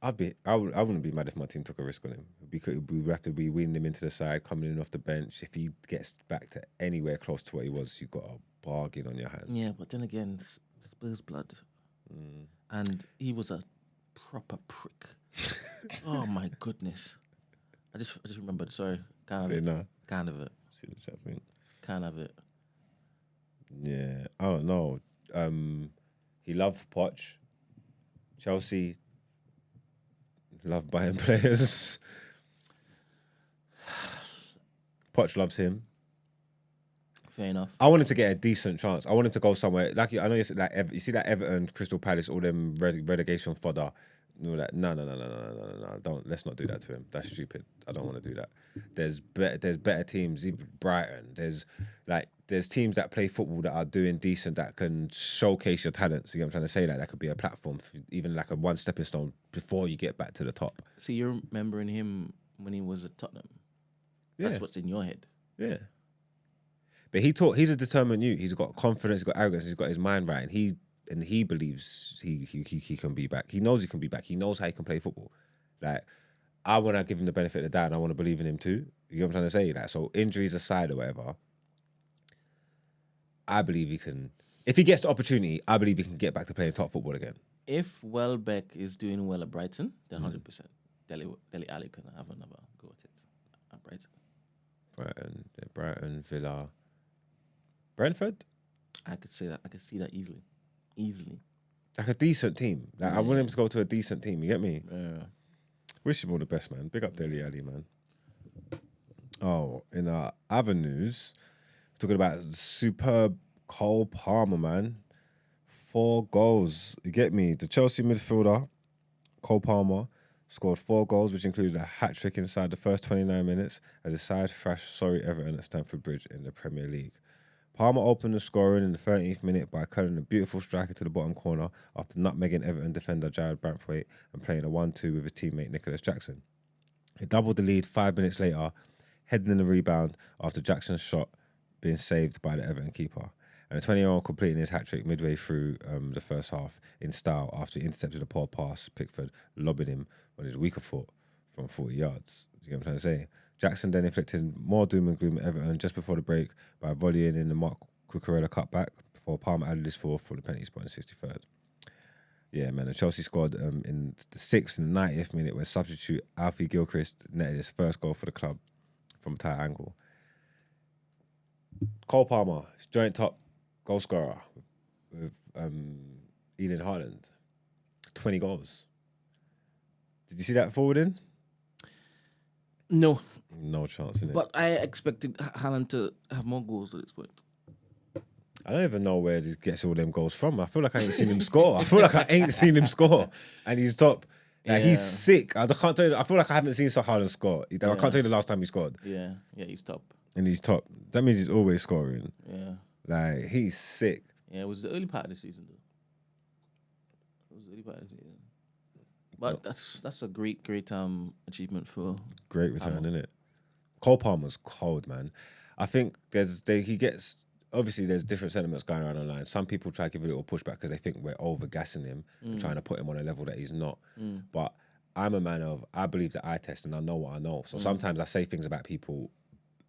I wouldn't be mad if my team took a risk on him. We would have to be weaning him into the side, coming in off the bench. If he gets back to anywhere close to what he was, you've got a bargain on your hands. Yeah, but then again, Spurs blood. And he was a proper prick. Oh my goodness. I just remembered, sorry. Can't have it. See the chat thing. Can't have it. Yeah, I don't know. He loved Poch. Chelsea love buying players. Poch loves him. Fair enough. I want him to get a decent chance. I want him to go somewhere. Like, I know you see that Everton, Crystal Palace, all them relegation fodder. No, don't. Let's not do that to him. That's stupid. I don't want to do that. There's better teams. Even Brighton. There's teams that play football that are doing decent, that can showcase your talents. You know what I'm trying to say? Like, that could be a platform, even like a one stepping stone before you get back to the top. So you're remembering him when he was at Tottenham. That's what's in your head. Yeah. But he's a determined youth. He's got confidence, he's got arrogance, he's got his mind right, and he believes he can be back. He knows he can be back. He knows how he can play football. Like, I want to give him the benefit of the doubt, and I want to believe in him too. You know what I'm trying to say? Like, so injuries aside or whatever, I believe he can. If he gets the opportunity, I believe he can get back to playing top football again. If Welbeck is doing well at Brighton, then 100%. Dele Alli can have another go at it at Brighton. Brighton, Villa, Brentford. I could say that. I could see that easily. Like a decent team. Like, I want him to go to a decent team. You get me? Yeah. Wish him all the best, man. Big up Dele Alli, man. Oh, in our other news, talking about superb Cole Palmer, man. 4 goals. You get me? The Chelsea midfielder Cole Palmer scored 4 goals, which included a hat-trick inside the first 29 minutes as the side thrashed Everton at Stamford Bridge in the Premier League. Palmer opened the scoring in the 13th minute by curling a beautiful striker to the bottom corner after nutmegging Everton defender Jared Branthwaite and playing a 1-2 with his teammate Nicholas Jackson. He doubled the lead 5 minutes later, heading in the rebound after Jackson's shot being saved by the Everton keeper. And the 20-year-old completing his hat-trick midway through the first half in style after he intercepted a poor pass, Pickford lobbing him on his weaker foot from 40 yards. Do you get what I'm trying to say? Jackson then inflicted more doom and gloom at Everton just before the break by volleying in the Mark Cucurella cutback before Palmer added his 4th for the penalty spot in the 63rd. Yeah, man, and Chelsea scored in the 6th and the 90th minute when substitute Alfie Gilchrist netted his first goal for the club from a tight angle. Cole Palmer, his joint top goal scorer with Eden Haaland. 20 goals. Did you see that forwarding? No, No chance, innit? but I expected Haaland to have more goals at this point. I don't even know where he gets all them goals from. I feel like I ain't seen him score. I feel like I ain't seen him score. And he's top. Like, he's sick. I can't tell you. I feel like I haven't seen Haaland score. I can't tell you the last time he scored. Yeah, he's top. And he's top. That means he's always scoring. Yeah. Like, he's sick. Yeah, it was the early part of the season, though. It was the early part of the season. But that's a great achievement for Great return, isn't it? Cole Palmer's cold, man. I think there's different sentiments going around online. Some people try to give a little pushback because they think we're over-gassing him and trying to put him on a level that he's not. But I'm a man of, I believe that I test and I know what I know. So sometimes I say things about people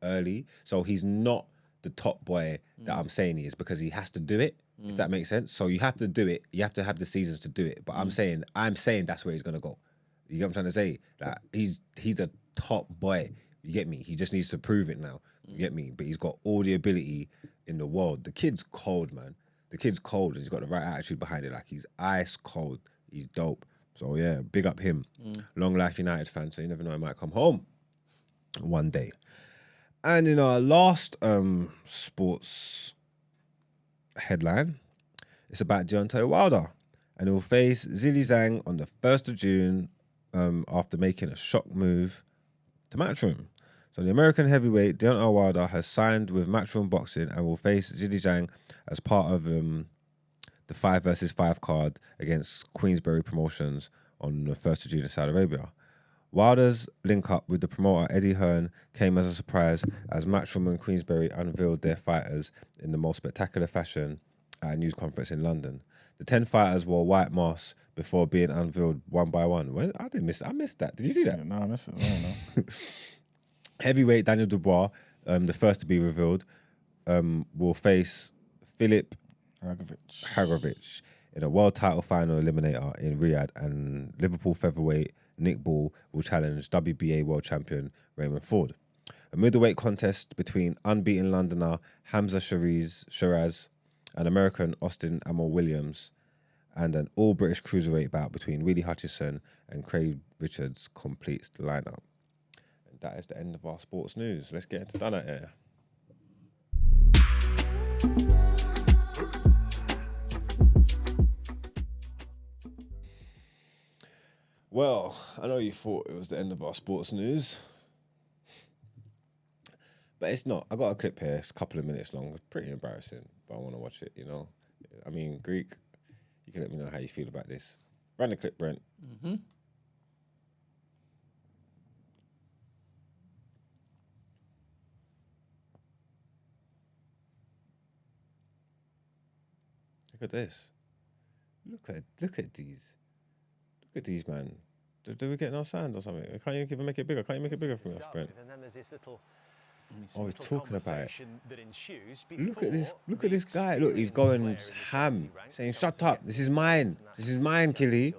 early. So he's not the top boy that I'm saying he is because he has to do it, if that makes sense. So you have to do it. You have to have the seasons to do it. But I'm saying that's where he's going to go. You get what I'm trying to say? Like, he's a top boy. You get me? He just needs to prove it now. You get me? But he's got all the ability in the world. The kid's cold, man. The kid's cold and he's got the right attitude behind it. Like, he's ice cold. He's dope. So, yeah, big up him. Long life United fan, so you never know, he might come home one day. And in our last sports headline, it's about Deontay Wilder. And he'll face Zhilei Zhang on the 1st of June after making a shock move to Matchroom. So the American heavyweight Deontay Wilder has signed with Matchroom Boxing and will face Zhilei Zhang as part of the 5 versus 5 card against Queensberry Promotions on the 1st of June in Saudi Arabia. Wilder's link-up with the promoter Eddie Hearn came as a surprise as Matchroom and Queensberry unveiled their fighters in the most spectacular fashion at a news conference in London. The 10 fighters wore white masks before being unveiled one by one. Well, I missed that. Did you see that? Yeah, no, I missed it. No. Heavyweight Daniel Dubois, the first to be revealed, will face Philip Hagovic in a world title final eliminator in Riyadh, and Liverpool featherweight Nick Ball will challenge WBA world champion Raymond Ford. A middleweight contest between unbeaten Londoner Hamza Shiraz and American Austin Amor Williams, and an all-British cruiserweight bout between Willie Hutchison and Craig Richards completes the lineup. And that is the end of our sports news. Let's get into Out Ere. Well, I know you thought it was the end of our sports news, but it's not. I got a clip here. It's a couple of minutes long. It's pretty embarrassing, but I want to watch it, you know. I mean, Greek, you can let me know how you feel about this. Run the clip, Brent. Mm-hmm. Look at this. Look at these. Look at these, man. Do we get no sound or something? Can't you even make it bigger? Can't you make it bigger for us, Brent? And then there's this little Oh, he's talking about it. that ensues Look at this. Look at this guy. Look, he's going ham, saying, "Shut up. This is mine. This is mine, Killy.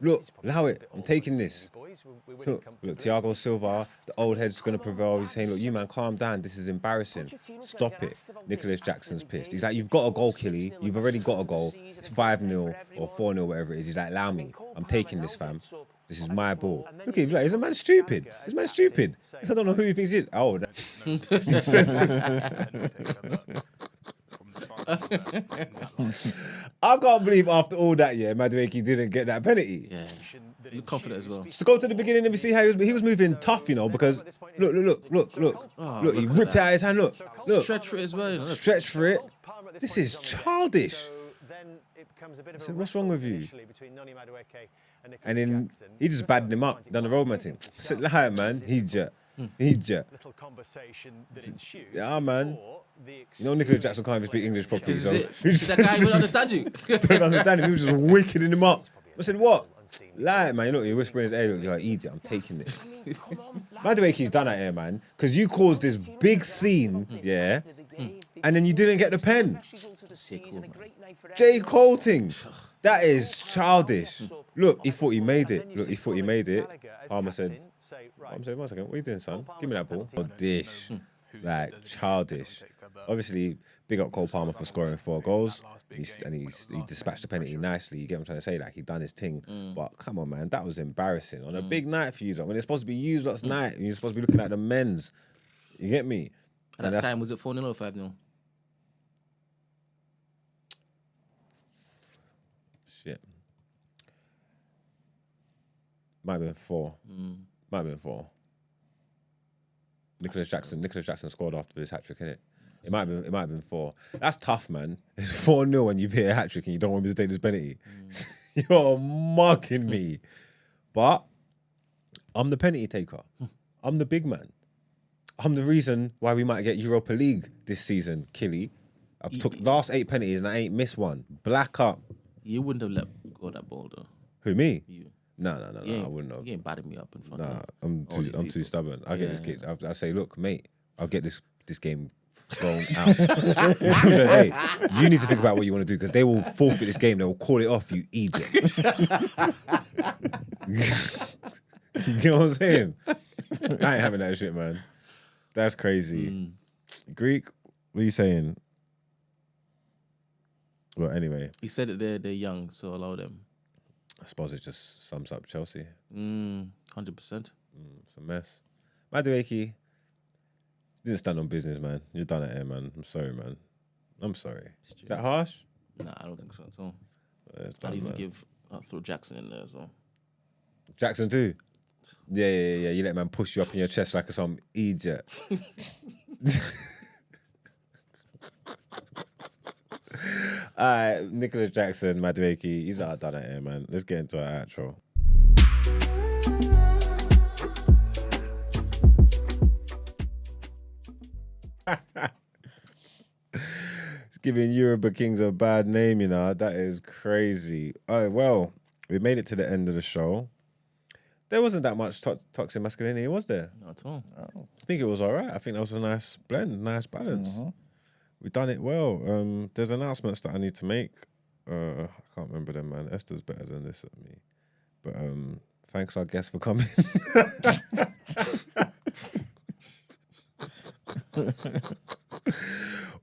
Look, allow it. I'm taking this." Look, Thiago Silva, the old head's going to prevail. He's saying, "Look, you man, calm down. This is embarrassing. Stop it." Nicholas Jackson's pissed. He's like, "You've got a goal, Killy. You've already got a goal. It's 5-0 or 4-0, whatever it is." He's like, "Allow me. I'm taking this, fam. This is my ball." Look at him. Like, is a man stupid? Is man stupid? I don't know who he thinks he is. Oh, I can't believe after all that, Madueke didn't get that penalty. Yeah. Look confident as well. Just to go to the beginning and see how he was moving tough, you know, because look, he ripped out his hand, look. Stretch for it as well. You know. Stretch for it. This is childish. I said, what's wrong with you? And then he just badded him up down the road, man. I said, lie, man, idiot. Little conversation that ensues. Yeah, man. You know, Nicolas Jackson can't even speak English properly. So that guy will understand you. don't understand him. He was just wickeding him up. I said, what? Lie, man. Look, you're whispering in his ear. Look, you're an idiot. I'm taking this. Man, the way he's done that here, man. Because you caused this big scene, yeah, and then you didn't get the pen. J. Cole thing. That is childish. Look, he thought he made it. Palmer said, one second, what are you doing, son? Give me that ball. Oh, dish. Like, childish. Obviously, big up Cole Palmer for scoring 4 goals. He dispatched the penalty nicely. You get what I'm trying to say? Like, he done his thing. But come on, man, that was embarrassing. On a big night for you, when it's supposed to be used lot's night, and you're supposed to be looking at the men's. You get me? At that time, was it 4-0 or 5-0? Shit. Might have been 4. Might have been 4. Nicolas Jackson scored after his hat trick, innit? It might have been 4. That's tough, man. It's 4-0 and you've hit a hat trick and you don't want me to take this penalty. You're mocking me. But I'm the penalty taker. I'm the big man. I'm the reason why we might get Europa League this season, Killy. I've took last 8 penalties and I ain't missed one. Black up. You wouldn't have let go of that ball, though. Who, me? You. No, I wouldn't have. You ain't batting me up in front Nah, of I'm too stubborn. I get this kid. I say, look, mate, I'll get this game thrown out. Hey, you need to think about what you want to do because they will forfeit this game. They will call it off, you idiot. You get what I'm saying? I ain't having that shit, man. That's crazy. Greek, what are you saying? Well, anyway. He said that they're young, so allow them. I suppose it just sums up Chelsea. 100%. It's a mess. Madueke didn't stand on business, man. You done it here, man. I'm sorry, man. I'm sorry. Is that harsh? Nah, I don't think so at all. I'd even throw Jackson in there as well. Jackson too? Yeah. You let man push you up in your chest like some idiot. Alright, Nicolas Jackson, Madueke, he's not done it here, man. Let's get into our outro. It's giving Europa Kings a bad name, you know. That is crazy. Oh, well, we made it to the end of the show. There wasn't that much toxic masculinity, was there? Not at all. I think it was all right. I think that was a nice blend, nice balance. We've done it well. There's announcements that I need to make. I can't remember them, man. Esther's better than this at me. But thanks our guest for coming.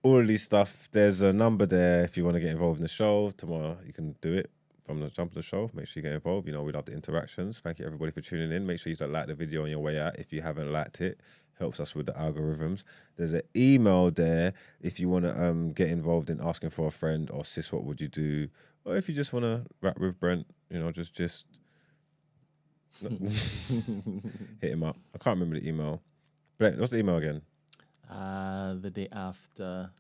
All of these stuff. There's a number there if you want to get involved in the show. Tomorrow you can do it from the jump of the show. Make sure you get involved. You know, we love the interactions. Thank you everybody for tuning in. Make sure you like the video on your way out if you haven't liked it. Helps us with the algorithms. There's an email there if you want to get involved in asking for a friend or sis, what would you do? Or if you just want to rap with Brent, you know, just hit him up. I can't remember the email. Brent, what's the email again? The day after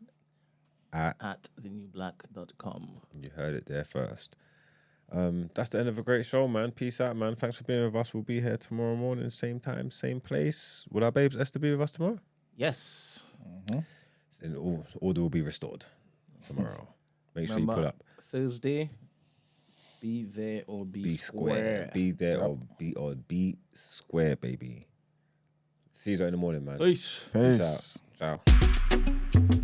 at thenewblack.com. You heard it there first. That's the end of a great show, man. Peace out, man. Thanks for being with us. We'll be here tomorrow morning, same time, same place. Will our babes Esther be with us tomorrow? Yes. And order will be restored tomorrow. Make sure you pull up. Thursday, be there or be square. Be there or be square, baby. See you in the morning, man. Peace. Peace out. Ciao.